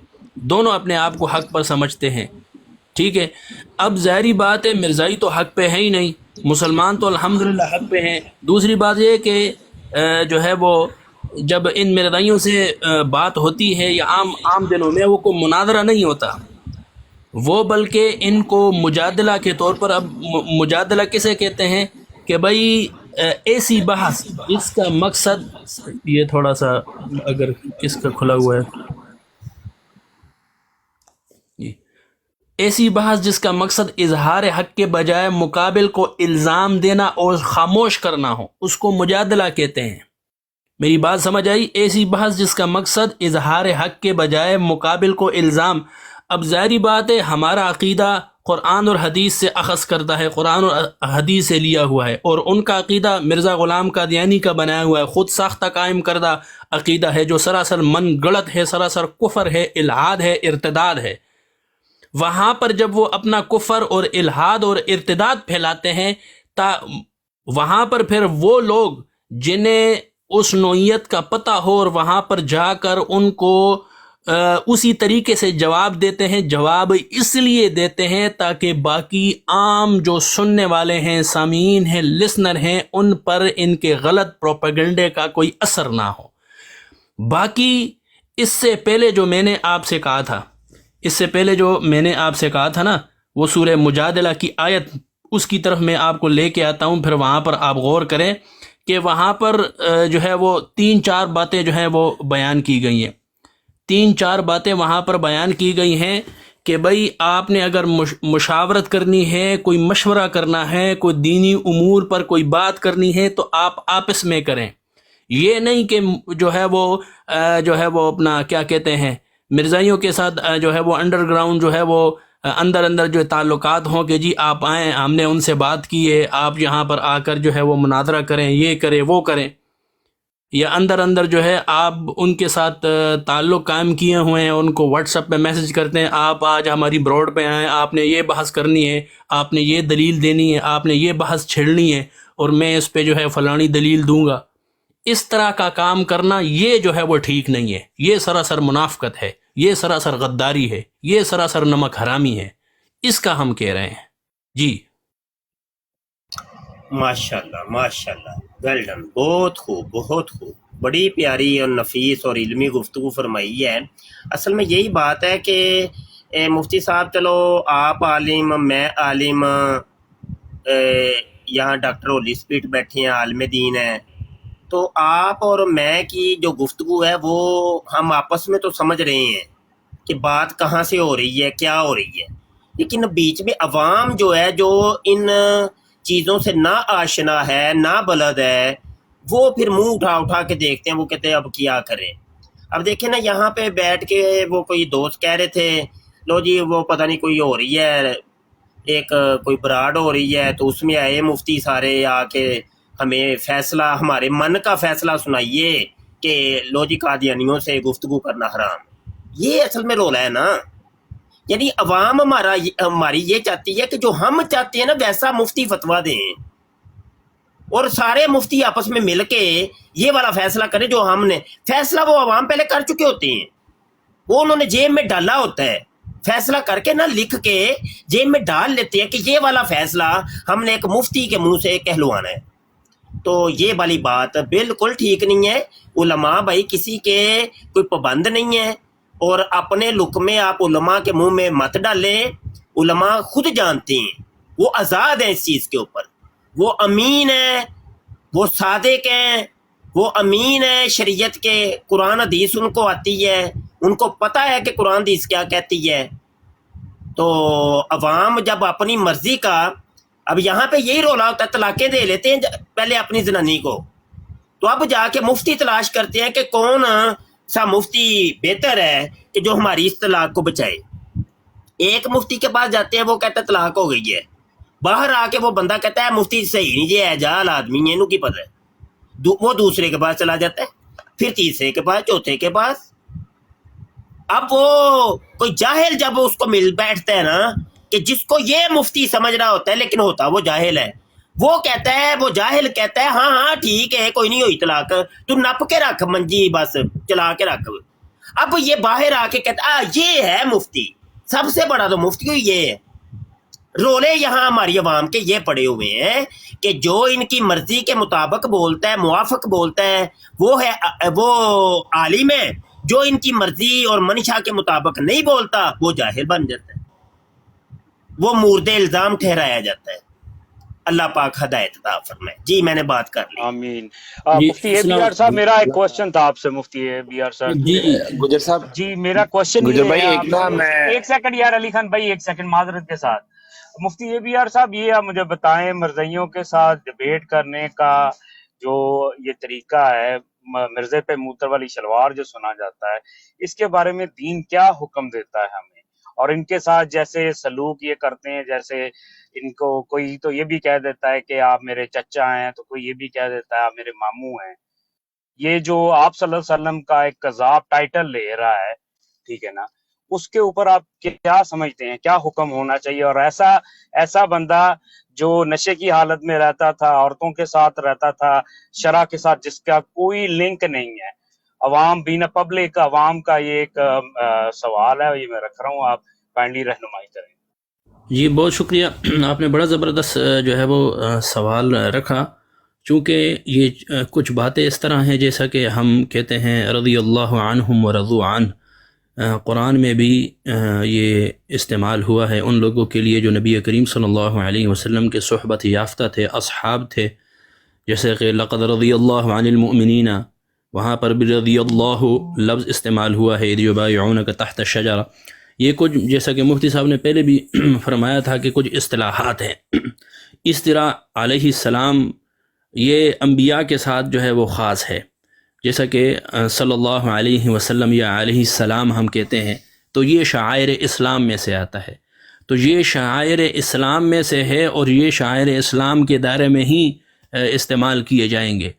دونوں اپنے آپ کو حق پر سمجھتے ہیں، ٹھیک ہے۔ اب ظاہری بات ہے مرزائی تو حق پہ ہے ہی نہیں، مسلمان تو الحمدللہ حق پہ ہیں۔ دوسری بات یہ کہ جو ہے وہ جب ان مرزائیوں سے بات ہوتی ہے یا عام دنوں میں وہ کوئی مناظرہ نہیں ہوتا، وہ بلکہ ان کو مجادلہ کے طور پر، اب مجادلہ کسے کہتے ہیں کہ بھائی ایسی بحث جس کا مقصد، یہ تھوڑا سا اگر کس کا کھلا ہوا ہے، ایسی بحث جس کا مقصد اظہار حق کے بجائے مقابل کو الزام دینا اور خاموش کرنا ہو، اس کو مجادلہ کہتے ہیں۔ میری بات سمجھ آئی؟ ایسی بحث جس کا مقصد اظہار حق کے بجائے مقابل کو الزام۔ اب ظاہری بات ہے ہمارا عقیدہ قرآن اور حدیث سے اخذ کرتا ہے، قرآن اور حدیث سے لیا ہوا ہے، اور ان کا عقیدہ مرزا غلام قادیانی کا بنایا ہوا ہے، خود ساختہ قائم کردہ عقیدہ ہے جو سراسر من گڑت ہے، سراسر کفر ہے، الحاد ہے، ارتداد ہے۔ وہاں پر جب وہ اپنا کفر اور الحاد اور ارتداد پھیلاتے ہیں، وہاں پر پھر وہ لوگ جنہیں اس نوعیت کا پتہ ہو اور وہاں پر جا کر ان کو اسی طریقے سے جواب دیتے ہیں. جواب اس لیے دیتے ہیں تاکہ باقی عام جو سننے والے ہیں، سامعین ہیں، لسنر ہیں، ان پر ان کے غلط پروپیگنڈے کا کوئی اثر نہ ہو. باقی اس سے پہلے جو میں نے آپ سے کہا تھا نا، وہ سورہ مجادلہ کی آیت، اس کی طرف میں آپ کو لے کے آتا ہوں، پھر وہاں پر آپ غور کریں کہ وہاں پر جو ہے وہ 3-4 باتیں جو ہیں وہ بیان کی گئی ہیں. 3-4 باتیں وہاں پر بیان کی گئی ہیں کہ بھائی آپ نے اگر مشاورت کرنی ہے، کوئی مشورہ کرنا ہے، کوئی دینی امور پر کوئی بات کرنی ہے تو آپ آپس میں کریں. یہ نہیں کہ جو ہے وہ اپنا کیا کہتے ہیں مرزائیوں کے ساتھ جو ہے وہ انڈر گراؤنڈ جو ہے وہ اندر جو تعلقات ہوں کہ جی آپ آئیں، ہم نے ان سے بات کی ہے، آپ یہاں پر آ کر جو ہے وہ مناظرہ کریں، یہ کریں وہ کریں. یا اندر جو ہے آپ ان کے ساتھ تعلق قائم کیے ہوئے ہیں، ان کو واٹس ایپ پہ میسج کرتے ہیں، آپ آج ہماری بروڈ پہ آئیں، آپ نے یہ بحث کرنی ہے، آپ نے یہ دلیل دینی ہے، آپ نے یہ بحث چھیڑنی ہے اور میں اس پہ جو ہے فلانی دلیل دوں گا. اس طرح کا کام کرنا یہ جو ہے وہ ٹھیک نہیں ہے. یہ سراسر منافقت ہے، یہ سراسر غداری ہے، یہ سراسر نمک حرامی ہے. اس کا ہم کہہ رہے ہیں. جی ماشاءاللہ ویل ڈن، بہت خوب، بڑی پیاری اور نفیس اور علمی گفتگو فرمائی ہے. اصل میں یہی بات ہے کہ مفتی صاحب، چلو آپ عالم، میں عالم، یہاں ڈاکٹر ہولی سپیٹ بیٹھے ہیں، عالم دین ہیں، تو آپ اور میں کی جو گفتگو ہے وہ ہم آپس میں تو سمجھ رہے ہیں کہ بات کہاں سے ہو رہی ہے، کیا ہو رہی ہے، لیکن بیچ میں عوام جو ہے، جو ان چیزوں سے نہ آشنا ہے، نہ بلد ہے، وہ پھر منہ اٹھا کے دیکھتے ہیں، وہ کہتے ہیں اب کیا کریں. اب دیکھیں نا، یہاں پہ بیٹھ کے وہ کوئی دوست کہہ رہے تھے، لو جی وہ پتہ نہیں کوئی ہو رہی ہے، ایک کوئی براڈ ہو رہی ہے، تو اس میں آئے مفتی سارے آ کے ہمیں فیصلہ، ہمارے من کا فیصلہ سنائیے کہ لو جی قادیانیوں سے گفتگو کرنا حرام. یہ اصل میں رولا ہے نا. یعنی عوام ہماری یہ چاہتی ہے کہ جو ہم چاہتے ہیں نا ویسا مفتی فتویٰ دیں، اور سارے مفتی آپس میں مل کے یہ والا فیصلہ کریں جو ہم نے فیصلہ وہ عوام پہلے کر چکے ہوتے ہیں، وہ انہوں نے جیب میں ڈالا ہوتا ہے، فیصلہ کر کے نہ لکھ کے جیب میں ڈال لیتے ہیں کہ یہ والا فیصلہ ہم نے ایک مفتی کے منہ سے کہلوانا ہے. تو یہ والی بات بالکل ٹھیک نہیں ہے. علماء بھائی کسی کے کوئی پابند نہیں ہے، اور اپنے لقمے آپ علماء کے منہ میں مت ڈالیں. علماء خود جانتے ہیں، وہ آزاد ہیں اس چیز کے اوپر، وہ امین ہیں، وہ صادق ہیں، وہ امین ہیں شریعت کے. قرآن حدیث ان کو آتی ہے، ان کو پتہ ہے کہ قرآن حدیث کیا کہتی ہے. تو عوام جب اپنی مرضی کا، اب یہاں پہ یہی رولا ہوتا ہے، طلاقیں دے لیتے ہیں پہلے اپنی زنانی کو، تو اب جا کے مفتی تلاش کرتے ہیں کہ کون سا مفتی بہتر ہے کہ جو ہماری اس طلاق کو بچائے. ایک مفتی کے پاس جاتے ہیں، وہ کہتا ہے طلاق ہو گئی ہے، باہر آ کے وہ بندہ کہتا ہے مفتی صحیح نہیں، یہ جال آدمی ہے، انہوں کی پتہ ہے، وہ دوسرے کے پاس چلا جاتا ہے، پھر تیسرے کے پاس، چوتھے کے پاس. اب وہ کوئی جاہل جب اس کو مل بیٹھتا ہے نا، کہ جس کو یہ مفتی سمجھ رہا ہوتا ہے لیکن ہوتا وہ جاہل ہے، وہ کہتا ہے، وہ جاہل کہتا ہے ہاں ٹھیک ہے، کوئی نہیں ہوئی طلاق، تو نپ کے رکھ منجی، بس چلا کے رکھ. اب یہ باہر آ کے کہتا یہ ہے مفتی، سب سے بڑا تو مفتی یہ ہے. رولے یہاں ہماری عوام کے یہ پڑے ہوئے ہیں کہ جو ان کی مرضی کے مطابق بولتا ہے، موافق بولتا ہے، وہ عالم ہے. جو ان کی مرضی اور منشا کے مطابق نہیں بولتا وہ جاہل بن جاتا ہے، وہ مورد الزام ٹھہرایا جاتا ہے. اللہ پاک ہدایت عطا فرمائے. جی میں نے بات کر لی. آمین. مفتی اے بی آر صاحب، میرا ایک کوشچن تھا آپ سے. مفتی اے بی آر صاحب گجر صاحب، جی میرا کوشچن گجر یہ بھائی ہے، ایک نا میں ایک سیکنڈ یار علی خان بھائی، ایک سیکنڈ معذرت کے ساتھ. مفتی اے بی آر صاحب، یہ آپ مجھے بتائیں، مرزائیوں کے ساتھ ڈیبیٹ کرنے کا جو یہ طریقہ ہے، مرزے پہ موتر والی شلوار جو سنا جاتا ہے، اس کے بارے میں دین کیا حکم دیتا ہے ہمیں؟ اور ان کے ساتھ جیسے سلوک یہ کرتے ہیں، جیسے ان کو کوئی تو یہ بھی کہہ دیتا ہے کہ آپ میرے چچا ہیں، تو کوئی یہ بھی کہہ دیتا ہے آپ میرے ماموں ہیں. یہ جو آپ صلی اللہ علیہ وسلم کا ایک کذاب ٹائٹل لے رہا ہے، ٹھیک ہے نا، اس کے اوپر آپ کیا سمجھتے ہیں، کیا حکم ہونا چاہیے؟ اور ایسا بندہ جو نشے کی حالت میں رہتا تھا، عورتوں کے ساتھ رہتا تھا، شرع کے ساتھ، جس کا کوئی لنک نہیں ہے، عوام بین پبلک عوام کا یہ ایک سوال ہے، یہ میں رکھ رہا ہوں، آپ کائنڈلی رہنمائی کریں۔ جی بہت شکریہ، آپ نے بڑا زبردست جو ہے وہ سوال رکھا، چونکہ یہ کچھ باتیں اس طرح ہیں جیسا کہ ہم کہتے ہیں رضی اللہ عنہم ورضوا عنہ، قرآن میں بھی یہ استعمال ہوا ہے ان لوگوں کے لیے جو نبی کریم صلی اللہ علیہ وسلم کے صحبت یافتہ تھے، اصحاب تھے، جیسے کہ لقد رضی اللہ عن المؤمنین، وہاں پر بھی رضی اللہ لفظ استعمال ہوا ہے، اذ یبایعونک تحت الشجرہ۔ یہ کچھ جیسا کہ مفتی صاحب نے پہلے بھی فرمایا تھا کہ کچھ اصطلاحات ہیں۔ اس طرح علیہ السلام یہ انبیاء کے ساتھ جو ہے وہ خاص ہے، جیسا کہ صلی اللہ علیہ وسلم یا علیہ السلام ہم کہتے ہیں، تو یہ شعائر اسلام میں سے آتا ہے، تو یہ شعائر اسلام میں سے ہے اور یہ شعائر اسلام کے دائرے میں ہی استعمال کیے جائیں گے۔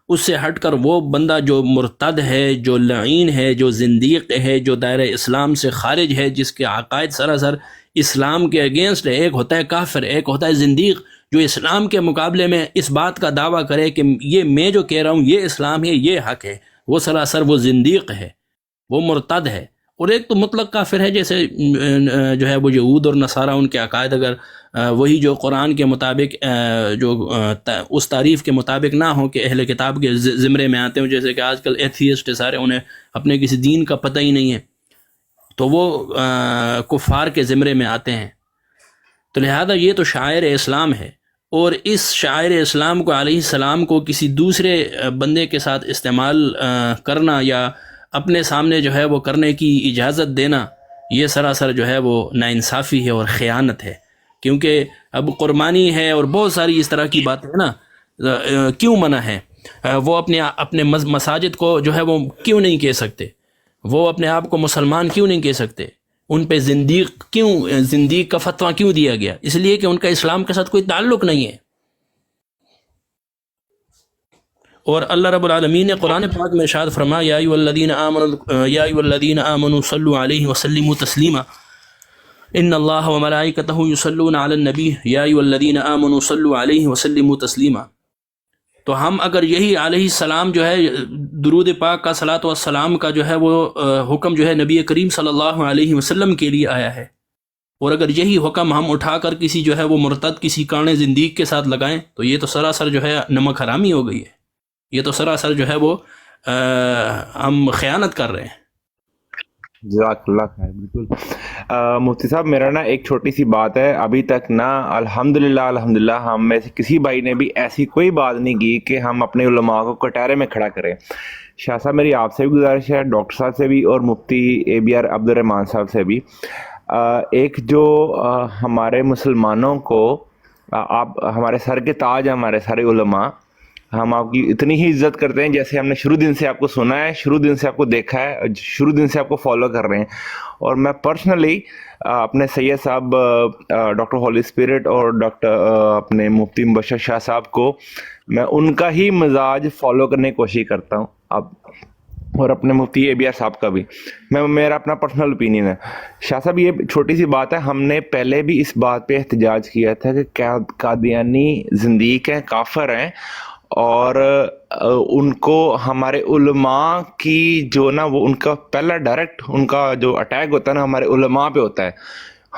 اس سے ہٹ کر وہ بندہ جو مرتد ہے، جو لعین ہے، جو زندیق ہے، جو دائرہ اسلام سے خارج ہے، جس کے عقائد سراسر اسلام کے اگینسٹ ہے، ایک ہوتا ہے کافر، ایک ہوتا ہے زندیق، جو اسلام کے مقابلے میں اس بات کا دعویٰ کرے کہ یہ میں جو کہہ رہا ہوں یہ اسلام ہے، یہ حق ہے، وہ سراسر وہ زندیق ہے، وہ مرتد ہے۔ اور ایک تو مطلق کافر ہے، جیسے جو ہے وہ یہود اور نصارہ، ان کے عقائد اگر وہی جو قرآن کے مطابق جو اس تعریف کے مطابق نہ ہو کہ اہل کتاب کے زمرے میں آتے ہوں، جیسے کہ آج کل ایتھیسٹ سارے، انہیں اپنے کسی دین کا پتہ ہی نہیں ہے، تو وہ کفار کے زمرے میں آتے ہیں۔ تو لہذا یہ تو شاعر اسلام ہے، اور اس شاعر اسلام کو علیہ السلام کو کسی دوسرے بندے کے ساتھ استعمال کرنا یا اپنے سامنے جو ہے وہ کرنے کی اجازت دینا، یہ سراسر جو ہے وہ ناانصافی ہے اور خیانت ہے، کیونکہ اب قربانی ہے اور بہت ساری اس طرح کی باتیں ہیں نا، کیوں منع ہے؟ وہ اپنے مساجد کو جو ہے وہ کیوں نہیں کہہ سکتے؟ وہ اپنے آپ کو مسلمان کیوں نہیں کہہ سکتے؟ ان پہ زندیق کا فتویٰ کیوں دیا گیا؟ اس لیے کہ ان کا اسلام کے ساتھ کوئی تعلق نہیں ہے۔ اور اللہ رب العالمین نے قرآن پاک میں ارشاد فرمایا یا ایھا الذین آمنوا صلوا علیہ وسلموا تسلیما ان اللہ وملائکتہ یصلون علی النبی یا ایھا الذین آمنوا صلوا علیہ وسلموا تسلیما۔ تو ہم اگر یہی علیہ السلام جو ہے درود پاک کا صلاۃ والسلام کا جو ہے وہ حکم جو ہے نبی کریم صلی اللہ علیہ وسلم کے لیے آیا ہے، اور اگر یہی حکم ہم اٹھا کر کسی جو ہے وہ مرتد کسی کانے زندیق کے ساتھ لگائیں تو یہ تو سراسر جو ہے نمک حرامی ہو گئی ہے، یہ تو سراسر جو ہے وہ ہم خیانت کر رہے ہیں۔ جزاک اللہ خیر۔ بالکل مفتی صاحب، میرا نا ایک چھوٹی سی بات ہے، ابھی تک نا الحمدللہ ہم میں سے کسی بھائی نے بھی ایسی کوئی بات نہیں کی کہ ہم اپنے علماء کو کٹہرے میں کھڑا کریں۔ شاہ صاحب میری آپ سے بھی گزارش ہے، ڈاکٹر صاحب سے بھی، اور مفتی ABR عبد الرحمان صاحب سے بھی، ایک جو ہمارے مسلمانوں کو آپ ہمارے سر کے تاج، ہمارے سارے علماء، ہم آپ کی اتنی ہی عزت کرتے ہیں جیسے ہم نے شروع دن سے آپ کو سنا ہے، شروع دن سے آپ کو دیکھا ہے، شروع دن سے آپ کو فالو کر رہے ہیں۔ اور میں پرسنلی اپنے سید صاحب ڈاکٹر ہولی اسپرٹ اور ڈاکٹر اپنے مفتی مبشر شاہ صاحب کو میں ان کا ہی مزاج فالو کرنے کی کوشش کرتا ہوں، اب اور اپنے مفتی ABR صاحب کا بھی، میرا اپنا پرسنل اوپینین ہے۔ شاہ صاحب یہ چھوٹی سی بات ہے، ہم نے پہلے بھی اس بات پہ احتجاج کیا تھا کہ قادیانی زندیق ہیں، کافر ہیں، اور ان کو ہمارے علماء کی جو نا وہ ان کا پہلا ڈائریکٹ ان کا جو اٹیک ہوتا ہے نا ہمارے علماء پہ ہوتا ہے،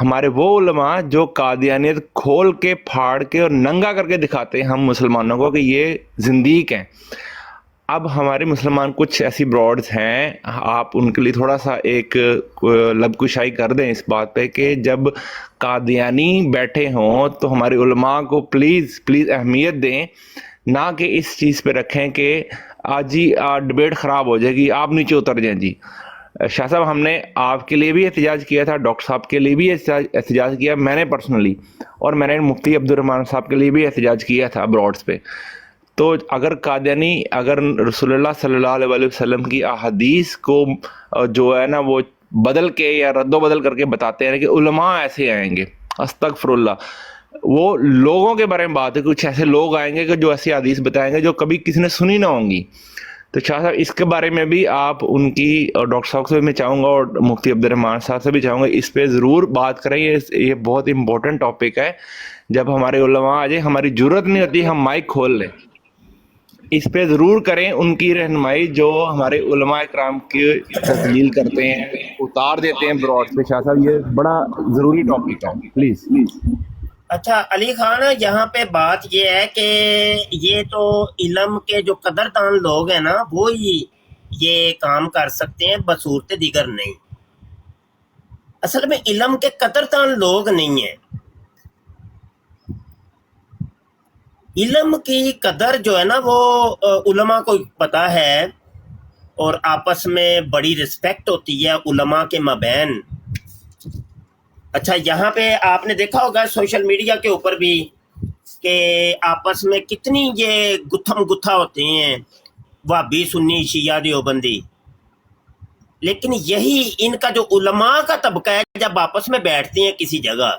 ہمارے وہ علماء جو قادیانیت کھول کے پھاڑ کے اور ننگا کر کے دکھاتے ہیں ہم مسلمانوں کو کہ یہ زندیق ہیں۔ اب ہمارے مسلمان کچھ ایسی براڈز ہیں، آپ ان کے لیے تھوڑا سا ایک لب کشائی کر دیں اس بات پہ کہ جب قادیانی بیٹھے ہوں تو ہمارے علماء کو پلیز اہمیت دیں، نہ کہ اس چیز پہ رکھیں کہ آج ہی ڈبیٹ خراب ہو جائے گی، آپ نیچے اتر جائیں۔ جی شاہ صاحب، ہم نے آپ کے لیے بھی احتجاج کیا تھا، ڈاکٹر صاحب کے لیے بھی احتجاج کیا میں نے پرسنلی، اور میں نے مفتی عبد الرحمان صاحب کے لیے بھی احتجاج کیا تھا براڈز پہ۔ تو اگر قادیانی اگر رسول اللہ صلی اللہ علیہ وسلم کی احادیث کو جو ہے نا وہ بدل کے یا رد و بدل کر کے بتاتے ہیں کہ علماء ایسے آئیں گے، استغفر اللہ، وہ لوگوں کے بارے میں بات ہے، کچھ ایسے لوگ آئیں گے کہ جو ایسی حدیث بتائیں گے جو کبھی کسی نے سنی نہ ہوں گی۔ تو شاہ صاحب اس کے بارے میں بھی آپ ان کی، اور ڈاکٹر صاحب سے بھی میں چاہوں گا اور مفتی عبد الرحمان صاحب سے بھی چاہوں گا اس پہ ضرور بات کریں، یہ بہت امپورٹنٹ ٹاپک ہے۔ جب ہمارے علماء آ جائیں، ہماری ضرورت نہیں ہوتی ہم مائک کھول لیں۔ اس پہ ضرور کریں ان کی رہنمائی جو ہمارے علماء کرام کی تسلیل کرتے ہیں, اتار دیتے ہیں براڈ پہ. شاہ صاحب یہ بڑا ضروری ٹاپک ہے, پلیز. اچھا علی خان, یہاں پہ بات یہ ہے کہ یہ تو علم کے جو قدردان لوگ ہیں نا وہی یہ کام کر سکتے ہیں, بصورت دیگر نہیں. اصل میں علم کے قدردان لوگ نہیں ہیں. علم کی قدر جو ہے نا وہ علماء کو پتہ ہے, اور آپس میں بڑی رسپیکٹ ہوتی ہے علماء کے مابین. اچھا یہاں پہ آپ نے دیکھا ہوگا سوشل میڈیا کے اوپر بھی کہ آپس میں کتنی یہ گتھم گتھا ہوتے ہیں, وہابی سنی شیعہ دیوبندی. لیکن یہی ان کا جو علماء کا طبقہ ہے جب آپس میں بیٹھتے ہیں کسی جگہ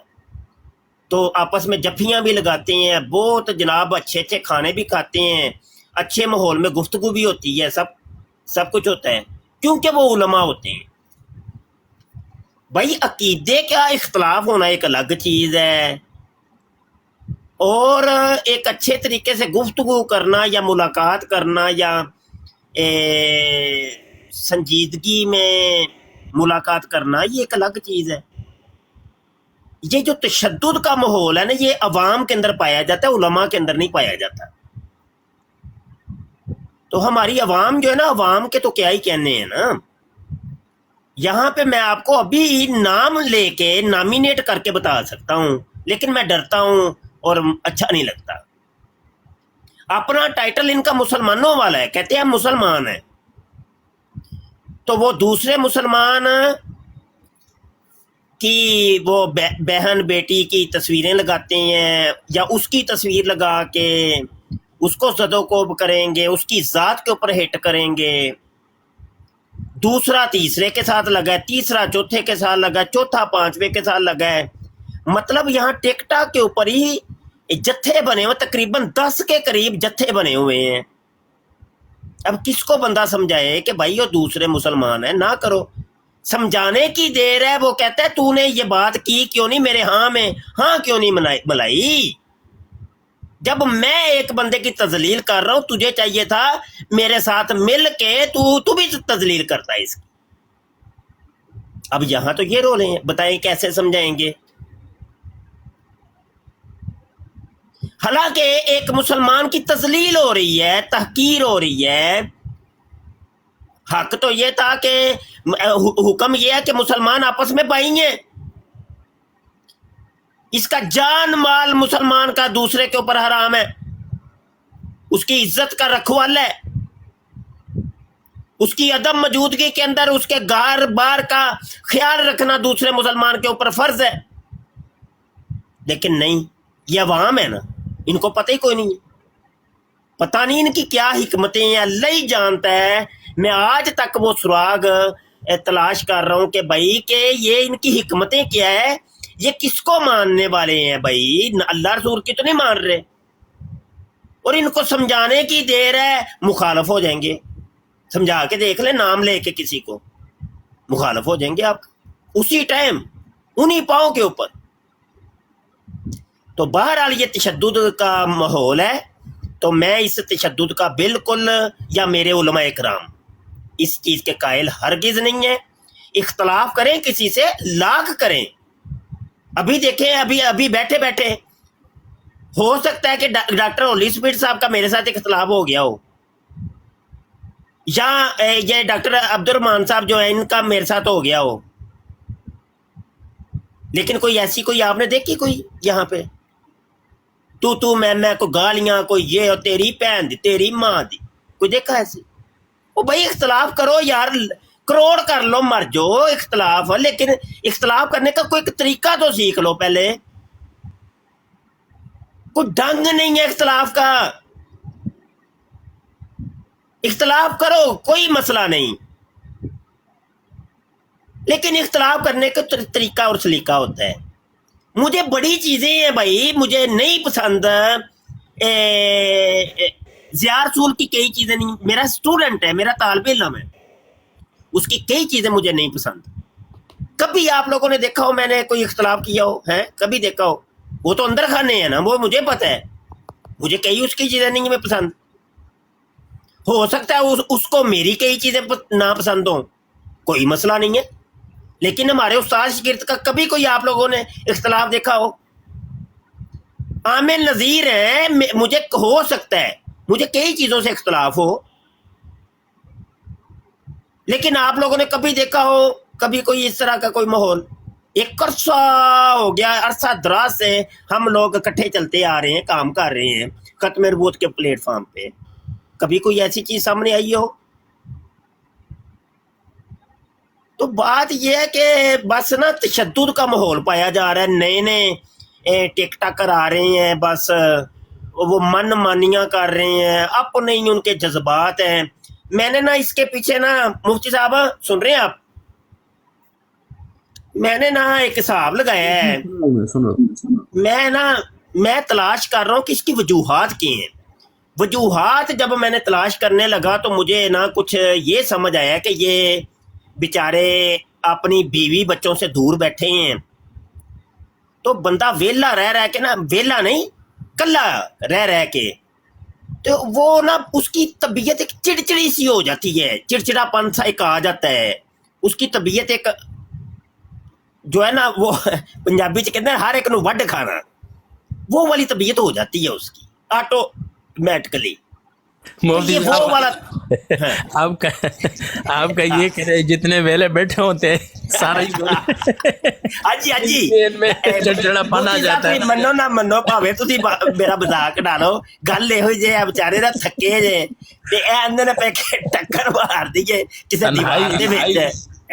تو آپس میں جفیاں بھی لگاتے ہیں, بہت جناب اچھے اچھے کھانے بھی کھاتے ہیں, اچھے ماحول میں گفتگو بھی ہوتی ہے, سب کچھ ہوتا ہے کیونکہ وہ علماء ہوتے ہیں. بھائی عقیدے کا اختلاف ہونا ایک الگ چیز ہے, اور ایک اچھے طریقے سے گفتگو کرنا یا ملاقات کرنا یا سنجیدگی میں ملاقات کرنا یہ ایک الگ چیز ہے. یہ جو تشدد کا ماحول ہے نا یہ عوام کے اندر پایا جاتا ہے, علماء کے اندر نہیں پایا جاتا. تو ہماری عوام جو ہے نا, عوام کے تو کیا ہی کہنے ہیں نا. یہاں پہ میں آپ کو ابھی نام لے کے نامینیٹ کر کے بتا سکتا ہوں, لیکن میں ڈرتا ہوں اور اچھا نہیں لگتا. اپنا ٹائٹل ان کا مسلمانوں والا ہے, کہتے ہیں ہم مسلمان ہیں, تو وہ دوسرے مسلمان کی وہ بہن بیٹی کی تصویریں لگاتے ہیں یا اس کی تصویر لگا کے اس کو زد و کوب کریں گے, اس کی ذات کے اوپر ہٹ کریں گے. دوسرا تیسرے کے ساتھ لگا ہے, تیسرا چوتھے کے ساتھ لگا ہے, چوتھا پانچویں کے ساتھ لگا ہے. مطلب یہاں ٹک ٹاک کے اوپر ہی جتھے بنے ہوئے, تقریباً 10 کے قریب جتھے بنے ہوئے ہیں. اب کس کو بندہ سمجھائے کہ بھائی وہ دوسرے مسلمان ہیں, نہ کرو. سمجھانے کی دیر ہے. وہ کہتا ہے تو نے یہ بات کی کیوں نہیں میرے ہاں میں ہاں کیوں نہیں ملائی. جب میں ایک بندے کی تذلیل کر رہا ہوں تجھے چاہیے تھا میرے ساتھ مل کے تو بھی تذلیل کرتا ہے اس کی. اب یہاں تو یہ رول ہیں, بتائیں کیسے سمجھائیں گے. حالانکہ ایک مسلمان کی تذلیل ہو رہی ہے, تحقیر ہو رہی ہے. حق تو یہ تھا کہ حکم یہ ہے کہ مسلمان آپس میں بھائی ہیں. اس کا جان مال مسلمان کا دوسرے کے اوپر حرام ہے, اس کی عزت کا رکھوال ہے, اس کی عدم موجودگی کے اندر اس کے گھر بار کا خیال رکھنا دوسرے مسلمان کے اوپر فرض ہے. لیکن نہیں, یہ عوام ہے نا, ان کو پتہ ہی کوئی نہیں. پتہ نہیں ان کی کیا حکمتیں ہیں, اللہ ہی جانتا ہے. میں آج تک وہ سراغ تلاش کر رہا ہوں کہ بھائی کہ یہ ان کی حکمتیں کیا ہے, یہ کس کو ماننے والے ہیں. بھائی اللہ رسول کی تو نہیں مان رہے, اور ان کو سمجھانے کی دیر ہے مخالف ہو جائیں گے. سمجھا کے دیکھ لیں, نام لے کے کسی کو مخالف ہو جائیں گے آپ اسی ٹائم انہی پاؤں کے اوپر. تو بہرحال یہ تشدد کا ماحول ہے, تو میں اس تشدد کا بالکل, یا میرے علماء اکرام اس چیز کے قائل ہرگز نہیں ہیں. اختلاف کریں کسی سے, لاکھ کریں. ابھی دیکھیں, ابھی بیٹھے بیٹھے ہو سکتا ہے کہ ڈاکٹر ہولی اسپیڈ صاحب کا میرے ساتھ اختلاف ہو گیا ہو, یا یہ ڈاکٹر عبد الرحمان صاحب جو ہے ان کا میرے ساتھ ہو گیا ہو. لیکن کوئی ایسی کوئی آپ نے دیکھی کوئی یہاں پہ تو میں کو گالیاں, کوئی یہ ہو تیری بہن دی تیری ماں دی, کوئی دیکھا ایسی؟ وہ بھائی اختلاف کرو یار, کروڑ کر لو مر جو اختلاف, لیکن اختلاف کرنے کا کوئی طریقہ تو سیکھ لو پہلے. کوئی ڈھنگ نہیں ہے اختلاف کا. اختلاف کرو, کوئی مسئلہ نہیں, لیکن اختلاف کرنے کا طریقہ اور سلیقہ ہوتا ہے. مجھے بڑی چیزیں ہیں بھائی, مجھے نہیں پسند ضیاء رسول کی کئی چیزیں نہیں. میرا اسٹوڈنٹ ہے, میرا طالب علم ہے, اس کی کئی چیزیں مجھے نہیں پسند. کبھی آپ لوگوں نے دیکھا ہو میں نے کوئی اختلاف کیا ہو ہے؟ کبھی دیکھا ہو؟ وہ تو اندر خانے ہیں نا, وہ مجھے پتہ ہے. مجھے کئی اس کی چیزیں نہیں میں پسند. हो सकता है उसको मेरी कई चीजें नापसंद हो, कोई मसला नहीं है, लेकिन हमारे उस्ताद शागिर्द का कभी कोई आप लोगों ने इख्तलाफ देखा हो? आमिर नज़ीर है, मुझे हो सकता है मुझे कई चीजों से इख्तलाफ हो, लेकिन आप लोगों ने कभी देखा हो कभी कोई इस तरह का कोई माहौल? एक अरसा हो गया, अरसा दराज से हम लोग इकट्ठे चलते आ रहे हैं, काम कर रहे हैं खत्म नबूवत के प्लेटफॉर्म पे, कभी कोई ऐसी चीज सामने आई हो? तो बात यह है कि बस ना तशद्दुद का माहौल पाया जा रहा है, नए नए टिकटॉकर आ रहे हैं, बस वो मन मानियां कर रहे हैं, अपने ही उनके जज्बात हैं। मैंने ना इसके पीछे ना, मुफ्ती साहब सुन रहे हैं आप, मैंने ना एक हिसाब लगाया है, मैं तलाश कर रहा हूँ कि इसकी वजूहात क्या हैं। वजूहात जब मैंने तलाश करने लगा तो मुझे ना कुछ ये समझ आया कि ये बेचारे अपनी बीवी बच्चों से दूर बैठे हैं, तो बंदा वेला रह के ना, वेला नहीं कल्ला रह के, तो वो ना उसकी तबीयत एक चिड़चिड़ी सी हो जाती है, चिड़चिड़ापन सा एक आ जाता है, उसकी तबीयत एक जो है ना, वो पंजाबी च कहते हैं हर एक नूं वड्ड खाना, वो वाली तबीयत हो जाती है उसकी ऑटोमेटिकली। मोदी वो वाला आपका ये कह रहे जितने वेले बैठे होते हैं सारा ही हाजी चिड़चिड़ापन आ जाता है। मनो ना मनो भावे तुसी मेरा मजाक डालो, गल इहो जे बेचारे ना थके जे ते ए अंदर पे टक्कर मार दी है किसी दीवार दे विच,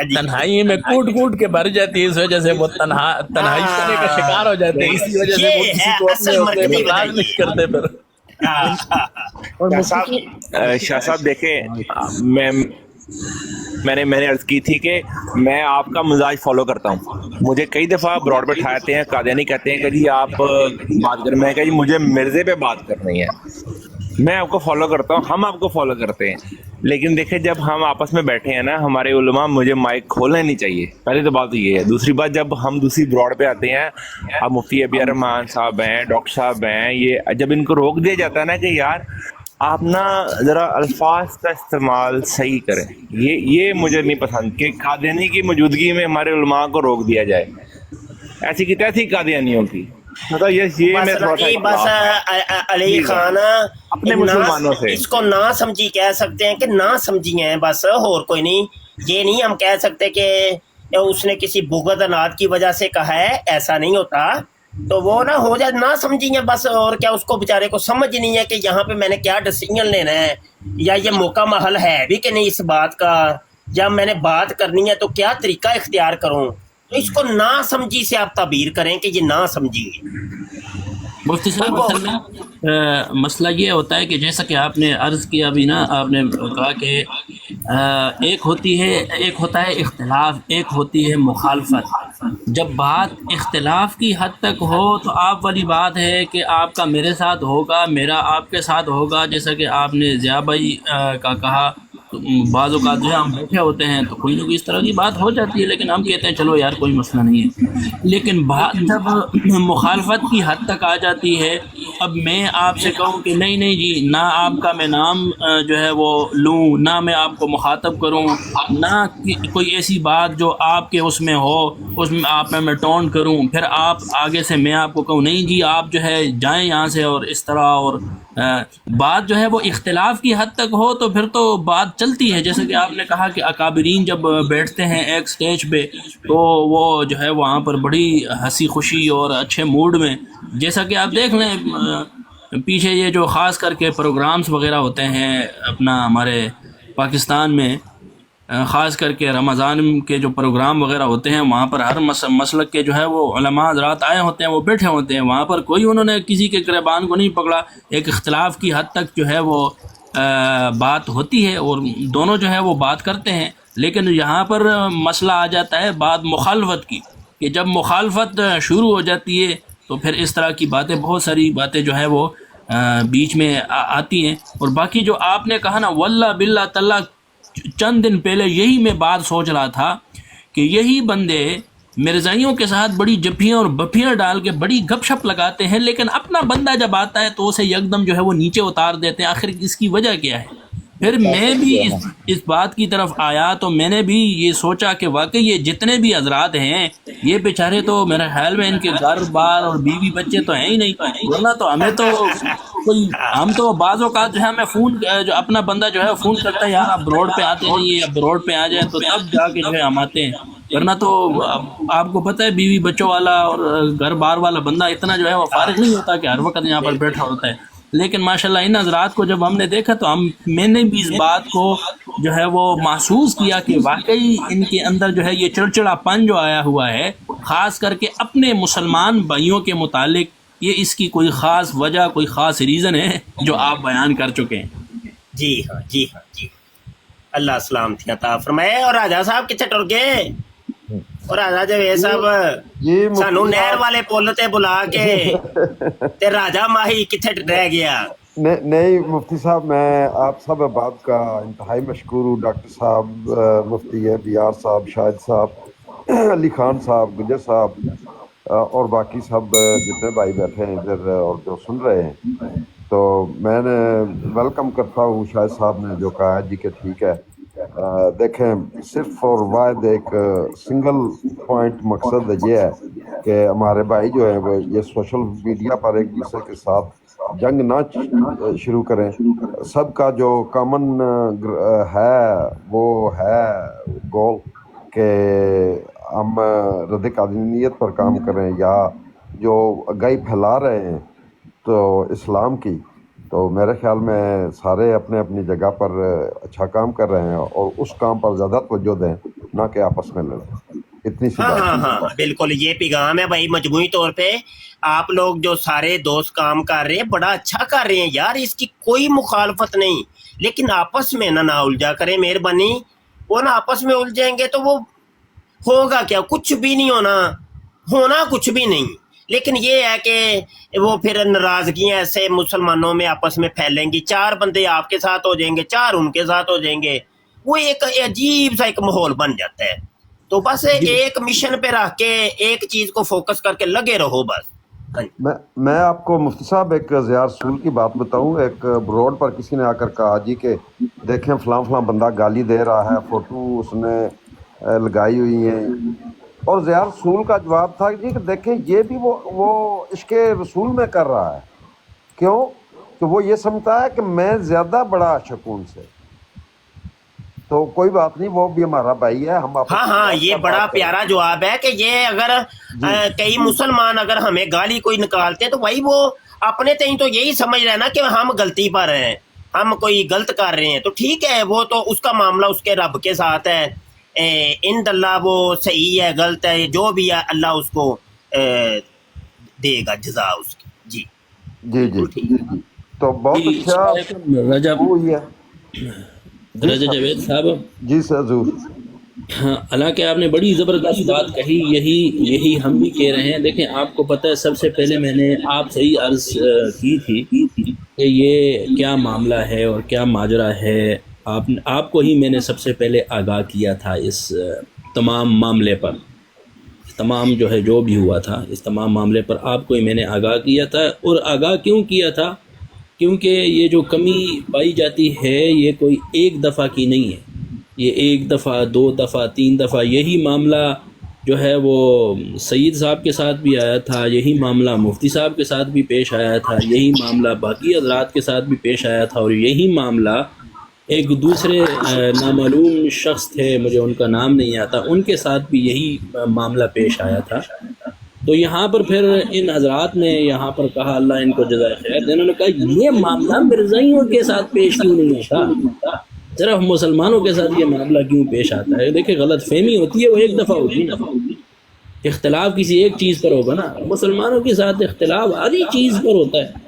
तन्हाई में कूट कूट के भर जाती है, इस वजह से वो तन्हाई करने का शिकार हो जाते हैं, इसी वजह से वो किसी को अपने इलाज नहीं करते। फिर शाह साहब देखें, मैंने अर्ज की थी कि मैं आपका मिजाज फॉलो करता हूँ। मुझे कई दफ़ा ब्रॉड पे उठाते हैं, कादियानी कहते हैं कि जी आप बात करें, मैं कहा जी मुझे मिर्ज़े पे बात करनी है, मैं आपको फॉलो करता हूँ, हम आपको फॉलो करते हैं। लेकिन देखें जब हम आपस में बैठे हैं ना, हमारे उलमा मुझे माइक खोलना नहीं चाहिए, पहली तो बात ये है। दूसरी बात, जब हम दूसरी ब्रॉड पे आते हैं, अब मुफ्ती अबिया रहमान साहब हैं, डॉक्टर साहब हैं, ये जब इनको रोक दिया जाता है ना कि यार आप ना ज़रा अल्फाज का इस्तेमाल सही करें, ये मुझे नहीं पसंद कि कादियानी की मौजूदगी में हमारे उलमा को रोक दिया जाए। ऐसी की तैसी कादियानियों की मतलब ये बस अली खान अपने मुसलमानों से इसको ना समझी कह सकते हैं कि ना समझी हैं, बस और कोई नहीं। ये नहीं हम कह सकते कि उसने किसी बुग़्ज़ अनाद की वजह से कहा है, ऐसा नहीं होता। तो वो ना हो जाए ना समझी है बस, और क्या उसको बेचारे को समझ नहीं है कि यहाँ पे मैंने क्या डिसीजन लेना है, या ये मौका महल है भी कि नहीं इस बात का, या मैंने बात करनी है तो क्या तरीका इख्तियार करूँ। तो इसको ना समझी से आप ताबीर करें कि ये ना समझी। मुफ्ती साहब असल मसला ये होता है कि जैसा कि आपने अर्ज़ किया अभी ना, आपने कहा कि एक होता है इख्तिलाफ, एक होती है मुखालफत। जब बात इख्तिलाफ की हद तक हो तो आप वाली बात है कि आपका मेरे साथ होगा, मेरा आपके साथ होगा, जैसा कि आपने ज़िया भाई का कहा। तो बाज़ औक़ात जो है हम बैठे होते हैं तो कोई ना कोई इस तरह की बात हो जाती है, लेकिन हम कहते हैं चलो यार कोई मसला नहीं है। लेकिन बात जब मुखालफत की हद तक आ जाती है, अब मैं आपसे कहूँ कि नहीं जी, ना आपका मैं नाम जो है वो लूँ, ना मैं आपको मुखातब करूँ, ना कोई ऐसी बात जो आपके उसमें हो उसमें आप मैं टोन करूँ, फिर आप आगे से मैं आपको कहूँ नहीं जी आप जो है जाएँ यहाँ से, और इस तरह। और बात जो है वो इख्तिलाफ की हद तक हो तो फिर तो बात चलती है। जैसे कि आपने कहा कि अकाबरीन जब बैठते हैं एक स्टेज पे तो वो जो है वहाँ पर बड़ी हंसी खुशी और अच्छे मूड में, जैसा कि आप देख लें पीछे ये जो ख़ास करके प्रोग्राम्स वगैरह होते हैं अपना हमारे पाकिस्तान में, ख़ास करके रमज़ान के जो प्रोग्राम वगैरह होते हैं वहाँ पर हर मसलक के जो है वो उलमा हज़रात आए होते हैं, वो बैठे होते हैं वहाँ पर, कोई उन्होंने किसी के गिरबान को नहीं पकड़ा। एक इख्तिलाफ की हद तक जो है वो बात होती है और दोनों जो है वो बात करते हैं। लेकिन यहाँ पर मसला आ जाता है बात मुखालफत की, कि जब मुखालफत शुरू हो जाती है तो फिर इस तरह की बातें, बहुत सारी बातें जो है वो बीच में आती हैं। और बाकी जो आपने कहा ना, वल्लाह बिल्लाह तल्ला, चंद दिन पहले यही मैं बात सोच रहा था कि यही बंदे मिर्ज़ाइयों के साथ बड़ी जफ्फियाँ और बफ्फियाँ डाल के बड़ी गपशप लगाते हैं, लेकिन अपना बंदा जब आता है तो उसे यकदम जो है वो नीचे उतार देते हैं। आखिर इसकी वजह क्या है? پھر میں بھی اس بات کی طرف آیا تو میں نے بھی یہ سوچا کہ واقعی یہ جتنے بھی حضرات ہیں یہ بیچارے تو میرے خیال میں ان کے گھر بار اور بیوی بچے تو ہیں ہی نہیں، ورنہ تو ہمیں تو کوئی، ہم تو بعض اوقات جو ہے ہمیں فون، جو اپنا بندہ جو ہے فون کرتا ہے یار آپ روڈ پہ آتے نہیں، اب روڈ پہ آ جائیں تو تب جا کے جو ہے ہم آتے ہیں، ورنہ تو آپ کو پتہ ہے بیوی بچوں والا اور گھر بار والا بندہ اتنا جو ہے وہ فارغ نہیں ہوتا کہ ہر وقت یہاں پر بیٹھا ہوتا ہے۔ لیکن ماشاءاللہ ان حضرات کو جب ہم نے دیکھا تو میں نے بھی اس بات کو جو ہے وہ محسوس کیا کہ واقعی ان کے اندر جو ہے یہ چڑچڑا پن جو آیا ہوا ہے، خاص کر کے اپنے مسلمان بھائیوں کے متعلق، یہ اس کی کوئی خاص وجہ، کوئی خاص ریزن ہے جو آپ بیان کر چکے ہیں۔ جی ہاں جی ہاں جی، اللہ سلامتی عطا فرمائے۔ اور راجا صاحب کتنے ٹر گئے؟ اور راجا جوید صاحب سانو نہر والے پل تے بلا کے تے راجا ماہی کتنے رہ گیا؟ نہیں مفتی صاحب، میں آپ سب احباب کا انتہائی مشکور ہوں، ڈاکٹر صاحب، مفتی ہے بیار صاحب، شاہد صاحب، علی خان صاحب، گجر صاحب اور باقی سب جتنے بھائی بیٹھے ہیں ادھر اور جو سن رہے ہیں، تو میں نے ویلکم کرتا ہوں شاہد صاحب نے جو کہا جی کہ ٹھیک ہے۔ دیکھیں، صرف اور واحد ایک سنگل پوائنٹ مقصد یہ ہے کہ ہمارے بھائی جو ہیں وہ یہ سوشل میڈیا پر ایک دوسرے کے ساتھ جنگ نہ شروع کریں۔ سب کا جو کامن ہے وہ ہے گول کہ ہم رد قادیانیت پر کام کریں، یا جو آگاہی پھیلا رہے ہیں تو اسلام کی، تو میرے خیال میں سارے اپنے اپنی جگہ پر اچھا کام کر رہے ہیں اور اس کام پر زیادہ توجہ دیں، نہ کہ آپس میں لڑیں۔ اتنی سی بات۔ ہاں بالکل، یہ پیغام ہے بھائی مجموعی طور پہ آپ لوگ جو سارے دوست کام کر رہے ہیں بڑا اچھا کر رہے ہیں یار، اس کی کوئی مخالفت نہیں، لیکن آپس میں نہ الجھا کریں مہربانی، وہ نہ آپس میں الجھیں گے تو وہ ہوگا کیا؟ کچھ بھی نہیں ہونا کچھ بھی نہیں۔ لیکن یہ ہے کہ وہ پھر ناراضگیاں ایسے مسلمانوں میں آپس میں پھیلیں گی، 4 بندے آپ کے ساتھ ہو جائیں گے، 4 ان کے ساتھ ہو جائیں گے، وہ ایک عجیب سا ایک ماحول بن جاتا ہے۔ تو بس ایک مشن پہ رکھ کے ایک چیز کو فوکس کر کے لگے رہو بس۔ میں آپ کو مفتی صاحب ایک ضیاء رسول کی بات بتاؤں۔ ایک روڈ پر کسی نے آ کر کہا جی کہ دیکھیں فلاں بندہ گالی دے رہا ہے، فوٹو اس نے لگائی ہوئی ہیں، اور ضیاء رسول کا جواب تھا جی کہ دیکھیں یہ بھی وہ عشق رسول میں کر رہا ہے۔ کیوں؟ کہ وہ یہ سمجھتا ہے کہ میں زیادہ بڑا عاشق ہوں ان سے، تو کوئی بات نہیں، وہ بھی ہمارا بھائی ہے، ہم ہاں یہ بڑا پیارا جواب ہے کہ یہ اگر کئی مسلمان اگر ہمیں گالی کوئی نکالتے ہیں تو بھائی وہ اپنے تئیں تو یہی سمجھ رہے ہیں نا کہ ہم غلطی پر ہیں، ہم کوئی غلط کر رہے ہیں، تو ٹھیک ہے، وہ تو اس کا معاملہ اس کے رب کے ساتھ ہے، اللہ وہ صحیح ہے غلط ہے جو بھی ہے اللہ اس کو دے گا جزا اس کی۔ جی تو بہت اچھا رجا جاوید صاحب۔ جی سر حضور۔ ہاں، حالانکہ آپ نے بڑی زبردست بات کہی، یہی ہم بھی کہہ رہے ہیں۔ دیکھیں آپ کو پتہ ہے سب سے پہلے میں نے آپ سے ہی عرض کی تھی کہ یہ کیا معاملہ ہے اور کیا ماجرا ہے، آپ کو ہی میں نے سب سے پہلے آگاہ کیا تھا اس تمام معاملے پر، تمام جو ہے جو بھی ہوا تھا اس تمام معاملے پر آپ کو ہی میں نے آگاہ کیا تھا۔ اور آگاہ کیوں کیا تھا؟ کیونکہ یہ جو کمی پائی جاتی ہے یہ کوئی ایک دفعہ کی نہیں ہے، یہ 1 دفعہ 2 دفعہ 3 دفعہ یہی معاملہ جو ہے وہ سید صاحب کے ساتھ بھی آیا تھا، یہی معاملہ مفتی صاحب کے ساتھ بھی پیش آیا تھا، یہی معاملہ باقی حضرات کے ساتھ بھی پیش آیا تھا، اور یہی معاملہ ایک دوسرے نامعلوم شخص تھے، مجھے ان کا نام نہیں آتا، ان کے ساتھ بھی یہی معاملہ پیش آیا تھا۔ تو یہاں پر پھر ان حضرات نے یہاں پر کہا اللہ ان کو جزائے خیر دے، انہوں نے کہا یہ معاملہ مرزائیوں کے ساتھ پیش کیوں نہیں ہوتا، صرف مسلمانوں کے ساتھ یہ معاملہ کیوں پیش آتا ہے؟ دیکھیں غلط فہمی ہوتی ہے وہ 1 دفعہ ہوتی نا، اختلاف کسی ایک چیز پر ہوگا نا، مسلمانوں کے ساتھ اختلاف آدھی چیز پر ہوتا ہے۔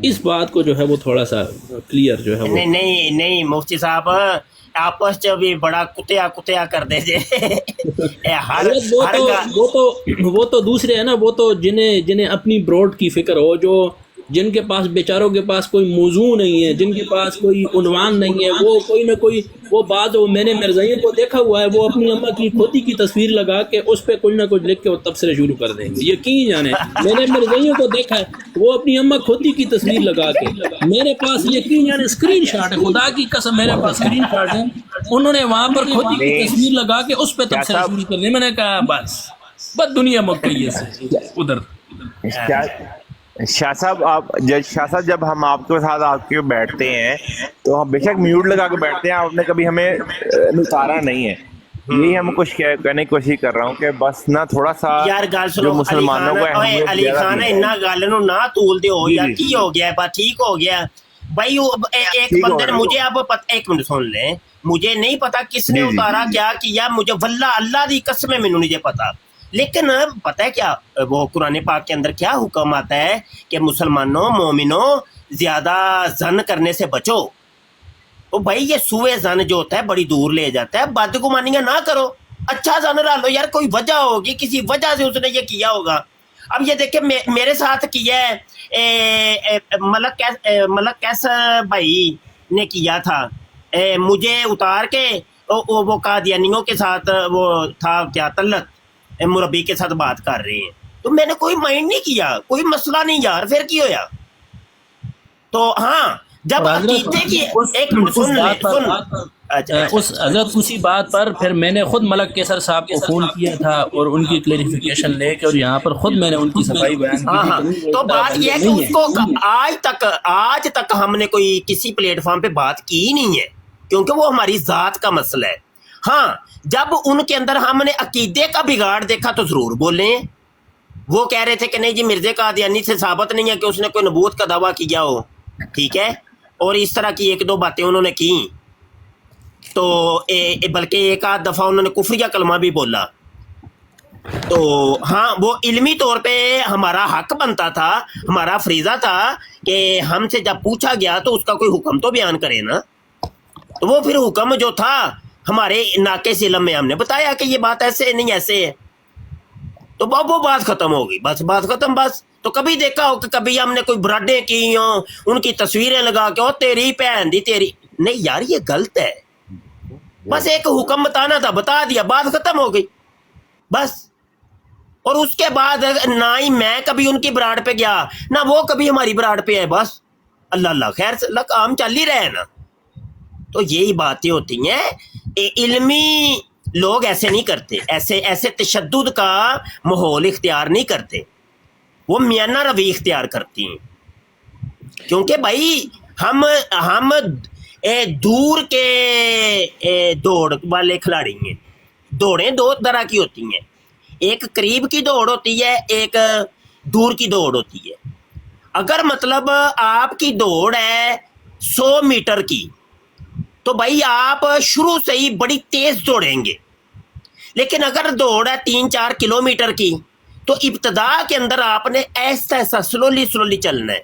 اس بات کو جو ہے وہ تھوڑا سا کلیئر جو ہے وہ نہیں مفتی صاحب آپس چ بھی بڑا کتیا کر دے جے وہ تو دوسرے ہیں نا، وہ تو جنہیں اپنی بروڈ کی فکر ہو، جو جن کے پاس بیچاروں کے پاس کوئی موضوع نہیں ہے, جن کے پاس کوئی عنوان نہیں ہے, وہ کوئی نہ کوئی وہ بات, وہ میں نے مرزائیوں کو دیکھا ہوا ہے, وہ اپنی اماں کی کھوتی کی تصویر لگا کے اس پہ کچھ نہ کچھ لکھ کے وہ تبصرے شروع کر دیں گے. یقین جانے میں نے مرزائیوں کو دیکھا ہے, وہ اپنی اماں کھوتی کی تصویر لگا کے, میرے پاس یقین جانے اسکرین شاٹ ہے, خدا کی قسم میرے پاس اسکرین شاٹ ہے, انہوں نے وہاں پر کھوتی کی تصویر لگا کے اس پہ تبصرے شروع کر دیں. میں نے کہا بس دنیا مکئی سے ادھر. شاہ صاحب جب ہم آپ کے ساتھ آپ کے بیٹھتے ہیں تو ہم بے شک میوٹ لگا کے بیٹھتے ہیں, آپ نے کبھی ہمیں اتارا نہیں ہے. یہی ہم کچھ کرنے کی کوشش کر رہا ہوں کہ بس نا تھوڑا سا یار گل سنو مسلمانوں کو علی خان انہاں گل نو نہ تول دیو یار, کی ہو گیا ہے, ٹھیک ہو گیا بھائی. ایک بندے نے مجھے اب ایک منٹ سن لیں, مجھے نہیں پتا کس نے اتارا کیا کیا, مجھے واللہ اللہ دی قسم ہے مینوں نہیں پتا. لیکن پتہ ہے کیا, وہ قرآن پاک کے اندر کیا حکم آتا ہے کہ مسلمانوں مومنوں زیادہ زن کرنے سے بچو. تو بھائی یہ سوئے زن جو ہوتا ہے بڑی دور لے جاتا ہے, بدگمانیاں نہ کرو, اچھا زن رہ لو یار, کوئی وجہ ہوگی, کسی وجہ سے اس نے یہ کیا ہوگا. اب یہ دیکھیں میرے ساتھ کیا ہے ملک کیس بھائی نے کیا تھا, مجھے اتار کے وہ قادیانیوں کے ساتھ وہ تھا کیا تلت مربی کے ساتھ بات کر رہے ہیں, تو میں نے کوئی مائنڈ نہیں کیا, کوئی مسئلہ نہیں یار. پھر کی ہویا؟ تو ہاں جب عقیدے کی ایک منٹ سن اس حضرت اسی بات پر پھر میں نے خود ملک کیسر صاحب کو فون کیا تھا اور ان کی کلیریفیکیشن لے کے, اور یہاں پر خود میں نے ان کی صفائی بیان کی تھی. تو بات یہ ہے کہ اس کو آج تک ہم نے کوئی کسی پلیٹ فارم پہ بات کی نہیں ہے, کیونکہ وہ ہماری ذات کا مسئلہ ہے. ہاں جب ان کے اندر ہم نے عقیدے کا بگاڑ دیکھا تو ضرور بولیں. وہ کہہ رہے تھے کہ نہیں جی مرزا قادیانی سے ثابت نہیں ہے کہ اس نے کوئی نبوت کا دعویٰ کیا ہو, ٹھیک ہے, اور اس طرح کی ایک دو باتیں انہوں نے کی, تو بلکہ ایک آدھ دفعہ انہوں نے کفریہ کلمہ بھی بولا. تو ہاں وہ علمی طور پہ ہمارا حق بنتا تھا, ہمارا فریضہ تھا کہ ہم سے جب پوچھا گیا تو اس کا کوئی حکم تو بیان کرے نا. تو وہ پھر حکم جو تھا ہمارے ناقص علم میں ہم نے بتایا کہ یہ بات ایسے نہیں ایسے ہے, تو وہ بات ختم ہو گئی, بس بات ختم. بس تو کبھی دیکھا ہو کہ کبھی ہم نے کوئی براڈیں کی ہوں, ان کی تصویریں لگا کے تیری بہن دی تیری, نہیں یار یہ غلط ہے. بس ایک حکم بتانا تھا, بتا دیا, بات ختم ہو گئی بس. اور اس کے بعد نہ ہی میں کبھی ان کی براڈ پہ گیا, نہ وہ کبھی ہماری براڈ پہ ہے. بس اللہ خیر سے کام چل ہی رہے نا. تو یہی باتیں ہوتی ہیں, علمی لوگ ایسے نہیں کرتے, ایسے تشدد کا ماحول اختیار نہیں کرتے, وہ میانہ روی اختیار کرتی ہیں. کیونکہ بھائی ہم دور کے دوڑ والے کھلاڑی ہیں. دوڑیں دو طرح کی ہوتی ہیں, ایک قریب کی دوڑ ہوتی ہے, ایک دور کی دوڑ ہوتی ہے. اگر مطلب آپ کی دوڑ ہے 100 میٹر کی, تو بھائی آپ شروع سے ہی بڑی تیز دوڑیں گے. لیکن اگر دوڑ ہے 3-4 کلومیٹر کی, تو ابتدا کے اندر آپ نے ایسا سلولی چلنا ہے.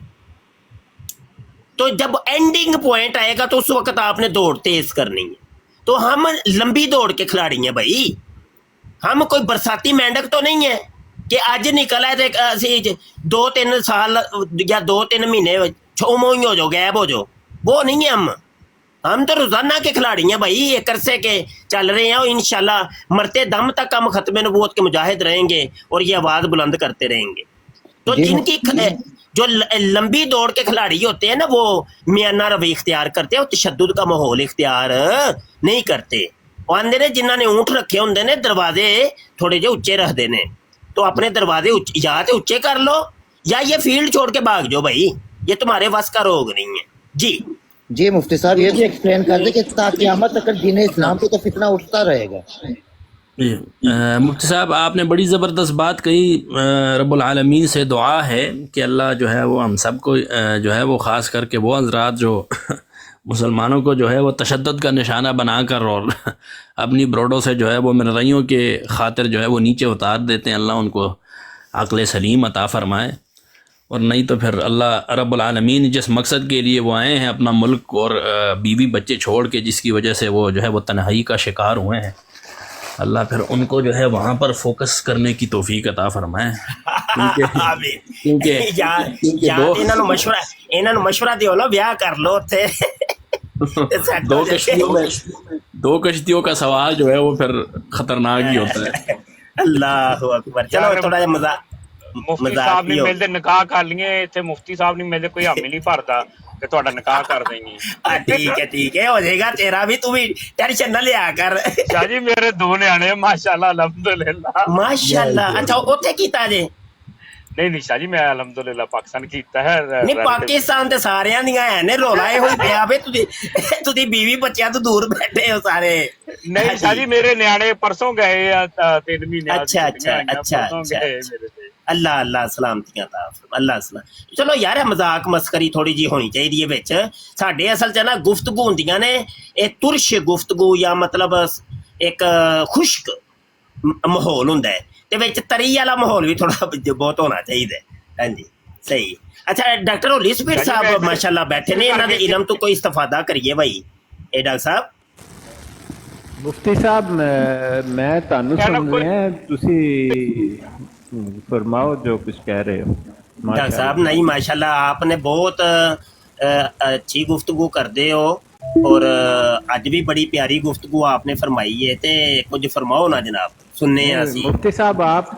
تو جب اینڈنگ پوائنٹ آئے گا تو اس وقت آپ نے دوڑ تیز کرنی ہے. تو ہم لمبی دوڑ کے کھلاڑی ہیں بھائی, ہم کوئی برساتی مینڈک تو نہیں ہے کہ آج نکل ہے 2-3 سال یا 2-3 مہینے چھومو ہی ہو جاؤ, غائب ہو جاؤ, وہ نہیں ہے. ہم تو روزانہ کے کھلاڑی ہیں بھائی, ایک عرصے کے چل رہے ہیں, اور انشاءاللہ مرتے دم تک ہم ختم نبوت کے مجاہد رہیں گے اور یہ آواز بلند کرتے رہیں گے. تو جن کی جو لمبی دوڑ کے کھلاڑی ہوتے ہیں نا, وہ میانہ روی اختیار کرتے ہیں, اور تشدد کا ماحول اختیار نہیں کرتے. آندے نے جنہوں نے اونٹ رکھے ہوں نے دروازے تھوڑے جے اچے رکھ دینے, تو اپنے دروازے یا تو اچے کر لو یا یہ فیلڈ چھوڑ کے بھاگ جاؤ بھائی, یہ تمہارے وس کا روگ نہیں ہے. جی مفتی صاحب یہ بھی ایکسپلین کر دیں کہ تا قیامت تک دین اسلام پہ تو فتنہ اٹھتا رہے گا. مفتی صاحب آپ نے بڑی زبردست بات کہی. رب العالمین سے دعا ہے کہ اللہ جو ہے وہ ہم سب کو جو ہے وہ خاص کر کے وہ حضرات جو مسلمانوں کو جو ہے وہ تشدد کا نشانہ بنا کر اور اپنی بروڈوں سے جو ہے وہ مرغیوں کے خاطر جو ہے وہ نیچے اتار دیتے ہیں, اللہ ان کو عقل سلیم عطا فرمائے. اور نہیں تو پھر اللہ رب العالمین جس مقصد کے لیے وہ آئے ہیں اپنا ملک اور بیوی بچے چھوڑ کے, جس کی وجہ سے وہ جو ہے وہ تنہائی کا شکار ہوئے ہیں, اللہ پھر ان کو جو ہے وہاں پر فوکس کرنے کی توفیق عطا فرمائے. ਆਮੀਨ کیونکہ ਯਾਰ کیونکہ ਯਾਰ ਇਹਨਾਂ ਨੂੰ ਮਸ਼ਵਰਾ ਦਿਓ ਨਾ ਵਿਆਹ ਕਰ ਲੋ ਉੱਥੇ ਤੇ set ਹੋ ਜਾਏ। دو کشتیوں کا سوال جو ہے وہ پھر خطرناک ہی ہوتا ہے. اللہ اکبر چلو تھوڑا جہا ਮੁਫਤੀ ਸਾਹਿਬ ਨਹੀਂ ਮਿਲਦੇ ਨਿਕਾਹ ਕਰ ਲਈਏ ਇੱਥੇ ਮੁਫਤੀ ਸਾਹਿਬ ਨਹੀਂ ਮਿਲਦੇ ਕੋਈ ਹਾਮੀ ਨਹੀਂ ਭਰਦਾ ਤੇ ਤੁਹਾਡਾ ਨਿਕਾਹ ਕਰ ਦੇਂਗੇ ਠੀਕ ਹੈ ਹੋ ਜਾਏਗਾ ਤੇਰਾ ਵੀ ਤੂੰ ਵੀ ਟੈਨਸ਼ਨ ਨਾ ਲਿਆ ਕਰ ਸ਼ਾਹ ਜੀ ਮੇਰੇ ਦੋ ਨਿਆਣੇ ਮਾਸ਼ਾਅੱਲਾ ਅਲਹਮਦੁਲਿਲਾ ਮਾਸ਼ਾਅੱਲਾ ਅੱਛਾ ਉੱਥੇ ਕੀਤਾ ਜੇ ਨਹੀਂ ਸ਼ਾਹ ਜੀ ਮੈਂ ਅਲਹਮਦੁਲਿਲਾ ਪਾਕਿਸਤਾਨ ਕੀਤਾ ਹੈ ਨਹੀਂ ਪਾਕਿਸਤਾਨ ਤੇ ਸਾਰਿਆਂ ਦੀਆਂ ਹੈ ਨੇ ਰੋਲਾ ਇਹ ਹੋਈ ਪਿਆ ਵੇ ਤੁਸੀਂ ਬੀਵੀ ਬੱਚਿਆਂ ਤੋਂ ਦੂਰ ਬੈਠੇ ਹੋ ਸਾਰੇ ਨਹੀਂ ਸ਼ਾਹ ਜੀ ਮੇਰੇ ਨਿਆਣੇ ਪਰਸੋਂ ਗਏ ਆ 3 ਮਹੀਨੇ ਅੱਛਾ ਅੱਲਾ ਅੱਲਾ ਸਲਾਮਤੀਆਂ ਦਾ ਅੱਲਾ ਸਲਾਮ ਚਲੋ ਯਾਰ ਇਹ ਮਜ਼ਾਕ ਮਸਕਰੀ ਥੋੜੀ ਜੀ ਹੋਣੀ ਚਾਹੀਦੀ ਹੈ ਵਿੱਚ ਸਾਡੇ ਅਸਲ 'ਚ ਨਾ ਗੁਫ਼ਤਗੂ ਹੁੰਦੀਆਂ ਨੇ ਇਹ ਤੁਰਸ਼ ਗੁਫ਼ਤਗੂ ਜਾਂ ਮਤਲਬ ਇੱਕ ਖੁਸ਼ਕ ਮਾਹੌਲ ਹੁੰਦਾ ਹੈ ਤੇ ਵਿੱਚ ਤਰੀ ਵਾਲਾ ਮਾਹੌਲ ਵੀ ਥੋੜਾ ਬਹੁਤ ਹੋਣਾ ਚਾਹੀਦਾ ਹਾਂਜੀ ਸਹੀ ਅੱਛਾ ਡਾਕਟਰ ਹੋਲੀ ਸਪੀਡ ਸਾਹਿਬ ਮਾਸ਼ਾਅੱਲਾ ਬੈਠੇ ਨੇ ਇਹਨਾਂ ਦੇ ਇਲਮ ਤੋਂ ਕੋਈ ਇਸਤਫਾਦਾ ਕਰੀਏ ਭਾਈ ਇਹ ਡਾਕਟਰ ਸਾਹਿਬ ਮੁਫਤੀ ਸਾਹਿਬ ਮੈਂ ਤੁਹਾਨੂੰ ਸੁਣ ਰਿਹਾ ਤੁਸੀਂ फरमाओ जो कुछ कह रहे हो डॉक्टर साहब नहीं माशाल्लाह आपने बहुत अच्छी गुफ्तगू करते हो और अज भी बड़ी प्यारी गुफ्तगू आपने फरमाई है ते कुछ फरमाओ ना जनाब सुनने मुफ्ती साहब आप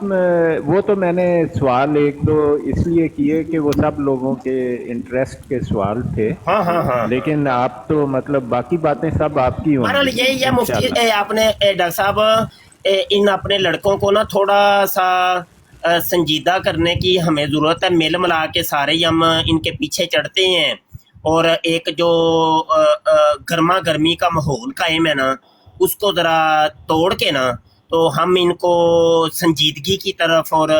वो तो मैंने सवाल एक दो इसलिए किए कि वो सब लोगों के इंटरेस्ट के सवाल थे हाँ लेकिन आप तो मतलब बाकी बातें सब आपकी होंगी यही है मुफ्ती आपने डॉक्टर साहब इन अपने लड़कों को ना थोड़ा सा संजीदा करने की हमें ज़रूरत है मिल मिला के सारे ही हम इनके पीछे चढ़ते हैं और एक जो गर्मा गर्मी का माहौल कायम है ना उसको ज़रा तोड़ के ना तो हम इनको संजीदगी की तरफ और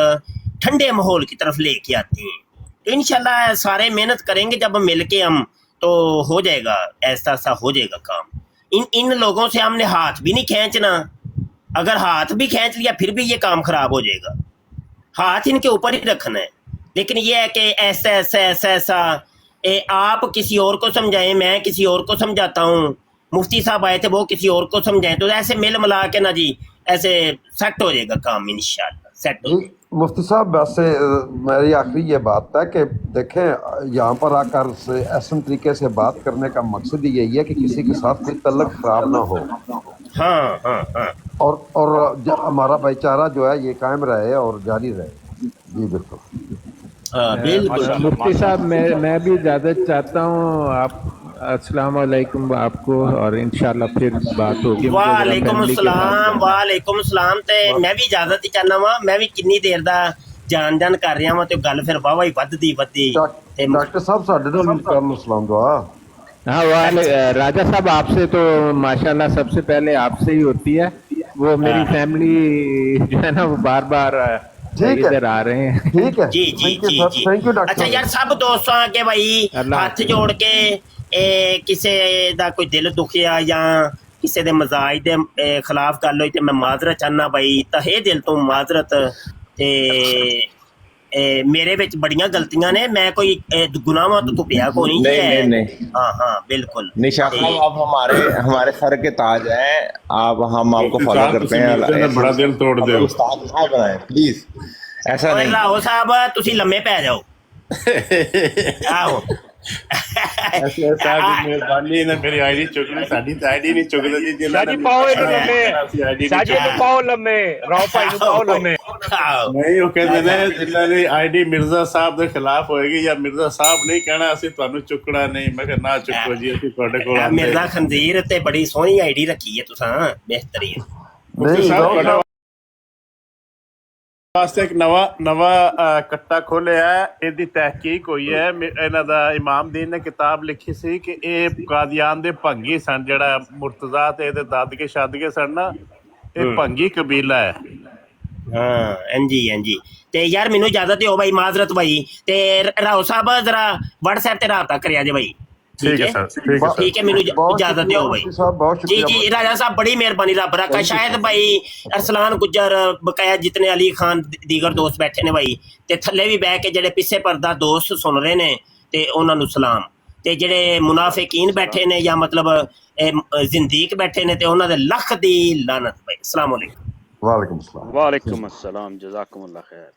ठंडे माहौल की तरफ लेके आते हैं तो इंशाल्लाह सारे मेहनत करेंगे जब मिल के हम तो हो जाएगा ऐसा ऐसा हो जाएगा काम इन लोगों से हमने हाथ भी नहीं खींचना अगर हाथ भी खींच लिया फिर भी ये काम ख़राब हो जाएगा हाथ इनके ऊपर ही रखना है लेकिन ये है कि ऐसा ऐसा ऐसा ऐसा आप किसी और को समझाएं मैं किसी और को समझाता हूँ मुफ्ती साहब आए थे वो किसी और को समझाएं तो ऐसे मिल मिला के ना जी ऐसे सेट हो जाएगा काम इंशाल्लाह सेट हो जाएगा। मुफ्ती साहब वैसे मेरी आखिरी ये बात है कि देखें यहाँ पर आकर से ऐसे तरीके से बात करने का मकसद ही यही है कि किसी के साथ कोई तल्लक खराब ना हो हाँ और हमारा भाईचारा जो है ये कायम रहे और जारी रहे जी बिल्कुल मुफ्ती साहब मैं भी इजाज़त चाहता हूँ आप अस्सलाम वालेकुम आपको और इंशाल्लाह फिर बात होगी वालेकुम अस्सलाम ते मैं भी इजाज़त ही चाहना वा मैं भी कितनी देर दा जान कर रहा वा ते गल फिर वाह ही वधदी डॉक्टर साहब साडे नाल करन सलाम दुआ हाँ वाले राजा साहब आपसे तो माशाल्लाह सबसे पहले आपसे ही होती है वो मेरी फैमिली जो है ना वो बार बार इधर आ रहे हैं ठीक है जी थैंक यू डॉक्टर अच्छा यार सब दोस्तों के भाई हाथ जोड़ के किसी दा कोई दिल दुखिया या किसी दे मजाज दे खिलाफ गल होई ते मैं माजरत चाहना भाई तहे दिल तो माजरत ते मेरे विच बड़ियां गलतियां ने मैं कोई गुनाह तो पिया को नहीं हाँ बिल्कुल निशा साहब आप हमारे सर के ताज हैं आप हम आपको फॉलो करते हैं बड़ा दिल तोड़ दे उस्ताद ना बनाएं प्लीज ऐसा नहीं लाओ साहब तुसी लम्मे पै जाओ आओ मेहरबानी ने मेरी आईडी चुक ली साडी आईडी नहीं चुकदा जी जिन्ना साडी पाओ लम्मे साडी नु पाओ लम्मे राव भाई नु पाओ लम्मे नहीं वो कहते ने जिन्ना दी आईडी मिर्जा साहब दे खिलाफ होएगी या मिर्जा साहब नहीं कहना ਅਸੀਂ ਤੁਹਾਨੂੰ ਚੁੱਕਣਾ ਨਹੀਂ ਮੈਂ ਕਿਹਾ ਨਾ ਚੁੱਕੋ ਜੀ ਅਸੀਂ ਤੁਹਾਡੇ ਕੋਲ ਆਂਦੇ ਮਿਰਜ਼ਾ ਖੰਜ਼ੀਰ ਤੇ ਬੜੀ ਸੋਹਣੀ ਆਈਡੀ ਰੱਖੀ ਹੈ ਤੁਸੀਂ ਬਿਹਤਰੀਨ ਨਹੀਂ ਵਾਸਤੇ ਇੱਕ ਨਵਾਂ ਕੱਟਾ ਖੋਲਿਆ ਹੈ ਇਹਦੀ ਤਹਿਕੀਕ ਹੋਈ ਹੈ ਇਹਨਾਂ ਦਾ ਇਮਾਮ ਦੀਨ ਨੇ ਕਿਤਾਬ ਲਿਖੀ ਸੀ ਕਿ ਇਹ ਕਾਦੀਆਨ ਦੇ ਭੰਗੀ ਸਨ ਜਿਹੜਾ ਮੁਰਤਜ਼ਾ ਤੇ ਇਹਦੇ ਦਾਦਕੇ ਸ਼ਾਦਕੇ ਸਨ ਨਾ ਇਹ ਭੰਗੀ ਕਬੀਲਾ ਹੈ हाँ जी ते यार मैनू इजाजत दो भाई माजरत भाई ते राव साहब जरा व्हाट्सएप ते राबता करिया जे भाई ठीक है मैनू इजाजत दो भाई जी राजा साहब बड़ी मेहरबानी रब रखा शायद भाई अरसलान गुज्जर बकाया जितने अली खान दीगर दोस्त बैठे ने भाई ते थल्ले भी बह के जेडे पिछे पर्दा दोस्त सुन रहे ने ते उन्हां नू सलाम ते जेडे मुनाफिकीन बैठे ने या मतलब जिंदीक बैठे ने ते उन्हां दे लख दी लानत भाई अस्सलाम वालेकुम वालेकुम अस्सलाम वालेकुम अस्सलाम जज़ाकुमुल्लाह खैर